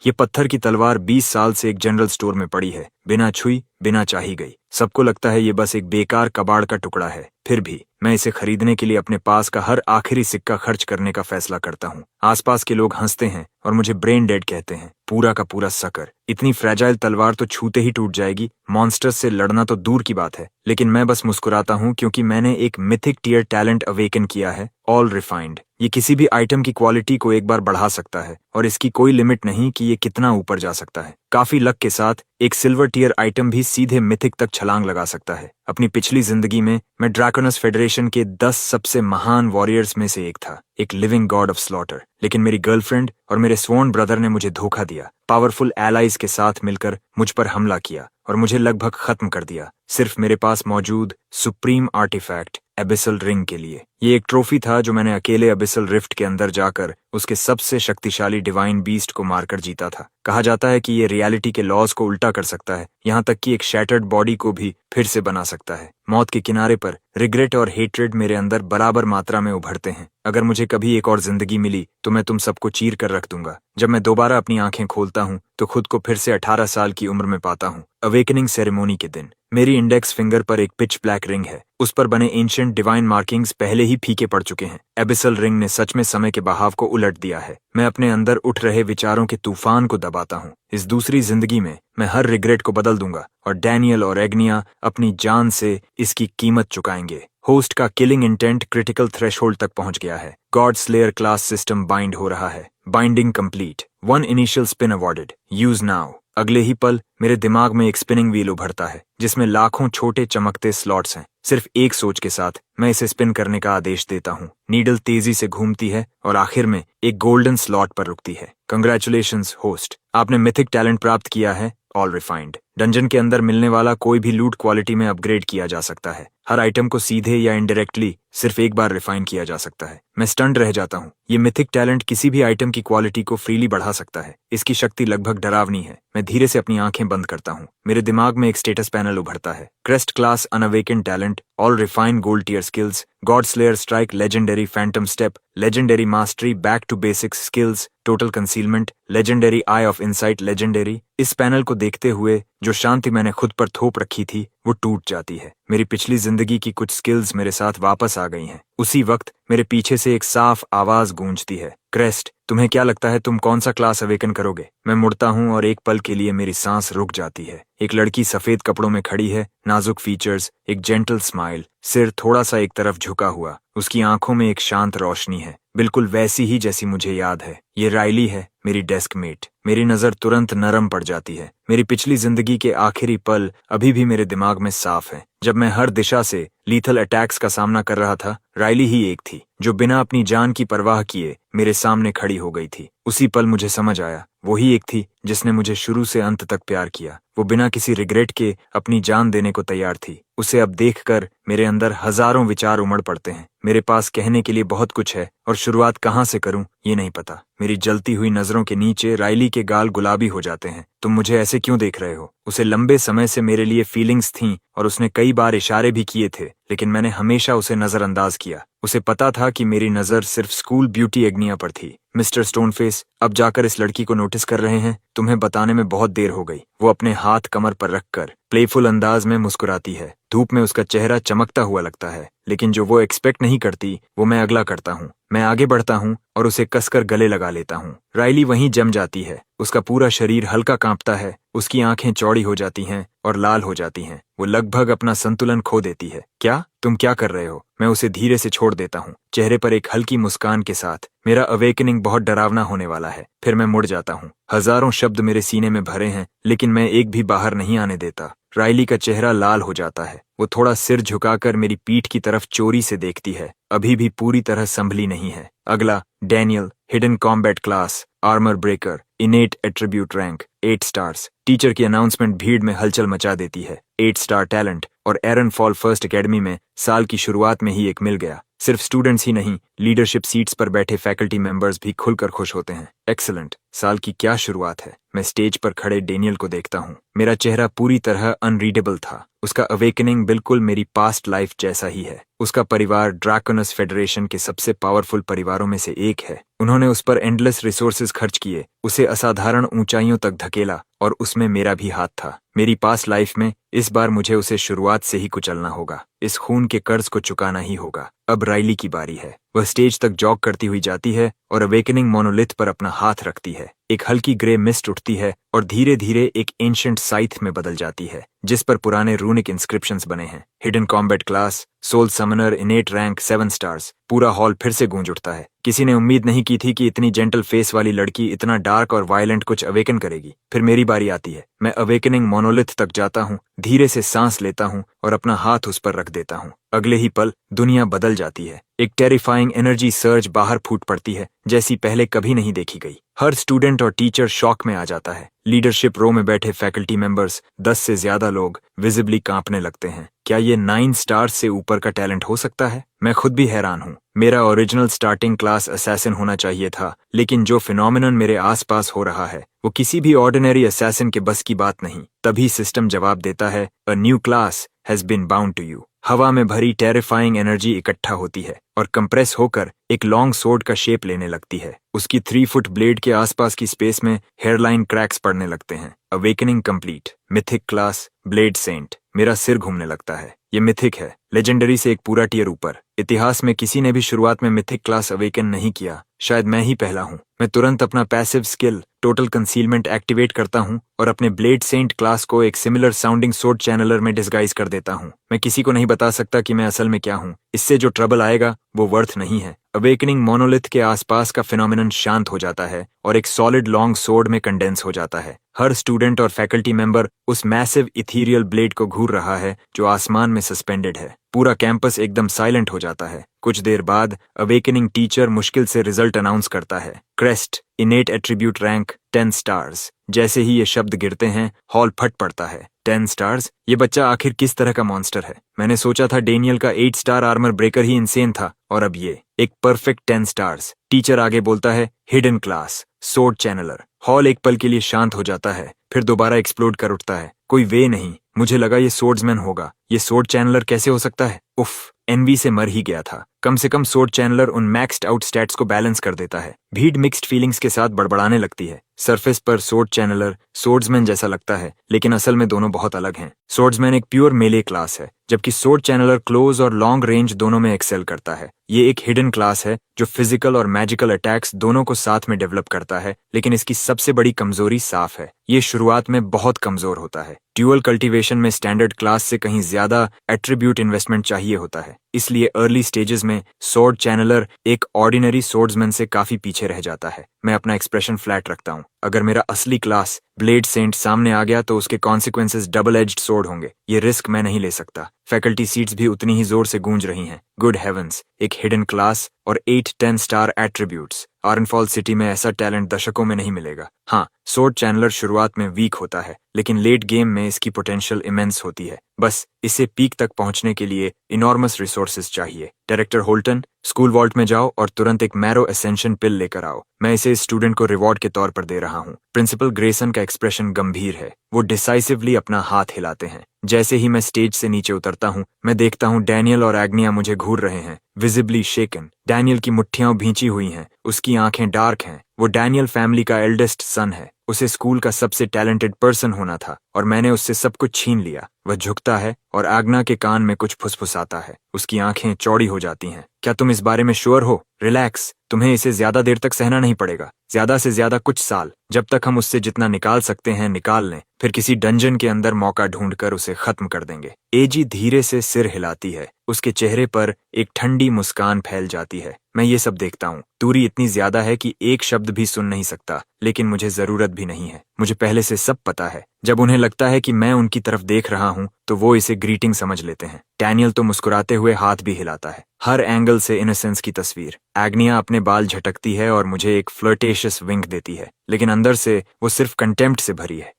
ये पत्थर की तलवार 20 साल से एक जनरल स्टोर में पड़ी है, बिना छुई, बिना चाही गई। सबको लगता है ये बस एक बेकार कबाड़ का टुकड़ा है, फिर भी मैं इसे खरीदने के लिए अपने पास का हर आखिरी सिक्का खर्च करने का फैसला करता हूँ। आसपास के लोग हंसते हैं और मुझे ब्रेन डेड कहते हैं, पूरा का पूरा सकर। इतनी फ्रेजाइल तलवार तो छूते ही टूट जाएगी, मॉन्स्टर्स से लड़ना तो दूर की बात है। लेकिन मैं बस मुस्कुराता हूँ क्योंकि मैंने एक मिथिक टियर टैलेंट अवेकन किया है, ऑल रिफाइंड। ये किसी भी आइटम की क्वालिटी को एक बार बढ़ा सकता है और इसकी कोई लिमिट नहीं कि ये कितना ऊपर जा सकता है। काफी लक के साथ एक सिल्वर टियर आइटम भी सीधे मिथिक तक छलांग लगा सकता है। अपनी पिछली जिंदगी में मैं ड्रैकोनस फेडरेशन के 10 सबसे महान वॉरियर्स में से एक था, एक लिविंग गॉड ऑफ स्लॉटर। लेकिन मेरी गर्लफ्रेंड और मेरे स्वॉर्न ब्रदर ने मुझे धोखा दिया, पावरफुल एलाइज के साथ मिलकर मुझ पर हमला किया और मुझे लगभग खत्म कर दिया, सिर्फ मेरे पास मौजूद सुप्रीम आर्टिफैक्ट एबिसल रिंग के लिए। ये एक ट्रॉफी था जो मैंने अकेले एबिसल रिफ्ट के अंदर जाकर उसके सबसे शक्तिशाली डिवाइन बीस्ट को मारकर जीता था। कहा जाता है कि ये रियलिटी के लॉज को उल्टा कर सकता है, यहाँ तक कि एक शैटर्ड बॉडी को भी फिर से बना सकता है। मौत के किनारे पर रिग्रेट और हेट्रेड मेरे अंदर बराबर मात्रा में उभरते हैं। अगर मुझे कभी एक और जिंदगी मिली तो मैं तुम सबको चीर कर रख दूंगा। जब मैं दोबारा अपनी आंखें खोलता हूँ तो खुद को फिर से 18 साल की उम्र में पाता हूँ। अवेकनिंग सेरेमोनी के दिन मेरी इंडेक्स फिंगर पर एक पिच ब्लैक रिंग है। उस पर बने एंशिएंट डिवाइन मार्किंग्स पहले ही फीके पड़ चुके हैं। एबिसल रिंग ने सच में समय के बहाव को उलट दिया है। मैं अपने अंदर उठ रहे विचारों के तूफान को दबाता हूँ। इस दूसरी जिंदगी में मैं हर रिग्रेट को बदल दूंगा और डैनियल और एग्निया अपनी जान से इसकी कीमत चुकाएंगे। होस्ट का किलिंग इंटेंट क्रिटिकल थ्रेशोल्ड तक पहुंच गया है। God slayer class system bind हो रहा है। Binding complete. 1 initial spin awarded. Use now. अगले ही पल मेरे दिमाग में एक स्पिनिंग व्हील उभरता है जिसमें लाखों छोटे चमकते स्लॉट्स हैं। सिर्फ एक सोच के साथ मैं इसे स्पिन करने का आदेश देता हूँ। नीडल तेजी से घूमती है और आखिर में एक गोल्डन स्लॉट पर रुकती है। कंग्रेचुलेशंस होस्ट, आपने मिथिक टैलेंट प्राप्त किया है, ऑल रिफाइंड। डंजन के अंदर मिलने वाला कोई भी लूट क्वालिटी में अपग्रेड किया जा सकता है। हर आइटम को सीधे या इनडायरेक्टली सिर्फ एक बार रिफाइन किया जा सकता है। मैं स्टन्ड रह जाता हूँ। ये मिथिक टैलेंट किसी भी आइटम की क्वालिटी को फ्रीली बढ़ा सकता है। इसकी शक्ति लगभग डरावनी है। मैं धीरे से अपनी आंखें बंद करता हूँ। मेरे दिमाग में एक स्टेटस पैनल उभरता है। Crest class unawakened talent, all refined gold tier skills, god slayer strike, legendary phantom step, legendary mastery, back to basics skills, total concealment, legendary eye of insight, legendary. इस पैनल को देखते हुए जो शांति मैंने खुद पर थोप रखी थी वो टूट जाती है। मेरी पिछली जिंदगी की कुछ स्किल्स मेरे साथ वापस आ गई हैं। उसी वक्त मेरे पीछे से एक साफ आवाज गूंजती है, क्रेस्ट, तुम्हें क्या लगता है तुम कौन सा क्लास अवेकन करोगे? मैं मुड़ता हूँ और एक पल के लिए मेरी सांस रुक जाती है। एक लड़की सफेद कपड़ों में खड़ी है, नाजुक फीचर्स, एक जेंटल स्माइल, सिर थोड़ा सा एक तरफ झुका हुआ। उसकी आंखों में एक शांत रोशनी है, बिल्कुल वैसी ही जैसी मुझे याद है। ये राइली है, मेरी डेस्क मेट। मेरी नजर तुरंत नरम पड़ जाती है। मेरी पिछली जिंदगी के आखिरी पल अभी भी मेरे दिमाग में साफ है। जब मैं हर दिशा से लीथल अटैक्स का सामना कर रहा था, राइली ही एक थी जो बिना अपनी जान की परवाह किए मेरे सामने खड़ी हो गई थी। उसी पल मुझे समझ आया, वही एक थी जिसने मुझे शुरू से अंत तक प्यार किया। वो बिना किसी रिग्रेट के अपनी जान देने को तैयार थी। उसे अब देखकर मेरे अंदर हजारों विचार उमड़ पड़ते हैं। मेरे पास कहने के लिए बहुत कुछ है और शुरुआत कहाँ से करूं ये नहीं पता। मेरी जलती हुई नजरों के नीचे राइली के गाल गुलाबी हो जाते हैं। तुम मुझे ऐसे क्यों देख रहे हो? उसे लंबे समय से मेरे लिए फीलिंग्स थीं और उसने कई बार इशारे भी किए थे, लेकिन मैंने हमेशा उसे नजरअंदाज किया। उसे पता था कि मेरी नजर सिर्फ स्कूल ब्यूटी एग्निया पर थी। मिस्टर स्टोनफेस, अब जाकर इस लड़की को नोटिस कर रहे हैं? तुम्हें बताने में बहुत देर हो गई। वो अपने हाथ कमर पर रखकर प्लेफुल अंदाज में मुस्कुराती है। धूप में उसका चेहरा चमकता हुआ लगता है, लेकिन जो वो एक्सपेक्ट नहीं करती वो मैं अगला करता हूँ। मैं आगे बढ़ता हूँ और उसे कसकर गले लगा लेता हूँ। राइली वहीं जम जाती है। उसका पूरा शरीर हल्का कांपता है, उसकी आंखें चौड़ी हो जाती हैं और लाल हो जाती हैं। वो लगभग अपना संतुलन खो देती है। क्या तुम क्या कर रहे हो? मैं उसे धीरे से छोड़ देता हूँ, चेहरे पर एक हल्की मुस्कान के साथ। मेरा अवेकनिंग बहुत डरावना होने वाला है। फिर मैं मुड़ जाता हूँ। हजारों शब्द मेरे सीने में भरे हैं, लेकिन मैं एक भी बाहर नहीं आने देता। राइली का चेहरा लाल हो जाता है। वो थोड़ा सिर झुकाकर मेरी पीठ की तरफ चोरी से देखती है, अभी भी पूरी तरह संभली नहीं है। अगला, Daniel, hidden combat class, armour breaker, इनेट attribute rank, 8 stars. Teacher की अनाउंसमेंट भीड़ में हलचल मचा देती है। 8 स्टार टैलेंट और एरन फॉल फर्स्ट एकेडमी में साल की शुरुआत में ही एक मिल गया। सिर्फ स्टूडेंट्स ही नहीं, लीडरशिप सीट्स पर बैठे फैकल्टी मेंबर्स भी खुलकर खुश होते हैं। एक्सीलेंट, साल की क्या शुरुआत है। मैं स्टेज पर खड़े डेनियल को देखता हूँ। मेरा चेहरा पूरी तरह अनरीडेबल था। उसका अवेकनिंग बिल्कुल मेरी पास्ट लाइफ जैसा ही है। उसका परिवार ड्रैकोनस फेडरेशन के सबसे पावरफुल परिवारों में से एक है। उन्होंने उस पर एंडलेस रिसोर्सेज खर्च किए, उसे उसे असाधारण ऊंचाइयों तक धकेला और उसमें मेरा भी हाथ था। मेरी पास्ट लाइफ में इस बार मुझे उसे शुरुआत से ही कुचलना होगा। इस खून के कर्ज को चुकाना ही होगा। अब राइली की बारी है। वह स्टेज तक जॉग करती हुई जाती है और अवेकनिंग मोनोलिथ पर अपना हाथ रखती है। एक हल्की ग्रे मिस्ट उठती है और धीरे धीरे एक एंशिएंट साइथ में बदल जाती है जिस पर पुराने रूनिक इंस्क्रिप्शंस बने हैं। Hidden combat class, soul summoner, innate rank 7 stars. पूरा हॉल फिर से गूंज उठता है। किसी ने उम्मीद नहीं की थी कि इतनी जेंटल फेस वाली लड़की इतना डार्क और वायलेंट कुछ अवेकन करेगी। फिर मेरी बारी आती है। मैं अवेकनिंग मोनोलिथ तक जाता हूँ, धीरे से सांस लेता हूँ और अपना हाथ उस पर रख देता हूँ। अगले ही पल दुनिया बदल जाती है। एक टेरिफाइंग एनर्जी सर्ज बाहर फूट पड़ती है जैसी पहले कभी नहीं देखी गई। हर स्टूडेंट और टीचर शॉक में आ जाता है। लीडरशिप रो में बैठे फैकल्टी मेंबर्स, 10 से ज्यादा लोग विजिबली कांपने लगते हैं। क्या ये 9 स्टार्स से ऊपर का टैलेंट हो सकता है? मैं खुद भी हैरान हूँ। मेरा ओरिजिनल स्टार्टिंग क्लास असैसिन होना चाहिए था, लेकिन जो फिनोमिनन मेरे आसपास हो रहा है वो किसी भी ऑर्डिनरी असैसिन के बस की बात नहीं। तभी सिस्टम जवाब देता है, a new class has been bound to you. हवा में भरी टेरिफाइंग एनर्जी इकट्ठा होती है और कंप्रेस होकर एक लॉन्ग सोर्ड का शेप लेने लगती है। उसकी 3 फुट ब्लेड के आसपास की स्पेस में हेयरलाइन क्रैक्स पड़ने लगते हैं। Awakening complete. Mythic class, blade saint. मेरा सिर घूमने लगता है। ये मिथिक है, लेजेंडरी से एक पूरा टियर ऊपर। इतिहास में किसी ने भी शुरुआत में मिथिक क्लास अवेकन नहीं किया। शायद मैं ही पहला हूँ। मैं तुरंत अपना passive skill total concealment activate करता हूँ और अपने ब्लेड सेंट क्लास को एक सिमिलर साउंडिंग सोर्ड चैनलर में डिस्गाइज कर देता हूँ। मैं किसी को नहीं बता सकता कि मैं असल में क्या हूँ। इससे जो ट्रबल आएगा वो वर्थ नहीं है। अवेकनिंग मोनोलिथ के आसपास का फिनोमिनन शांत हो जाता है और एक सॉलिड लॉन्ग सोर्ड में कंडेंस हो जाता है। हर स्टूडेंट और फैकल्टी मेंबर उस मैसिव इथीरियल ब्लेड को घूर रहा है जो आसमान में सस्पेंडेड है। पूरा कैंपस एकदम साइलेंट हो जाता है। कुछ देर बाद अवेकनिंग टीचर मुश्किल से रिजल्ट अनाउंस करता है। Crest, इनेट attribute rank 10 stars. जैसे ही ये शब्द गिरते हैं हॉल फट पड़ता है। 10 स्टार्स? ये बच्चा आखिर किस तरह का मॉन्स्टर है? मैंने सोचा था डेनियल का 8 स्टार आर्मर ब्रेकर ही इंसेन था, और अब ये एक परफेक्ट 10 स्टार्स। टीचर आगे बोलता है, हिडन क्लास, सोर्ड चैनलर। हॉल एक पल के लिए शांत हो जाता है, फिर दोबारा एक्सप्लोड कर उठता है। कोई वे नहीं। मुझे लगा ये सोर्ड्समैन होगा। ये सोर्ड चैनलर कैसे हो सकता है? उफ, एनवी से मर ही गया था। कम से कम सोर्ड चैनलर उन मैक्स्ड आउट स्टैट्स को बैलेंस कर देता है। भीड़ मिक्स्ड फीलिंग्स के साथ बड़बड़ाने लगती है। सरफेस पर सोर्ड चैनलर सोर्ड्समैन जैसा लगता है, लेकिन असल में दोनों बहुत अलग हैं। सोर्ड्समैन एक प्योर मेले क्लास है, जबकि सोर्ड चैनलर क्लोज और लॉन्ग रेंज दोनों में एक्सेल करता है। ये एक हिडन क्लास है जो फिजिकल और मैजिकल अटैक्स दोनों को साथ में डेवलप करता है, लेकिन इसकी सबसे बड़ी कमजोरी साफ है। ये शुरुआत में बहुत कमजोर होता है। ड्यूअल कल्टीवेशन में स्टैंडर्ड क्लास से कहीं ज्यादा एट्रीब्यूट इन्वेस्टमेंट चाहिए होता है, इसलिए अर्ली स्टेजेस में सोर्ड चैनलर एक ऑर्डिनरी सोर्ड्समैन से काफी पीछे रह जाता है। मैं अपना एक्सप्रेशन फ्लैट रखता हूँ। अगर मेरा असली क्लास ब्लेड सेंट सामने आ गया तो उसके कॉन्सिक्वेंसेस डबल एज्ड सोर्ड होंगे। ये रिस्क मैं नहीं ले सकता। फैकल्टी सीट्स भी उतनी ही जोर से गूंज रही हैं। गुड हेवंस, एक हिडन क्लास और 8-10 स्टार एट्रीब्यूट्स। आर्नफॉल सिटी में ऐसा टैलेंट दशकों में नहीं मिलेगा। हाँ, सोर्ड चैनलर शुरुआत में वीक होता है, लेकिन लेट गेम में इसकी पोटेंशियल इमेंस होती है। बस इसे पीक तक पहुंचने के लिए इनॉर्मस रिसोर्सेज चाहिए। डायरेक्टर होल्टन, स्कूल वॉल्ट में जाओ और तुरंत एक मैरो एसेंशन पिल लेकर आओ। मैं इसे स्टूडेंट को रिवॉर्ड के तौर पर दे रहा हूँ। प्रिंसिपल ग्रेसन का एक्सप्रेशन गंभीर है। वो डिसाइसिवली अपना हाथ हिलाते हैं। जैसे ही मैं स्टेज से नीचे उतरता हूँ, मैं देखता हूँ डैनियल और एग्निया मुझे घूर रहे हैं, विजिबली शेकन। डैनियल की मुट्ठियां भींची हुई हैं, उसकी आंखें डार्क हैं। वो डैनियल फैमिली का एल्डेस्ट सन है। उसे स्कूल का सबसे टैलेंटेड पर्सन होना था और मैंने उससे सब कुछ छीन लिया। वह झुकता है और आग्ना के कान में कुछ फुसफुसाता है। उसकी आंखें चौड़ी हो जाती हैं। क्या तुम इस बारे में श्योर हो? रिलैक्स, तुम्हें इसे ज्यादा देर तक सहना नहीं पड़ेगा। ज्यादा से ज्यादा कुछ साल, जब तक हम उससे जितना निकाल सकते हैं निकाल लें। फिर किसी डंजन के अंदर मौका ढूंढकर उसे खत्म कर देंगे। एजी धीरे से सिर हिलाती है। उसके चेहरे पर एक ठंडी मुस्कान फैल जाती है। मैं ये सब देखता हूँ। दूरी इतनी ज्यादा है कि एक शब्द भी सुन नहीं सकता, लेकिन मुझे जरूरत भी नहीं है। मुझे पहले से सब पता है। जब उन्हें लगता है कि मैं उनकी तरफ देख रहा हूँ तो वो इसे ग्रीटिंग समझ लेते हैं। डैनियल तो मुस्कुराते हुए हाथ भी हिलाता है। हर एंगल से इनोसेंस की तस्वीर। एग्निया अपने बाल झटकती है और मुझे एक फ्लर्टेशियस विंक देती है, लेकिन अंदर से वो सिर्फ कंटेम्प्ट से भरी है।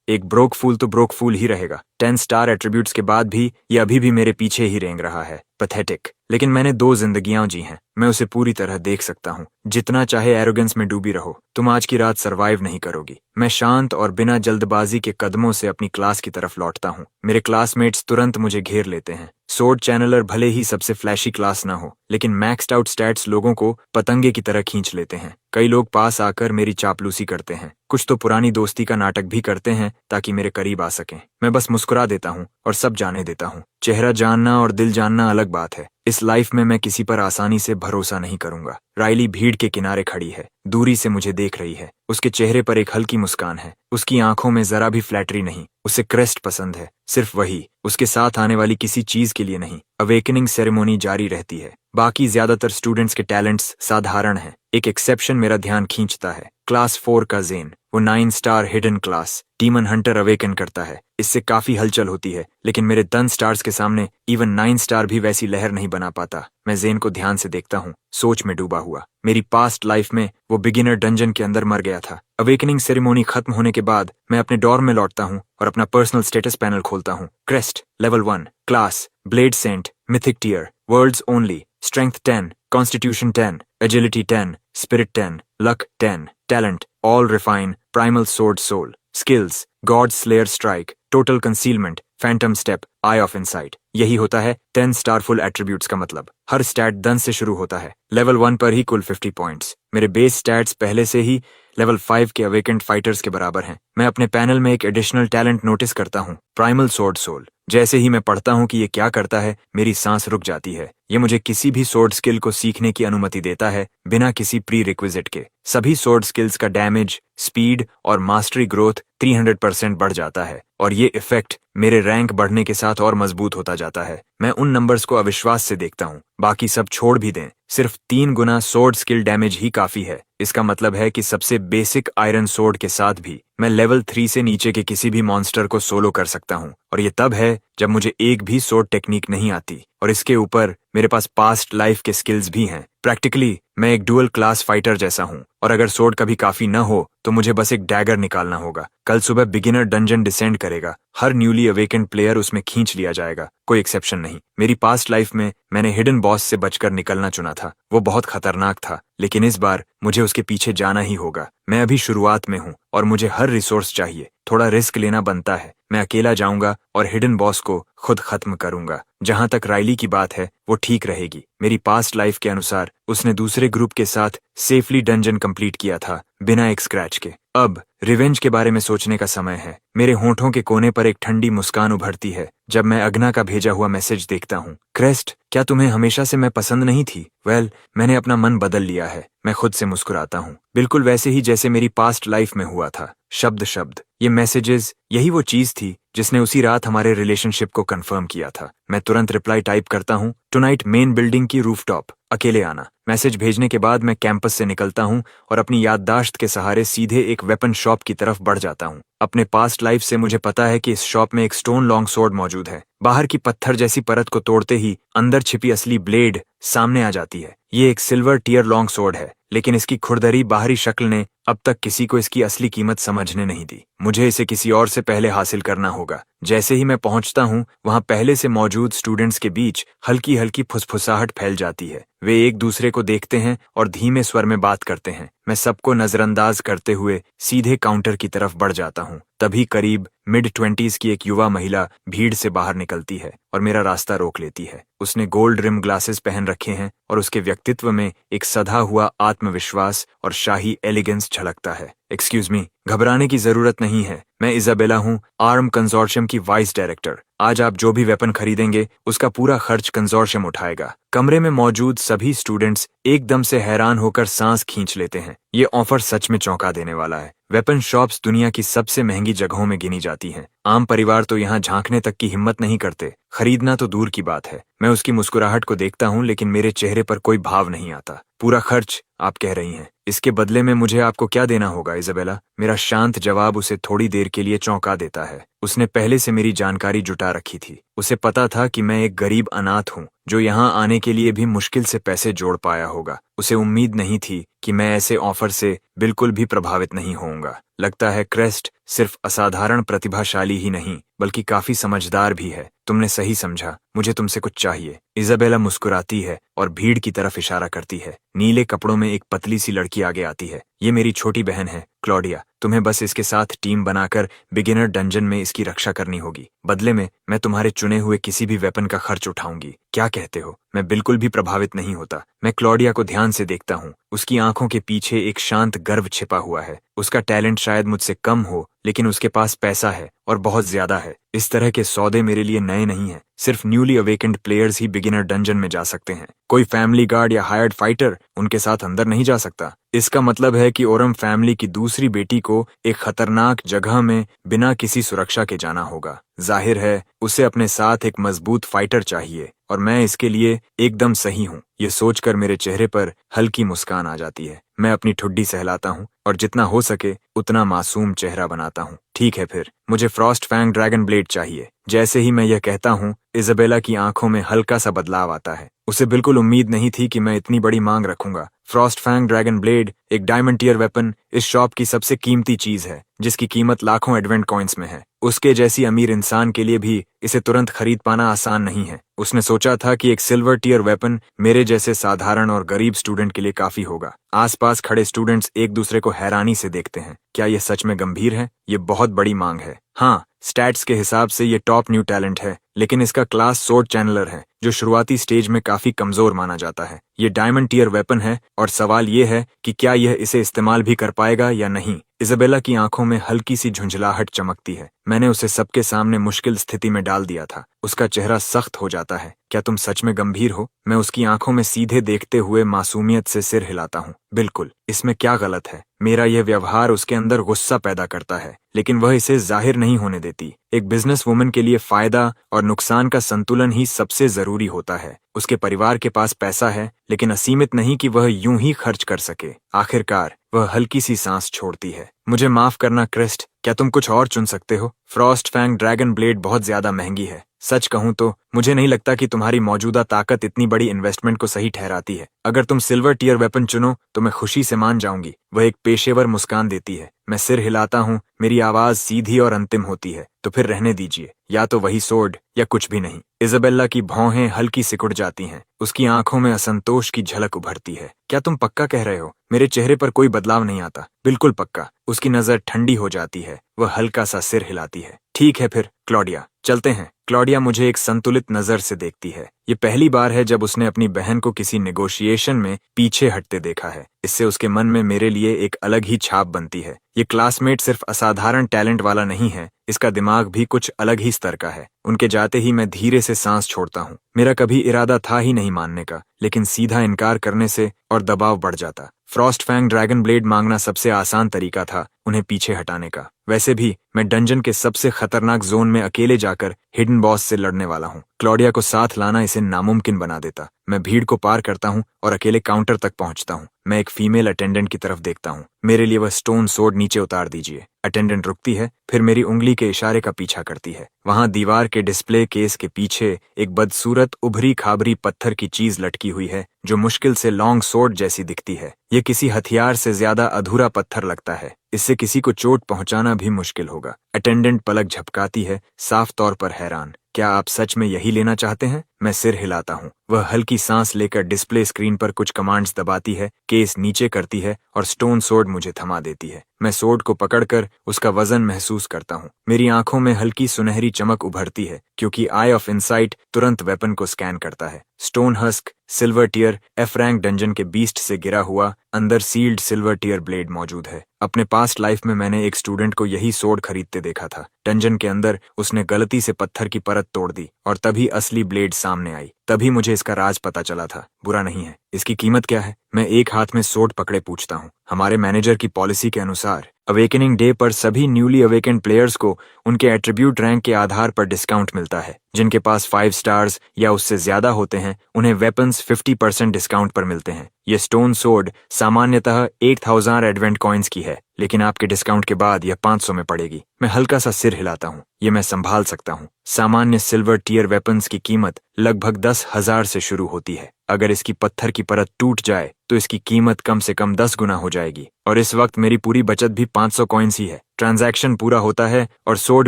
एक ब्रोक फूल तो ब्रोक फूल ही रहेगा। 10 स्टार एट्रीब्यूट्स के बाद भी ये अभी भी मेरे पीछे ही रेंग रहा है। पैथेटिक। लेकिन मैंने 2 जिंदगियां जी हैं। मैं उसे पूरी तरह देख सकता हूँ। जितना चाहे एरोगेंस में डूबी रहो, तुम आज की रात सरवाइव नहीं करोगी। मैं शांत और बिना जल्दबाजी के कदमों से अपनी क्लास की तरफ लौटता हूँ। मेरे क्लासमेट्स तुरंत मुझे घेर लेते हैं। सोर्ड चैनलर भले ही सबसे फ्लैशी क्लास ना हो, लेकिन मैक्स्ड आउट स्टैट्स लोगों को पतंगे की तरह खींच लेते हैं। कई लोग पास आकर मेरी चापलूसी करते हैं, कुछ तो पुरानी दोस्ती का नाटक भी करते हैं ताकि मेरे करीब आ सकें। मैं बस मुस्कुरा देता हूँ और सब जाने देता हूँ। चेहरा जानना और दिल जानना अलग बात है। इस लाइफ में मैं किसी पर आसानी से भरोसा नहीं करूंगा। राइली भीड़ के किनारे खड़ी है, दूरी से मुझे देख रही है। उसके चेहरे पर एक हल्की मुस्कान है, उसकी आंखों में जरा भी फ्लैटरी नहीं। उसे क्रेस्ट पसंद है, सिर्फ वही, उसके साथ आने वाली किसी चीज के लिए नहीं। अवेकनिंग सेरेमोनी जारी रहती है। बाकी ज्यादातर स्टूडेंट्स के टैलेंट्स साधारण हैं। एक एक्सेप्शन मेरा ध्यान खींचता है। क्लास 4 का जेन, वो 9 star hidden class, demon Hunter awaken करता है। इससे काफी हलचल होती है, लेकिन मेरे 10 स्टार्स के सामने इवन 9 स्टार भी वैसी लहर नहीं बना पाता। मैं जेन को ध्यान से देखता हूँ, सोच में डूबा हुआ। मेरी पास्ट लाइफ में वो बिगिनर डंजन के अंदर मर गया था। अवेकनिंग सेरेमोनी खत्म होने के बाद मैं अपने डॉर्म में लौटता हूँ और अपना पर्सनल स्टेटस पैनल खोलता हूँ। Crest level 1, class blade saint, mythic tier, words only, strength 10, constitution 10, agility 10, spirit 10, luck 10, talent all refine, primal sword soul, skills god slayer strike, total concealment, phantom step, eye of insight. यही होता है 10 star full attributes का मतलब। हर stat 10 से शुरू होता है। Level 1 पर ही कुल 50 पॉइंट्स। मेरे बेस स्टैट्स पहले से ही लेवल 5 के अवेकेंट फाइटर्स के बराबर हैं। मैं अपने पैनल में एक एडिशनल टैलेंट नोटिस करता हूँ, प्राइमल सोर्ड सोल। जैसे ही मैं पढ़ता हूँ कि ये क्या करता है, मेरी सांस रुक जाती है। ये मुझे किसी भी सोर्ड स्किल को सीखने की अनुमति देता है, बिना किसी प्री रिक्विजिट के। सभी सोर्ड स्किल्स का डैमेज, स्पीड और मास्टरी ग्रोथ 300% बढ़ जाता है, और ये इफेक्ट मेरे रैंक बढ़ने के साथ और मजबूत होता जाता है। मैं उन नंबर्स को अविश्वास से देखता हूँ। बाकी सब छोड़ भी दें, सिर्फ 3 गुना सोर्ड स्किल डैमेज ही काफी है। इसका मतलब है कि सबसे बेसिक आयरन सोर्ड के साथ भी मैं लेवल 3 से नीचे के किसी भी मॉन्स्टर को सोलो कर सकता हूँ, और ये तब है जब मुझे एक भी सोर्ड टेक्निक नहीं आती, और इसके ऊपर मेरे पास पास्ट लाइफ के स्किल्स भी हैं। प्रैक्टिकली मैं एक डुअल क्लास फाइटर जैसा हूँ, और अगर सोर्ड कभी काफी न हो तो मुझे बस एक डैगर निकालना होगा। कल सुबह बिगिनर डंजन डिसेंड करेगा, हर न्यूली अवेकेंड प्लेयर उसमें खींच लिया जाएगा, कोई एक्सेप्शन नहीं। मेरी पास्ट लाइफ में मैंने हिडन बॉस से बचकर निकलना चुना था। वो बहुत खतरनाक था, लेकिन इस बार मुझे उसके पीछे जाना ही होगा। मैं अभी शुरुआत में हूँ और मुझे हर रिसोर्स चाहिए। थोड़ा रिस्क लेना बनता है। मैं अकेला जाऊंगा और हिडन बॉस को खुद खत्म करूंगा। जहां तक राइली की बात है, वो ठीक रहेगी। मेरी पास्ट लाइफ के अनुसार उसने दूसरे ग्रुप के साथ सेफली डंजन कंप्लीट किया था, बिना एक स्क्रैच के। अब रिवेंज के बारे में सोचने का समय है। मेरे होंठों के कोने पर एक ठंडी मुस्कान उभरती है जब मैं अग्ना का भेजा हुआ मैसेज देखता हूँ। क्रेस्ट, क्या तुम्हें हमेशा से मैं पसंद नहीं थी? वेल, मैंने अपना मन बदल लिया है। मैं खुद से मुस्कुराता हूँ, बिल्कुल वैसे ही जैसे मेरी पास्ट लाइफ में हुआ था, शब्द शब्द। ये मैसेजेस, यही वो चीज थी जिसने उसी रात हमारे रिलेशनशिप को कंफर्म किया था। मैं तुरंत रिप्लाई टाइप करता हूँ, टुनाइट मेन बिल्डिंग की रूफटॉप, अकेले आना। मैसेज भेजने के बाद मैं कैंपस से निकलता हूँ और अपनी याददाश्त के सहारे सीधे एक वेपन शॉप की तरफ बढ़ जाता हूँ। अपने पास्ट लाइफ से मुझे पता है कि इस शॉप में एक स्टोन लॉन्ग स्वॉर्ड मौजूद है। बाहर की पत्थर जैसी परत को तोड़ते ही अंदर छिपी असली ब्लेड सामने आ जाती है। ये एक सिल्वर टियर लॉन्ग स्वॉर्ड है, लेकिन इसकी खुरदरी बाहरी शक्ल ने अब तक किसी को इसकी असली कीमत समझने नहीं दी। मुझे इसे किसी और से पहले हासिल करना होगा। जैसे ही मैं पहुंचता हूं, वहां पहले से मौजूद स्टूडेंट्स के बीच हल्की हल्की फुसफुसाहट फैल जाती है। वे एक दूसरे को देखते हैं और धीमे स्वर में बात करते हैं। मैं सबको नजरअंदाज करते हुए सीधे काउंटर की तरफ बढ़ जाता हूँ। तभी करीब मिड-20s की एक युवा महिला भीड़ से बाहर निकलती है और मेरा रास्ता रोक लेती है। उसने गोल्ड रिम ग्लासेस पहन रखे हैं और उसके व्यक्तित्व में एक सधा हुआ आत्मविश्वास और शाही एलिगेंस झलकता है। एक्सक्यूज मी, घबराने की जरूरत नहीं है। मैं इजाबेला हूँ, आर्म कंसोर्शियम की वाइस डायरेक्टर। आज आप जो भी वेपन खरीदेंगे उसका पूरा खर्च कंसोर्शियम उठाएगा। कमरे में मौजूद सभी स्टूडेंट्स एकदम से हैरान होकर सांस खींच लेते हैं। ये ऑफर सच में चौंका देने वाला है। वेपन शॉप्स दुनिया की सबसे महंगी जगहों में गिनी जाती हैं। आम परिवार तो यहाँ झांकने तक की हिम्मत नहीं करते, खरीदना तो दूर की बात है। मैं उसकी मुस्कुराहट को देखता हूँ, लेकिन मेरे चेहरे पर कोई भाव नहीं आता। पूरा खर्च आप कह रही हैं, इसके बदले में मुझे आपको क्या देना होगा इजाबेला? मेरा शांत जवाब उसे थोड़ी देर के लिए चौंका देता है। उसने पहले से मेरी जानकारी जुटा रखी थी। उसे पता था कि मैं एक गरीब अनाथ हूँ जो यहाँ आने के लिए भी मुश्किल से पैसे जोड़ पाया होगा। उसे उम्मीद नहीं थी कि मैं ऐसे ऑफर से बिल्कुल भी प्रभावित नहीं होऊंगा। लगता है क्रेस्ट सिर्फ असाधारण प्रतिभाशाली ही नहीं बल्कि काफी समझदार भी है। तुमने सही समझा, मुझे तुमसे कुछ चाहिए। इजाबेला मुस्कुराती है और भीड़ की तरफ इशारा करती है। नीले कपड़ों में एक पतली सी लड़की आगे आती है। ये मेरी छोटी बहन है क्लॉडिया। तुम्हें बस इसके साथ टीम बनाकर बिगिनर डंजन में इसकी रक्षा करनी होगी। बदले में मैं तुम्हारे चुने हुए किसी भी वेपन का खर्च उठाऊंगी। क्या कहते हो? मैं बिल्कुल भी प्रभावित नहीं होता। मैं क्लॉडिया को ध्यान से देखता हूँ। उसकी आंखों के पीछे एक शांत गर्व छिपा हुआ है। उसका टैलेंट शायद मुझसे कम हो, लेकिन उसके पास पैसा है और बहुत ज्यादा है। इस तरह के सौदे मेरे लिए नए नहीं हैं। सिर्फ न्यूली अवेकेंड प्लेयर्स ही बिगिनर डंजन में जा सकते हैं। कोई फैमिली गार्ड या हायर्ड फाइटर उनके साथ अंदर नहीं जा सकता। इसका मतलब है कि ओरम फैमिली की दूसरी बेटी को एक खतरनाक जगह में बिना किसी सुरक्षा के जाना होगा। जाहिर है उसे अपने साथ एक मजबूत फाइटर चाहिए और मैं इसके लिए एकदम सही हूँ। ये सोचकर मेरे चेहरे पर हल्की मुस्कान आ जाती है। मैं अपनी ठुड्डी सहलाता हूँ और जितना हो सके उतना मासूम चेहरा बनाता हूँ। ठीक है, फिर मुझे फ्रॉस्ट फैंग ड्रैगन ब्लेड चाहिए। जैसे ही मैं यह कहता हूँ, इजाबेला की आंखों में हल्का सा बदलाव आता है। उसे बिल्कुल उम्मीद नहीं थी कि मैं इतनी बड़ी मांग रखूंगा। फ्रॉस्ट फैंग ड्रैगन ब्लेड एक डायमंड टियर वेपन इस शॉप की सबसे कीमती चीज है, जिसकी कीमत लाखों एडवेंट कॉइन्स में है। उसके जैसी अमीर इंसान के लिए भी इसे तुरंत खरीद पाना आसान नहीं है। उसने सोचा था कि एक सिल्वर टियर वेपन मेरे जैसे साधारण और गरीब स्टूडेंट के लिए काफी होगा। आसपास खड़े स्टूडेंट्स एक दूसरे को हैरानी से देखते हैं। क्या यह सच में गंभीर है? ये बहुत बड़ी मांग है। हाँ, स्टैट्स के हिसाब से ये टॉप न्यू टैलेंट है, लेकिन इसका क्लास सोर्ड चैनलर है, जो शुरुआती स्टेज में काफी कमजोर माना जाता है। ये डायमंड टियर वेपन है और सवाल ये है कि क्या यह इसे इस्तेमाल भी कर पाएगा या नहीं। इजाबेला की आंखों में हल्की सी झुंझलाहट चमकती है। मैंने उसे सबके सामने मुश्किल स्थिति में डाल दिया था। उसका चेहरा सख्त हो जाता है। क्या तुम सच में गंभीर हो? मैं उसकी आंखों में सीधे देखते हुए मासूमियत से सिर हिलाता हूँ। बिल्कुल, इसमें क्या गलत है? मेरा यह व्यवहार उसके अंदर गुस्सा पैदा करता है, लेकिन वह इसे जाहिर नहीं होने देती। एक बिजनेस वुमन के लिए फायदा और नुकसान का संतुलन ही सबसे जरूरी होता है। उसके परिवार के पास पैसा है, लेकिन असीमित नहीं कि वह यूं ही खर्च कर सके। आखिरकार वह हल्की सी सांस छोड़ती है। मुझे माफ करना क्रिस्ट, क्या तुम कुछ और चुन सकते हो? फ्रॉस्ट फैंग ड्रैगन ब्लेड बहुत ज्यादा महंगी है। सच कहूं तो मुझे नहीं लगता कि तुम्हारी मौजूदा ताकत इतनी बड़ी इन्वेस्टमेंट को सही ठहराती है। अगर तुम सिल्वर टियर वेपन चुनो तो मैं खुशी से मान जाऊंगी। वह एक पेशेवर मुस्कान देती है। मैं सिर हिलाता हूँ। मेरी आवाज सीधी और अंतिम होती है। तो फिर रहने दीजिए, या तो वही सोर्ड या कुछ भी नहीं। इजाबेला की भौहें हल्की सिकुड़ जाती हैं। उसकी आंखों में असंतोष की झलक उभरती है। क्या तुम पक्का कह रहे हो? मेरे चेहरे पर कोई बदलाव नहीं आता। बिल्कुल पक्का। उसकी नजर ठंडी हो जाती है। वह हल्का सा सिर हिलाती है। ठीक है फिर क्लॉडिया, चलते हैं। क्लॉडिया मुझे एक संतुलित नजर से देखती है। ये पहली बार है जब उसने अपनी बहन को किसी नेगोशिएशन में पीछे हटते देखा है। इससे उसके मन में मेरे लिए एक अलग ही छाप बनती है। ये क्लासमेट सिर्फ असाधारण टैलेंट वाला नहीं है, इसका दिमाग भी कुछ अलग ही स्तर का है। उनके जाते ही मैं धीरे से सांस छोड़ता हूँ। मेरा कभी इरादा था ही नहीं मानने का, लेकिन सीधा इनकार करने से और दबाव बढ़ जाता। फ्रॉस्ट फैंग ड्रैगन ब्लेड मांगना सबसे आसान तरीका था उन्हें पीछे हटाने का। वैसे भी मैं डंजन के सबसे खतरनाक जोन में अकेले जाकर हिडन बॉस से लड़ने वाला हूँ। क्लॉडिया को साथ लाना इसे नामुमकिन बना देता। मैं भीड़ को पार करता हूँ और अकेले काउंटर तक पहुँचता हूँ। मैं एक फीमेल अटेंडेंट की तरफ देखता हूँ। मेरे लिए वह स्टोन सोर्ड नीचे उतार दीजिए। अटेंडेंट रुकती है, फिर मेरी उंगली के इशारे का पीछा करती है। वहां दीवार के डिस्प्ले केस के पीछे एक बदसूरत उभरी खाबरी पत्थर की चीज लटकी हुई है, जो मुश्किल से लॉन्ग सोर्ड जैसी दिखती है। ये किसी हथियार से ज्यादा अधूरा पत्थर लगता है। इससे किसी को चोट पहुंचाना भी मुश्किल होगा। अटेंडेंट पलक झपकाती है, साफ तौर पर हैरान। क्या आप सच में यही लेना चाहते हैं? मैं सिर हिलाता हूँ। वह हल्की सांस लेकर डिस्प्ले स्क्रीन पर कुछ कमांड्स दबाती है, केस नीचे करती है और स्टोन सोर्ड मुझे थमा देती है। मैं सोर्ड को पकड़कर उसका वजन महसूस करता हूँ। मेरी आंखों में हल्की सुनहरी चमक उभरती है, क्योंकि आई ऑफ इनसाइट तुरंत वेपन को स्कैन करता है। Stone husk silver tier F rank dungeon के बीस्ट से गिरा हुआ अंदर सील्ड सिल्वर टियर ब्लेड मौजूद है। अपने पास्ट लाइफ में मैंने एक स्टूडेंट को यही सोर्ड खरीदते देखा था। डंजन के अंदर उसने गलती से पत्थर की परत तोड़ दी और तभी असली ब्लेड सामने आई। तभी मुझे इसका राज पता चला था। बुरा नहीं है। इसकी कीमत क्या है? मैं एक हाथ में सोर्ड पकड़े पूछता हूँ। हमारे मैनेजर की पॉलिसी के अनुसार अवेकनिंग डे पर सभी न्यूली अवेकेंड प्लेयर्स को उनके एट्रीब्यूट रैंक के आधार पर डिस्काउंट मिलता है। जिनके पास 5 स्टार्स या उससे ज्यादा होते हैं, उन्हें वेपन्स 50% डिस्काउंट पर मिलते हैं। ये स्टोन सोर्ड सामान्यतः 8000 एडवेंट कॉइन्स की है, लेकिन आपके डिस्काउंट के बाद यह 500 में पड़ेगी। मैं हल्का सा सिर हिलाता हूँ। ये मैं संभाल सकता हूँ। सामान्य सिल्वर टियर वेपन्स की कीमत लगभग 10,000 से शुरू होती है। अगर इसकी पत्थर की परत टूट जाए तो इसकी कीमत कम से कम 10 गुना हो जाएगी और इस वक्त मेरी पूरी बचत भी 500 कॉइन्स ही है। ट्रांजैक्शन पूरा होता है और सोड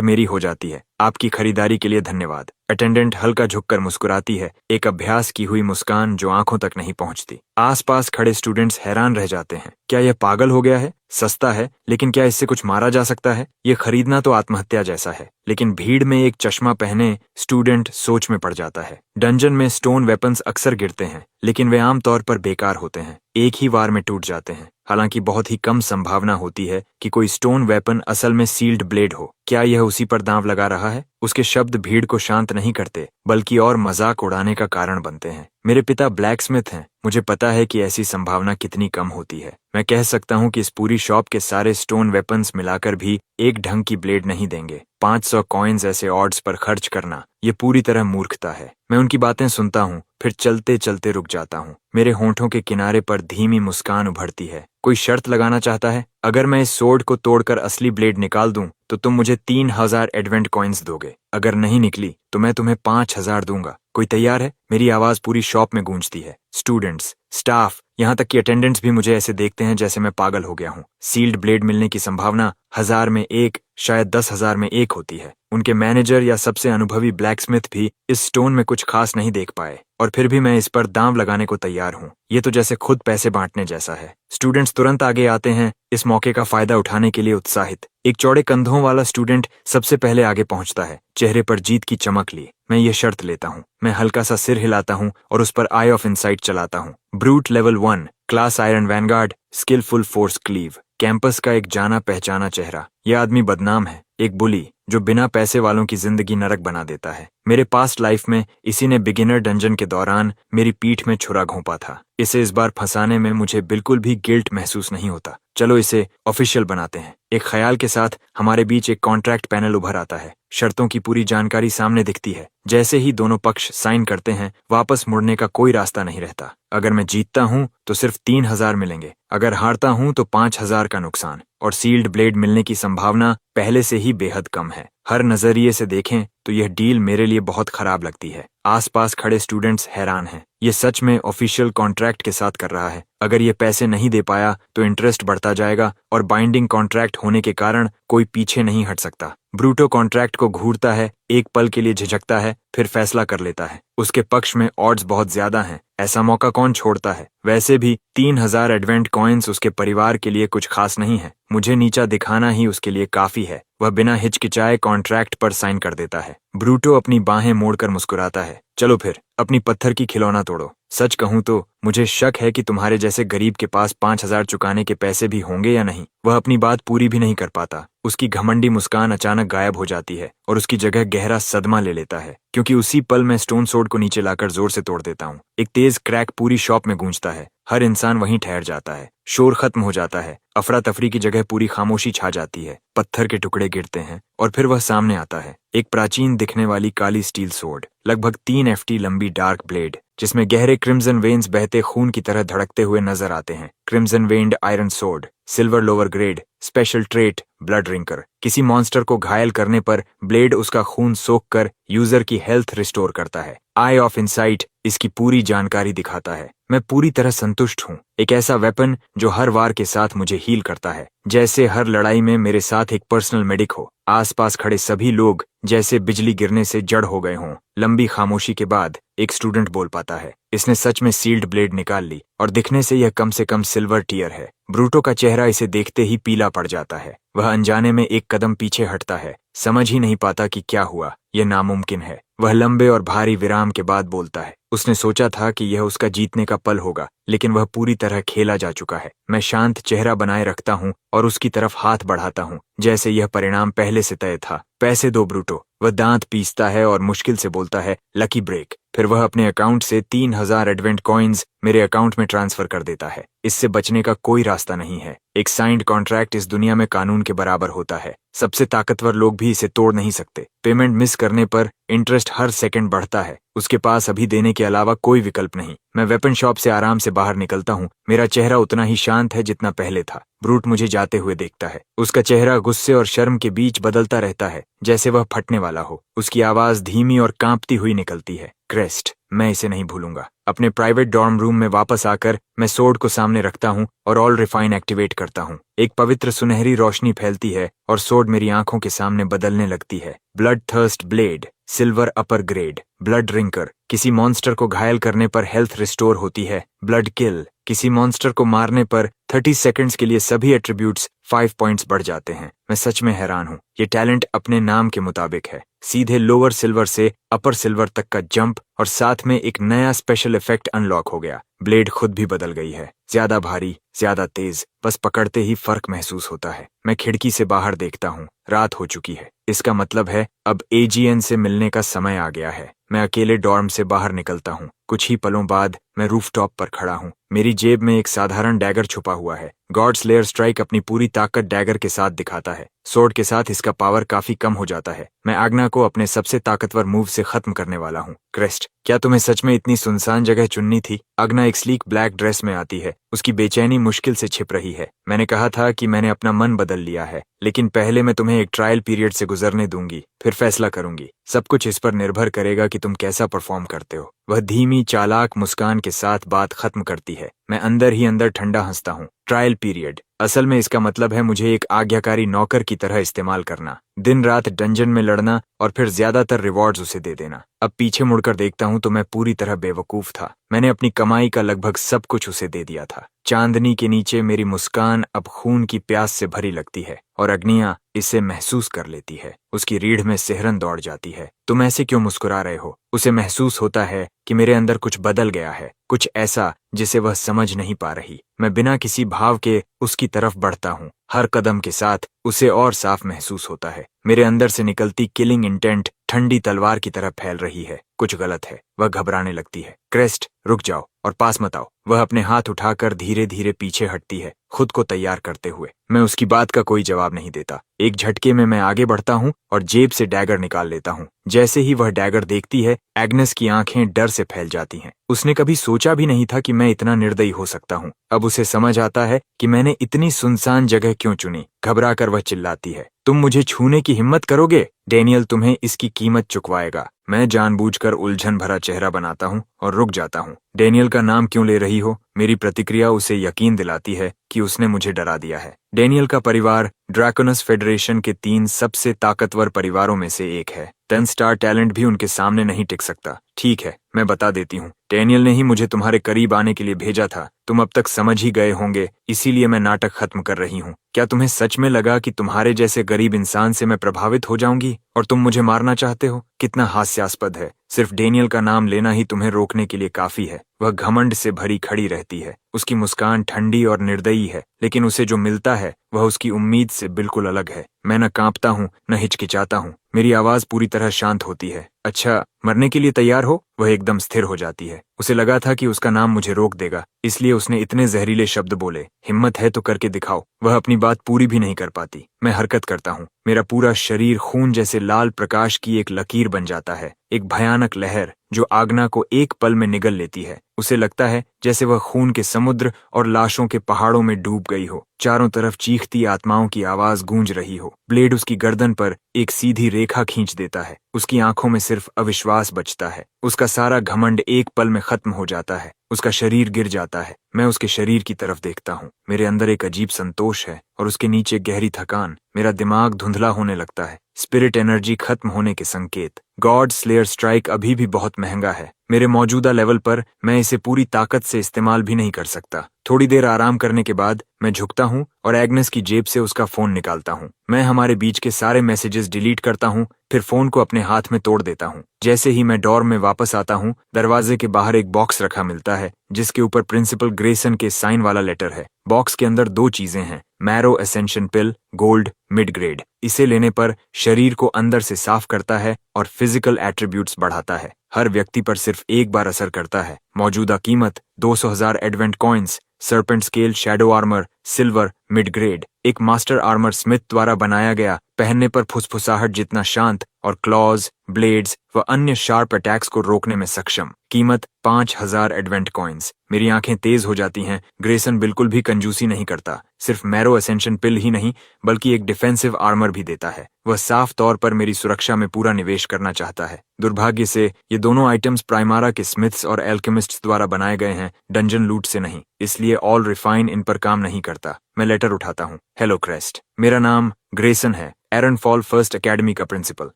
मेरी हो जाती है। आपकी खरीदारी के लिए धन्यवाद। अटेंडेंट हल्का झुककर मुस्कुराती है, एक अभ्यास की हुई मुस्कान जो आंखों तक नहीं पहुंचती। आसपास खड़े स्टूडेंट्स हैरान रह जाते हैं। क्या यह पागल हो गया है? सस्ता है, लेकिन क्या इससे कुछ मारा जा सकता है? यह खरीदना तो आत्महत्या जैसा है। लेकिन भीड़ में एक चश्मा पहने स्टूडेंट सोच में पड़ जाता है। डंजन में स्टोन वेपन्स अक्सर गिरते हैं, लेकिन वे आमतौर पर बेकार होते हैं, एक ही वार में टूट जाते हैं। हालांकि बहुत ही कम संभावना होती है कि कोई स्टोन वेपन असल में सील्ड ब्लेड हो। क्या यह उसी पर दांव लगा रहा है? उसके शब्द भीड़ को शांत नहीं करते, बल्कि और मजाक उड़ाने का कारण बनते हैं। मेरे पिता ब्लैकस्मिथ हैं। मुझे पता है कि ऐसी संभावना कितनी कम होती है। मैं कह सकता हूँ कि इस पूरी शॉप के सारे स्टोन वेपन्स मिलाकर भी एक ढंग की ब्लेड नहीं देंगे। 500 कॉइन्स ऐसे ऑड्स पर खर्च करना, ये पूरी तरह मूर्खता है। मैं उनकी बातें सुनता हूँ, फिर चलते चलते रुक जाता हूँ। मेरे होंठों के किनारे पर धीमी मुस्कान उभरती है। कोई शर्त लगाना चाहता है? अगर मैं इस सोर्ड को तोड़कर असली ब्लेड निकाल दूं, तो तुम मुझे 3000 एडवेंट कॉइन्स दोगे। अगर नहीं निकली तो मैं तुम्हें 5000 दूंगा। कोई तैयार है? मेरी आवाज पूरी शॉप में गूंजती है। स्टूडेंट्स, स्टाफ, यहाँ तक कि अटेंडेंट्स भी मुझे ऐसे देखते हैं जैसे मैं पागल हो गया हूँ। सील्ड ब्लेड मिलने की संभावना 1000 में 1, शायद 10,000 में 1 होती है। उनके मैनेजर या सबसे अनुभवी ब्लैकस्मिथ भी इस स्टोन में कुछ खास नहीं देख पाए, और फिर भी मैं इस पर दांव लगाने को तैयार हूँ। ये तो जैसे खुद पैसे बांटने जैसा है। स्टूडेंट्स तुरंत आगे आते हैं, इस मौके का फायदा उठाने के लिए उत्साहित। एक चौड़े कंधों वाला स्टूडेंट सबसे पहले आगे पहुंचता है, चेहरे पर जीत की चमक लिए। मैं ये शर्त लेता हूँ। मैं हल्का सा सिर हिलाता हूँ और उस पर आई ऑफ इनसाइट चलाता हूँ। Brute level 1, class iron vanguard, skillful force cleave. Campus का एक जाना पहचाना चेहरा। यह आदमी बदनाम है, एक बुली जो बिना पैसे वालों की जिंदगी नरक बना देता है। मेरे पास्ट लाइफ में इसी ने बिगिनर डंजन के दौरान मेरी पीठ में छुरा घोंपा था। इसे इस बार फंसाने में मुझे बिल्कुल भी गिल्ट महसूस नहीं होता। चलो इसे ऑफिशियल बनाते हैं। एक ख्याल के साथ हमारे बीच एक कॉन्ट्रैक्ट पैनल उभर आता है। शर्तों की पूरी जानकारी सामने दिखती है। जैसे ही दोनों पक्ष साइन करते हैं, वापस मुड़ने का कोई रास्ता नहीं रहता। अगर मैं जीतता हूं तो सिर्फ 3000 मिलेंगे, अगर हारता हूं तो 5000 का नुकसान, और सील्ड ब्लेड मिलने की संभावना पहले से ही बेहद कम है। हर नजरिए से देखें तो यह डील मेरे लिए बहुत खराब लगती है। आसपास खड़े स्टूडेंट्स हैरान हैं। ये सच में ऑफिशियल कॉन्ट्रैक्ट के साथ कर रहा है। अगर ये पैसे नहीं दे पाया तो इंटरेस्ट बढ़ता जाएगा, और बाइंडिंग कॉन्ट्रैक्ट होने के कारण कोई पीछे नहीं हट सकता। ब्रूटो कॉन्ट्रैक्ट को घूरता है, एक पल के लिए झिझकता है, फिर फैसला कर लेता है। उसके पक्ष में ऑड्स बहुत ज्यादा हैं। ऐसा मौका कौन छोड़ता है? वैसे भी 3000 एडवेंट कॉइन्स उसके परिवार के लिए कुछ खास नहीं है। मुझे नीचा दिखाना ही उसके लिए काफी है। वह बिना हिचकिचाए कॉन्ट्रैक्ट पर साइन कर देता है। ब्रूटो अपनी बाहें मोड़कर मुस्कुराता है। चलो फिर अपनी पत्थर की खिलौना तोड़ो। सच कहूं तो मुझे शक है कि तुम्हारे जैसे गरीब के पास 5000 चुकाने के पैसे भी होंगे या नहीं। वह अपनी बात पूरी भी नहीं कर पाता। उसकी घमंडी मुस्कान अचानक गायब हो जाती है और उसकी जगह गहरा सदमा ले लेता है, क्योंकि उसी पल मैं स्टोन सोर्ड को नीचे लाकर जोर से तोड़ देता हूँ। एक तेज क्रैक पूरी शॉप में गूंजता है। हर इंसान वहीं ठहर जाता है। शोर खत्म हो जाता है। अफरा तफरी की जगह पूरी खामोशी छा जाती है। पत्थर के टुकड़े गिरते हैं और फिर वह सामने आता है। एक प्राचीन दिखने वाली काली स्टील सोर्ड, लगभग 3 FT लंबी डार्क ब्लेड, जिसमें गहरे क्रिम्सन वेन्स बहते खून की तरह धड़कते हुए नजर आते हैं। Crimson veined iron sword, silver lower grade, special trait blood drinker. किसी मॉन्स्टर को घायल करने पर ब्लेड उसका खून सोख कर यूजर की हेल्थ रिस्टोर करता है। आई ऑफ इनसाइट इसकी पूरी जानकारी दिखाता है। मैं पूरी तरह संतुष्ट हूँ। एक ऐसा वेपन जो हर वार के साथ मुझे हील करता है, जैसे हर लड़ाई में मेरे साथ एक पर्सनल मेडिक हो। आसपास खड़े सभी लोग जैसे बिजली गिरने से जड़ हो गए हों। लंबी खामोशी के बाद एक स्टूडेंट बोल पाता है, इसने सच में सील्ड ब्लेड निकाल ली, और दिखने से कम सिल्वर टीयर है। ब्रूटो का चेहरा इसे देखते ही पीला पड़ जाता है। वह अनजाने में एक कदम पीछे हटता है, समझ ही नहीं पाता कि क्या हुआ। यह नामुमकिन है। वह लंबे और भारी विराम के बाद बोलता है, उसने सोचा था कि यह उसका जीतने का पल होगा, लेकिन वह पूरी तरह खेला जा चुका है। मैं शांत चेहरा बनाए रखता हूँ और उसकी तरफ हाथ बढ़ाता हूँ, जैसे यह परिणाम पहले से तय था। पैसे दो ब्रूटो। वह दांत पीसता है और मुश्किल से बोलता है, लकी ब्रेक। फिर वह अपने अकाउंट से 3000 एडवेंट कॉइन्स मेरे अकाउंट में ट्रांसफर कर देता है। इससे बचने का कोई रास्ता नहीं है। एक साइंड कॉन्ट्रैक्ट इस दुनिया में कानून के बराबर होता है। सबसे ताकतवर लोग भी इसे तोड़ नहीं सकते। पेमेंट मिस करने पर इंटरेस्ट हर सेकंड बढ़ता है। उसके पास अभी देने के अलावा कोई विकल्प नहीं। मैं वेपन शॉप से आराम से बाहर निकलता हूँ। मेरा चेहरा उतना ही शांत है जितना पहले था। ब्रूट मुझे जाते हुए देखता है। उसका चेहरा गुस्से और शर्म के बीच बदलता रहता है, जैसे वह फटने वाला हो। उसकी आवाज धीमी और कांपती हुई निकलती है, क्रेस्ट, मैं इसे नहीं भूलूंगा। अपने प्राइवेट डॉर्म रूम में वापस आकर मैं सोर्ड को सामने रखता हूँ और ऑल रिफाइन एक्टिवेट करता हूँ। एक पवित्र सुनहरी रोशनी फैलती है और सोर्ड मेरी आंखों के सामने बदलने लगती है। ब्लड थर्स्ट ब्लेड, सिल्वर अपर ग्रेड। ब्लड रिंकर, किसी मॉन्स्टर को घायल करने पर हेल्थ रिस्टोर होती है। ब्लड किल, किसी मॉन्स्टर को मारने पर 30 सेकंड्स के लिए सभी एट्रीब्यूट्स 5 पॉइंट्स बढ़ जाते हैं। मैं सच में हैरान हूँ। ये टैलेंट अपने नाम के मुताबिक है, सीधे लोअर सिल्वर से अपर सिल्वर तक का जंप, और साथ में एक नया स्पेशल इफेक्ट अनलॉक हो गया। ब्लेड खुद भी बदल गई है, ज्यादा भारी, ज्यादा तेज, बस पकड़ते ही फर्क महसूस होता है। मैं खिड़की से बाहर देखता हूँ। रात हो चुकी है। इसका मतलब है अब एजीएन से मिलने का समय आ गया है। मैं अकेले डॉर्म से बाहर निकलता हूँ। कुछ ही पलों बाद मैं रूफटॉप पर खड़ा हूँ। मेरी जेब में एक साधारण डैगर छुपा हुआ है। गॉड स्लेयर स्ट्राइक अपनी पूरी ताकत डैगर के साथ दिखाता है। सोर्ड के साथ इसका पावर काफी कम हो जाता है। मैं आग्ना को अपने सबसे ताकतवर मूव से खत्म करने वाला हूँ। क्रेस्ट, क्या तुम्हें सच में इतनी सुनसान जगह चुननी थी? आग्ना एक स्लीक ब्लैक ड्रेस में आती है। उसकी बेचैनी मुश्किल से छिप रही है। मैंने कहा था कि मैंने अपना मन बदल लिया है, लेकिन पहले मैं तुम्हें एक ट्रायल पीरियड से गुजरने दूंगी, फिर फैसला करूंगी। सब कुछ इस पर निर्भर करेगा कि तुम कैसा परफॉर्म करते हो। वह धीमी चालाक मुस्कान के साथ बात खत्म करती है। मैं अंदर ही अंदर ठंडा हंसता हूँ। ट्रायल पीरियड, असल में इसका मतलब है मुझे एक आज्ञाकारी नौकर की तरह इस्तेमाल करना, दिन रात डंजन में लड़ना और फिर ज्यादातर रिवॉर्ड्स उसे दे देना। अब पीछे मुड़कर देखता हूँ तो मैं पूरी तरह बेवकूफ था। मैंने अपनी कमाई का लगभग सब कुछ उसे दे दिया था। चांदनी के नीचे मेरी मुस्कान अब खून की प्यास से भरी लगती है और अग्निया इसे महसूस कर लेती है। उसकी रीढ़ में सिहरन दौड़ जाती है। तुम ऐसे क्यों मुस्कुरा रहे हो? उसे महसूस होता है कि मेरे अंदर कुछ बदल गया है, कुछ ऐसा जिसे वह समझ नहीं पा रही। मैं बिना किसी भाव के उसकी तरफ बढ़ता हूँ। हर कदम के साथ उसे और साफ महसूस होता है। मेरे अंदर से निकलती किलिंग इंटेंट ठंडी तलवार की तरह फैल रही है। कुछ गलत है। वह घबराने लगती है। क्रेस्ट, रुक जाओ और पास मत आओ। वह अपने हाथ उठाकर धीरे धीरे पीछे हटती है, खुद को तैयार करते हुए। मैं उसकी बात का कोई जवाब नहीं देता। एक झटके में मैं आगे बढ़ता हूँ और जेब से डैगर निकाल लेता हूँ। जैसे ही वह डैगर देखती है, एग्नेस की आंखें डर से फैल जाती हैं। उसने कभी सोचा भी नहीं था कि मैं इतना निर्दयी हो सकता हूँ। अब उसे समझ आता है कि मैंने इतनी सुनसान जगह क्यों चुनी। घबराकर वह चिल्लाती है, तुम मुझे छूने की हिम्मत करोगे? डेनियल तुम्हें इसकी कीमत चुकवाएगा। मैं जानबूझकर उलझन भरा चेहरा बनाता हूँ और रुक जाता हूँ। डेनियल का नाम क्यों ले रही हो? मेरी प्रतिक्रिया उसे यकीन दिलाती है कि उसने मुझे डरा दिया है। डेनियल का परिवार ड्रैकोनस फेडरेशन के 3 सबसे ताकतवर परिवारों में से एक है। 10 स्टार टैलेंट भी उनके सामने नहीं टिक सकता। ठीक है, मैं बता देती हूँ। डेनियल ने ही मुझे तुम्हारे करीब आने के लिए भेजा था। तुम अब तक समझ ही गए होंगे, इसीलिए मैं नाटक खत्म कर रही हूँ। क्या तुम्हें सच में लगा कि तुम्हारे जैसे गरीब इंसान से मैं प्रभावित हो जाऊंगी और तुम मुझे मारना चाहते हो? कितना हास्यास्पद है। सिर्फ डेनियल का नाम लेना ही तुम्हें रोकने के लिए काफी है। वह घमंड से भरी खड़ी रहती है। उसकी मुस्कान ठंडी और निर्दयी है, लेकिन उसे जो मिलता है वह उसकी उम्मीद से बिल्कुल अलग है। मैं न कांपता हूँ न हिचकिचाता हूँ। मेरी आवाज पूरी तरह शांत होती है। अच्छा, मरने के लिए तैयार हो? वह एकदम स्थिर हो जाती है। उसे लगा था कि उसका नाम मुझे रोक देगा, इसलिए उसने इतने जहरीले शब्द बोले। हिम्मत है तो करके दिखाओ। वह अपनी बात पूरी भी नहीं कर पाती। मैं हरकत करता हूँ। मेरा पूरा शरीर खून जैसे लाल प्रकाश की एक लकीर बन जाता है, एक भयानक लहर जो आग्ना को एक पल में निगल लेती है। उसे लगता है जैसे वह खून के समुद्र और लाशों के पहाड़ों में डूब गई हो। चारों तरफ चीखती आत्माओं की आवाज गूंज रही हो। ब्लेड उसकी गर्दन पर एक सीधी रेखा खींच देता है। उसकी आंखों में सिर्फ अविश्वास बचता है। उसका सारा घमंड एक पल में खत्म हो जाता है। उसका शरीर गिर जाता है। मैं उसके शरीर की तरफ देखता हूँ। मेरे अंदर एक अजीब संतोष है और उसके नीचे गहरी थकान। मेरा दिमाग धुंधला होने लगता है। स्पिरिट एनर्जी खत्म होने के संकेत। गॉड स्लेयर स्ट्राइक अभी भी बहुत महंगा है। मेरे मौजूदा लेवल पर मैं इसे पूरी ताकत से इस्तेमाल भी नहीं कर सकता। थोड़ी देर आराम करने के बाद मैं झुकता हूँ और एग्नेस की जेब से उसका फोन निकालता हूँ। मैं हमारे बीच के सारे मैसेजेस डिलीट करता हूँ, फिर फोन को अपने हाथ में तोड़ देता हूँ। जैसे ही मैं डॉर्म में वापस आता हूँ, दरवाजे के बाहर एक बॉक्स रखा मिलता है जिसके ऊपर प्रिंसिपल ग्रेसन के साइन वाला लेटर है। बॉक्स के अंदर 2 चीजें हैं, मैरो एसेंशन पिल, गोल्ड, मिड ग्रेड। इसे लेने पर शरीर को अंदर से साफ करता है और फिजिकल एट्रीब्यूट्स बढ़ाता है। हर व्यक्ति पर सिर्फ एक बार असर करता है। मौजूदा कीमत 200,000 advent coins, serpent scale shadow armour silver mid grade, एक मास्टर आर्मर स्मिथ द्वारा बनाया गया, पहनने पर फुसफुसाहट जितना शांत और क्लॉज, ब्लेड्स व अन्य शार्प अटैक्स को रोकने में सक्षम। कीमत 5000 एडवेंट कॉइन्स। मेरी आंखें तेज हो जाती हैं। ग्रेसन बिल्कुल भी कंजूसी नहीं करता, सिर्फ मैरो असेंशन पिल ही नहीं बल्कि एक डिफेंसिव आर्मर भी देता है। वह साफ तौर पर मेरी सुरक्षा में पूरा निवेश करना चाहता है। दुर्भाग्य से ये दोनों आइटम्स प्राइमारा के स्मिथ्स और एल्केमिस्ट्स द्वारा बनाए गए हैं, डंजन लूट से नहीं, इसलिए ऑल रिफाइन इन पर काम नहीं करता। मैं लेटर उठाता हूँ। हेलो क्रेस्ट, मेरा नाम ग्रेसन है, एरन फॉल फर्स्ट एकेडमी का प्रिंसिपल।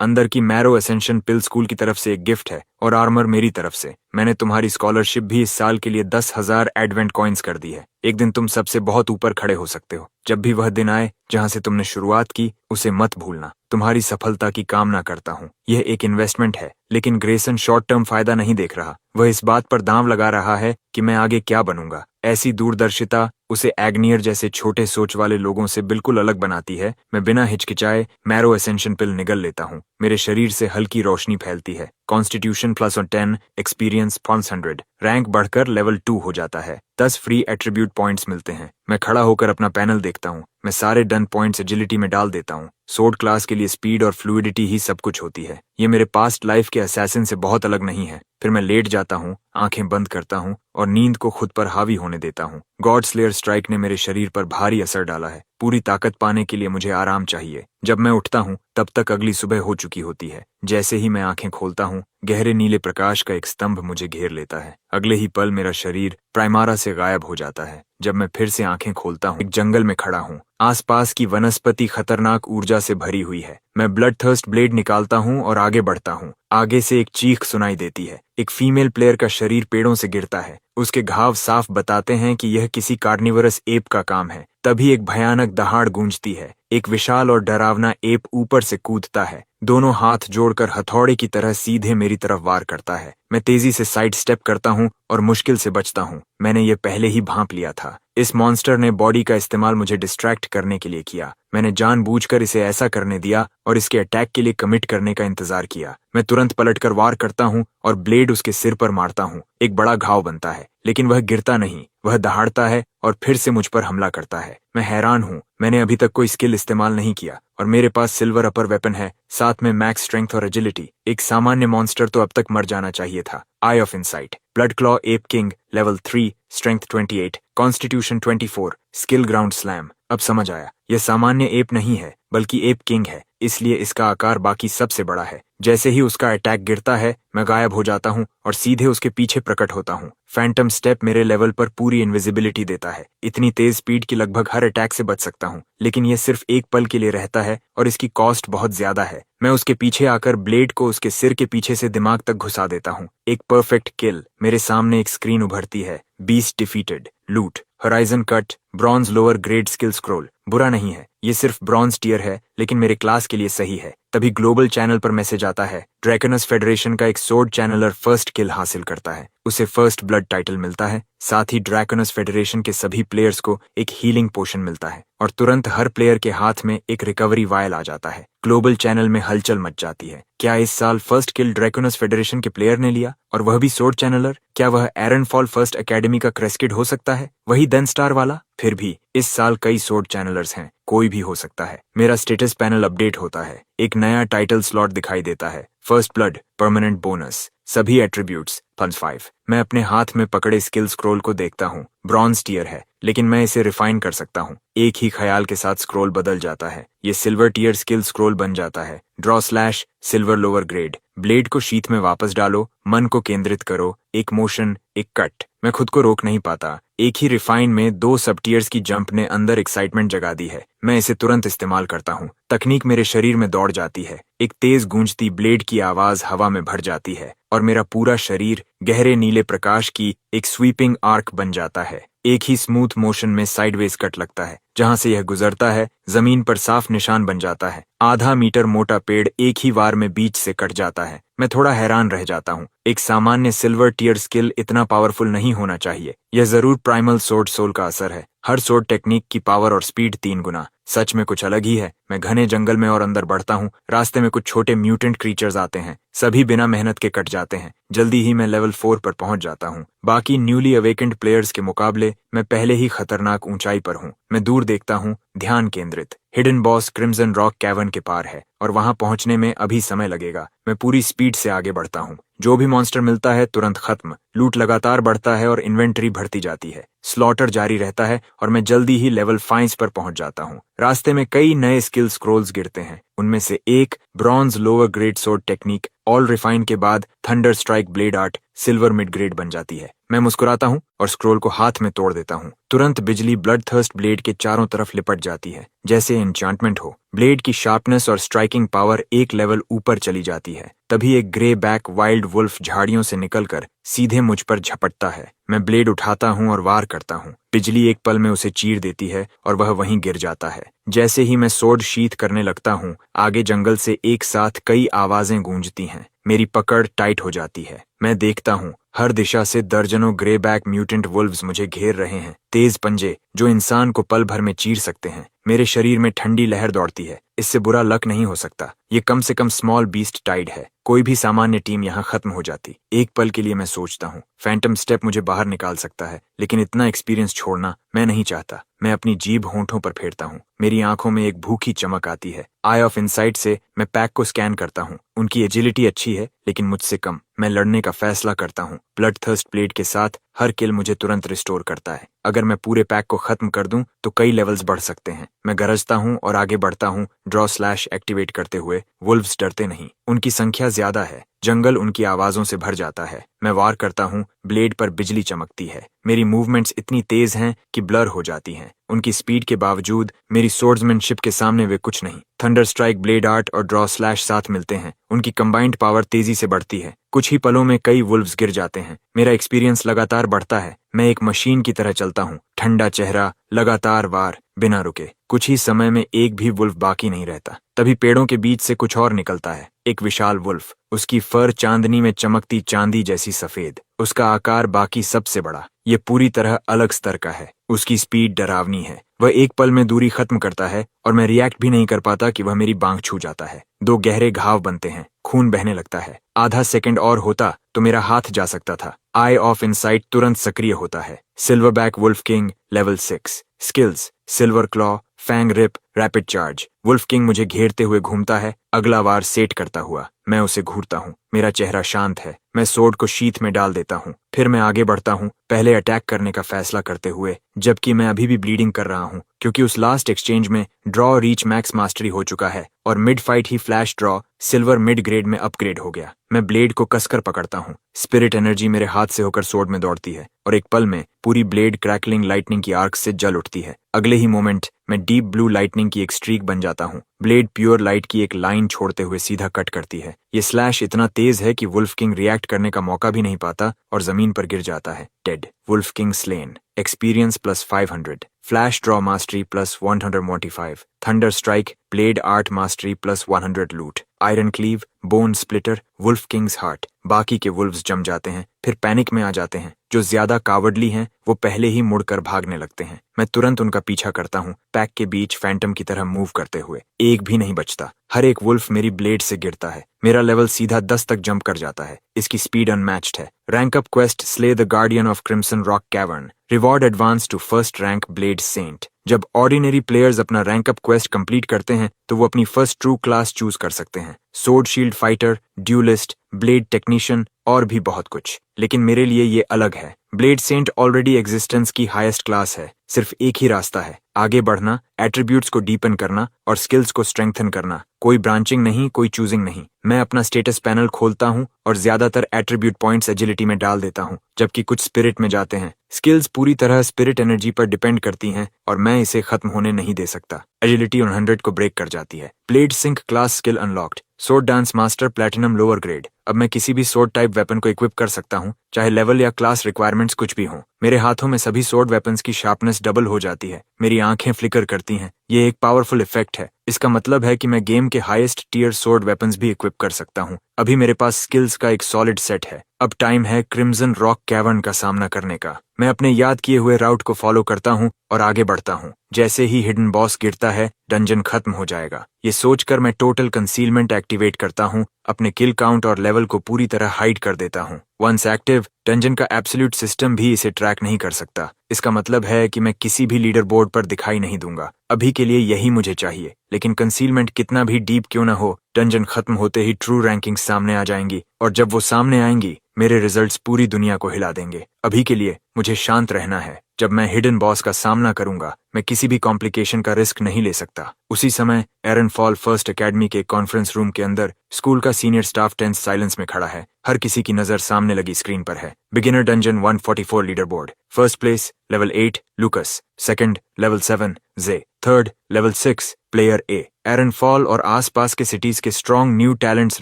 अंदर की मैरो असेंशन पिल स्कूल की तरफ से एक गिफ्ट है और आर्मर मेरी तरफ से। मैंने तुम्हारी स्कॉलरशिप भी इस साल के लिए 10,000 एडवेंट कॉइन्स कर दी है। एक दिन तुम सबसे बहुत ऊपर खड़े हो सकते हो। जब भी वह दिन आए जहां से तुमने शुरुआत की, उसे मत भूलना। तुम्हारी सफलता की कामना करता हूँ। यह एक इन्वेस्टमेंट है, लेकिन ग्रेसन शॉर्ट टर्म फायदा नहीं देख रहा। वह इस बात पर दांव लगा रहा है कि मैं आगे क्या बनूंगा। ऐसी दूरदर्शिता उसे एग्नियर जैसे छोटे सोच वाले लोगों से बिल्कुल अलग बनाती है। मैं बिना हिचकिचाए मैरो एसेंशन पिल निगल लेता हूँ। मेरे शरीर से हल्की रोशनी फैलती है। कॉन्स्टिट्यूशन +10, एक्सपीरियंस 500, रैंक बढ़कर लेवल 2 हो जाता है। 10 फ्री एट्रीब्यूट पॉइंट्स मिलते हैं। मैं खड़ा होकर अपना पैनल देखता हूँ। मैं सारे डन पॉइंट्स एजिलिटी में डाल देता हूँ। सोर्ड क्लास के लिए स्पीड और फ्लूइडिटी ही सब कुछ होती है। ये मेरे पास्ट लाइफ के असैसिन से बहुत अलग नहीं है। फिर मैं लेट जाता हूँ, आंखें बंद करता हूँ और नींद को खुद पर हावी होने देता हूँ। गॉड स्लेयर स्ट्राइक ने मेरे शरीर पर भारी असर डाला है। पूरी ताकत पाने के लिए मुझे आराम चाहिए। जब मैं उठता हूँ तब तक अगली सुबह हो चुकी होती है। जैसे ही मैं आंखें खोलता हूँ, गहरे नीले प्रकाश का एक स्तंभ मुझे घेर लेता है। अगले ही पल मेरा शरीर प्राइमारा से गायब हो जाता है। जब मैं फिर से आंखें खोलता हूँ, एक जंगल में खड़ा हूँ। आसपास की वनस्पति खतरनाक ऊर्जा से भरी हुई है। मैं ब्लड थर्स्ट ब्लेड निकालता हूँ और आगे बढ़ता हूँ। आगे से एक चीख सुनाई देती है। एक फीमेल प्लेयर का शरीर पेड़ों से गिरता है। उसके घाव साफ बताते हैं कि यह किसी कार्निवरस एप का काम है। तभी एक भयानक दहाड़ गूंजती है। एक विशाल और डरावना एप ऊपर से कूदता है। दोनों हाथ जोड़कर हथौड़े की तरह सीधे मेरी तरफ वार करता है। मैं तेजी से साइड स्टेप करता हूँ और मुश्किल से बचता हूँ। मैंने ये पहले ही भांप लिया था। इस मॉन्स्टर ने बॉडी का इस्तेमाल मुझे डिस्ट्रैक्ट करने के लिए किया। मैंने जानबूझकर इसे ऐसा करने दिया और इसके अटैक के लिए कमिट करने का इंतजार किया। मैं तुरंत पलटकर वार करता हूँ और ब्लेड उसके सिर पर मारता हूँ। एक बड़ा घाव बनता है, लेकिन वह गिरता नहीं। वह दहाड़ता है और फिर से मुझ पर हमला करता है। मैं हैरान हूँ। मैंने अभी तक कोई स्किल इस्तेमाल नहीं किया और मेरे पास सिल्वर अपर वेपन है, साथ में मैक्स स्ट्रेंथ और एजिलिटी। एक सामान्य मॉन्स्टर तो अब तक मर जाना चाहिए था। Eye of insight, blood claw ape king, level 3, strength 28, constitution 24, skill ground slam. अब समझ आया, यह सामान्य एप नहीं है बल्कि एप किंग है, इसलिए इसका आकार बाकी सबसे बड़ा है। जैसे ही उसका अटैक गिरता है, मैं गायब हो जाता हूँ और सीधे उसके पीछे प्रकट होता हूँ। फैंटम स्टेप मेरे लेवल पर पूरी इनविजिबिलिटी देता है। इतनी तेज स्पीड की लगभग हर अटैक से बच सकता हूँ, लेकिन यह सिर्फ एक पल के लिए रहता है और इसकी कॉस्ट बहुत ज्यादा है। मैं उसके पीछे आकर ब्लेड को उसके सिर के पीछे से दिमाग तक घुसा देता हूँ। एक परफेक्ट किल। मेरे सामने एक स्क्रीन उभरती है। बीस्ट डिफीटेड, लूट, horizon cut, bronze lower grade skill scroll. बुरा नहीं है, ये सिर्फ ब्रॉन्ज टियर है, लेकिन मेरे क्लास के लिए सही है। तभी ग्लोबल चैनल पर मैसेज आता है। ड्रैकनस फेडरेशन का एक सोर्ड चैनलर फर्स्ट किल हासिल करता है। उसे फर्स्ट ब्लड टाइटल मिलता है। साथ ही ड्रैकनस फेडरेशन के सभी प्लेयर्स को एक हीलिंग पोशन मिलता है और तुरंत हर प्लेयर के हाथ में एक रिकवरी वायल आ जाता है। ग्लोबल चैनल में हलचल मच जाती है। क्या इस साल फर्स्ट किल ड्रैकनस फेडरेशन के प्लेयर ने लिया, और वह भी सोर्ड चैनलर? क्या वह एरन फॉल फर्स्ट एकेडमी का क्रेस्किड हो सकता है, वही देन स्टार वाला? फिर भी इस साल कई सोर्ड चैनलर्स हैं, कोई भी हो सकता है। मेरा स्टेटस पैनल अपडेट होता है। एक नया टाइटल स्लॉट दिखाई देता है। फर्स्ट ब्लड, परमानेंट बोनस, सभी एट्रीब्यूट्स +5। मैं अपने हाथ में पकड़े स्किल स्क्रॉल को देखता हूँ। ब्रॉन्ज टियर है, लेकिन मैं इसे रिफाइन कर सकता हूँ। एक ही ख्याल के साथ स्क्रॉल बदल जाता है। ये सिल्वर टियर स्किल स्क्रॉल बन जाता है। Draw slash, silver lower grade. Blade को शीथ में वापस डालो, मन को केंद्रित करो, एक मोशन, एक कट। मैं खुद को रोक नहीं पाता। एक ही रिफाइन में 2 सब टियर्स की जंप ने अंदर एक्साइटमेंट जगा दी है। मैं इसे तुरंत इस्तेमाल करता हूँ। तकनीक मेरे शरीर में दौड़ जाती है। एक तेज गूंजती ब्लेड की आवाज हवा में भर जाती है और मेरा पूरा शरीर गहरे नीले प्रकाश की एक स्वीपिंग आर्क बन जाता है। एक ही स्मूथ मोशन में साइडवेज कट लगता है। जहां से यह गुजरता है, जमीन पर साफ निशान बन जाता है। आधा मीटर मोटा पेड़ एक ही वार में बीच से कट जाता है। मैं थोड़ा हैरान रह जाता हूँ। एक सामान्य सिल्वर टियर स्किल इतना पावरफुल नहीं होना चाहिए। यह जरूर प्राइमल सोर्ड सोल का असर है। हर सोर्ड टेक्निक की पावर और स्पीड 3 गुना। सच में कुछ अलग ही है। मैं घने जंगल में और अंदर बढ़ता हूँ। रास्ते में कुछ छोटे म्यूटेंट क्रीचर्स आते हैं, सभी बिना मेहनत के कट जाते हैं। जल्दी ही मैं लेवल 4 पर पहुंच जाता हूँ। बाकी न्यूली अवेकेंड प्लेयर्स के मुकाबले मैं पहले ही खतरनाक ऊंचाई पर हूँ। मैं दूर देखता हूँ, ध्यान केंद्रित। Hidden boss crimson rock cavern के पार है और वहां पहुंचने में अभी समय लगेगा। मैं पूरी स्पीड से आगे बढ़ता हूँ। जो भी मॉन्स्टर मिलता है तुरंत खत्म। लूट लगातार बढ़ता है और इन्वेंटरी बढ़ती जाती है। स्लॉटर जारी रहता है और मैं जल्दी ही लेवल 5 पर पहुंच जाता हूँ। रास्ते में कई नए स्किल स्क्रोल्स गिरते हैं। उनमें से एक bronze lower grade sword technique all refine के बाद thunder strike blade art silver mid grade बन जाती है। मैं मुस्कुराता हूँ और स्क्रोल को हाथ में तोड़ देता हूँ। तुरंत बिजली ब्लड थर्स्ट ब्लेड के चारों तरफ लिपट जाती है, जैसे एन्चांटमेंट हो। ब्लेड की शार्पनेस और स्ट्राइकिंग पावर एक लेवल ऊपर चली जाती है। तभी एक ग्रे बैक वाइल्ड वुल्फ झाड़ियों से निकलकर सीधे मुझ पर झपटता है। मैं ब्लेड उठाता हूँ और वार करता हूँ। बिजली एक पल में उसे चीर देती है और वह वहीं गिर जाता है। जैसे ही मैं सोर्ड शीथ करने लगता हूँ, आगे जंगल से एक साथ कई आवाजें गूंजती हैं। मेरी पकड़ टाइट हो जाती है। मैं देखता हूँ, हर दिशा से दर्जनों ग्रे बैक म्यूटेंट वुल्व्स मुझे घेर रहे हैं। तेज पंजे जो इंसान को पल भर में चीर सकते हैं। मेरे शरीर में ठंडी लहर दौड़ती है। इससे बुरा लक नहीं हो सकता। ये कम से कम स्मॉल बीस्ट टाइड है। कोई भी सामान्य टीम यहाँ खत्म हो जाती। एक पल के लिए मैं सोचता हूँ, फैंटम स्टेप मुझे बाहर निकाल सकता है, लेकिन इतना एक्सपीरियंस छोड़ना मैं नहीं चाहता। मैं अपनी जीभ होंठों पर फेरता हूँ। मेरी आंखों में एक भूखी चमक आती है। आई ऑफ इनसाइट से मैं पैक को स्कैन करता हूँ। उनकी एजिलिटी अच्छी है, लेकिन मुझसे कम। मैं लड़ने का फैसला करता हूँ। ब्लड थर्स्ट ब्लेड के साथ हर किल मुझे तुरंत रिस्टोर करता है। अगर मैं पूरे पैक को खत्म कर दूं तो कई लेवल्स बढ़ सकते हैं। मैं गरजता हूं और आगे बढ़ता हूं, ड्रॉ स्लैश एक्टिवेट करते हुए। वुल्व्स डरते नहीं, उनकी संख्या ज्यादा है। जंगल उनकी आवाजों से भर जाता है। मैं वार करता हूं, ब्लेड पर बिजली चमकती है। मेरी मूवमेंट्स इतनी तेज हैं कि ब्लर हो जाती हैं। उनकी स्पीड के बावजूद मेरी सोर्ड्समैनशिप के सामने वे कुछ नहीं। थंडर स्ट्राइक ब्लेड आर्ट और ड्रॉ स्लैश साथ मिलते हैं। उनकी कंबाइंड पावर तेजी से बढ़ती है। कुछ ही पलों में कई वुल्व्स गिर जाते हैं। मेरा एक्सपीरियंस लगातार बढ़ता है। मैं एक मशीन की तरह चलता हूँ। ठंडा चेहरा, लगातार वार, बिना रुके। कुछ ही समय में एक भी वुल्फ बाकी नहीं रहता। तभी पेड़ों के बीच से कुछ और निकलता है। एक विशाल वुल्फ। उसकी फर चांदनी में चमकती चांदी जैसी सफेद। उसका आकार बाकी सबसे बड़ा। ये पूरी तरह अलग स्तर का है। उसकी स्पीड डरावनी है। वह एक पल में दूरी खत्म करता है और मैं रिएक्ट भी नहीं कर पाता कि वह मेरी बांग छू जाता है। दो गहरे घाव बनते हैं, खून बहने लगता है। आधा सेकंड और होता तो मेरा हाथ जा सकता था। आई ऑफ इनसाइट तुरंत सक्रिय होता है। Silverback wolf king level 6। Skills silver claw, fang rip, rapid charge. Wolf king मुझे घेरते हुए घूमता है, अगला वार सेट करता हुआ। मैं उसे घूरता हूँ। मेरा चेहरा शांत है। मैं सोर्ड को शीथ में डाल देता हूँ। फिर मैं आगे बढ़ता हूँ, पहले अटैक करने का फैसला करते हुए, जबकि मैं अभी भी ब्लीडिंग कर रहा हूँ, क्योंकि उस लास्ट एक्सचेंज में ड्रॉ रीच मैक्स मास्टरी हो चुका है और मिड फाइट ही flash draw silver mid grade में अपग्रेड हो गया। मैं ब्लेड को कसकर पकड़ता हूँ। स्पिरिट एनर्जी मेरे हाथ से होकर सोर्ड में दौड़ती है और एक पल में पूरी ब्लेड क्रैकलिंग लाइटनिंग की आर्क से जल उठती है। अगले ही मोमेंट मैं डीप ब्लू लाइटनिंग की एक स्ट्रीक बन जाता हूँ। ब्लेड प्योर लाइट की एक लाइन छोड़ते हुए सीधा कट करती है। ये स्लैश इतना तेज है कि वुल्फ किंग रिएक्ट करने का मौका भी नहीं पाता और जमीन पर गिर जाता है, dead. Wolf king slain. Experience plus 500, flash draw mastery plus 145, thunder strike blade art mastery plus 100 loot, iron cleave, bone splitter, wolf king's heart. बाकी के वुल्व्स जम जाते हैं, फिर पैनिक में आ जाते हैं। जो ज्यादा कावडली हैं वो पहले ही मुड़कर भागने लगते हैं। मैं तुरंत उनका पीछा करता हूँ, पैक के बीच फैंटम की तरह मूव करते हुए। एक भी नहीं बचता। हर एक वुल्फ मेरी ब्लेड से गिरता है। मेरा लेवल सीधा 10 तक जंप कर जाता है। इसकी स्पीड अनमैच्ड है। Rank up quest slay the guardian of crimson rock cavern. Reward advance to first rank blade saint. जब ऑर्डिनरी प्लेयर्स अपना रैंक अप क्वेस्ट कंप्लीट करते हैं तो वो अपनी फर्स्ट ट्रू क्लास चूज कर सकते हैं। Sword shield fighter, dualist, blade technician और भी बहुत कुछ। लेकिन मेरे लिए ये अलग है। ब्लेड सेंट ऑलरेडी एग्जिस्टेंस की हाईएस्ट क्लास है। सिर्फ एक ही रास्ता है, आगे बढ़ना, एट्रीब्यूट्स को डीपन करना और स्किल्स को स्ट्रेंथन करना। कोई ब्रांचिंग नहीं, कोई चूजिंग नहीं। मैं अपना स्टेटस पैनल खोलता हूँ और ज्यादातर एट्रीब्यूट पॉइंट्स एजिलिटी में डाल देता हूँ, जबकि कुछ स्पिरिट में जाते हैं। स्किल्स पूरी तरह स्पिरिट एनर्जी पर डिपेंड करती हैं और मैं इसे खत्म होने नहीं दे सकता। एजिलिटी 100 को ब्रेक कर जाती है। Blade sync class skill unlocked. Sword dance master platinum lower grade. अब मैं किसी भी सोर्ड टाइप वेपन को इक्विप कर सकता हूँ, चाहे लेवल या क्लास रिक्वायरमेंट्स कुछ भी हों। मेरे हाथों में सभी सोर्ड वेपन्स की शार्पनेस डबल हो जाती है। मेरी आंखें फ्लिकर करती हैं। ये एक पावरफुल इफेक्ट है। इसका मतलब है कि मैं गेम के हाईएस्ट टियर सोर्ड वेपन्स भी इक्विप कर सकता हूँ। अभी मेरे पास स्किल्स का एक सॉलिड सेट है। अब टाइम है क्रिम्सन रॉक कैवर्न का सामना करने का। मैं अपने याद किए हुए राउट को फॉलो करता हूँ और आगे बढ़ता हूँ। जैसे ही हिडन बॉस गिरता है, डंजन खत्म हो जाएगा। ये सोचकर मैं टोटल कंसीलमेंट एक्टिवेट करता हूँ, अपने किल काउंट और लेवल को पूरी तरह हाइड कर देता हूँ। वंस एक्टिव, डंजन का एब्सोल्यूट सिस्टम भी इसे ट्रैक नहीं कर सकता। इसका मतलब है कि मैं किसी भी लीडर बोर्ड पर दिखाई नहीं दूंगा। अभी के लिए यही मुझे चाहिए, लेकिन कंसीलमेंट कितना भी डीप क्यों न हो, डंजन खत्म होते ही ट्रू रैंकिंग्स सामने आ जाएंगी, और जब वो सामने आएंगी, मेरे रिजल्ट्स पूरी दुनिया को हिला देंगे। अभी के लिए मुझे शांत रहना है। जब मैं हिडन बॉस का सामना करूंगा, मैं किसी भी कॉम्प्लिकेशन का रिस्क नहीं ले सकता। उसी समय एरन फॉल फर्स्ट एकेडमी के कॉन्फ्रेंस रूम के अंदर स्कूल का सीनियर स्टाफ टेंस साइलेंस में खड़ा है। हर किसी की नजर सामने लगी स्क्रीन पर है। Beginner dungeon 144 leaderboard. First place level 8 Lucas, second level 7 J, third level 6 player A. Aaron Fall और आसपास के सिटीज के स्ट्रॉन्ग न्यू टैलेंट्स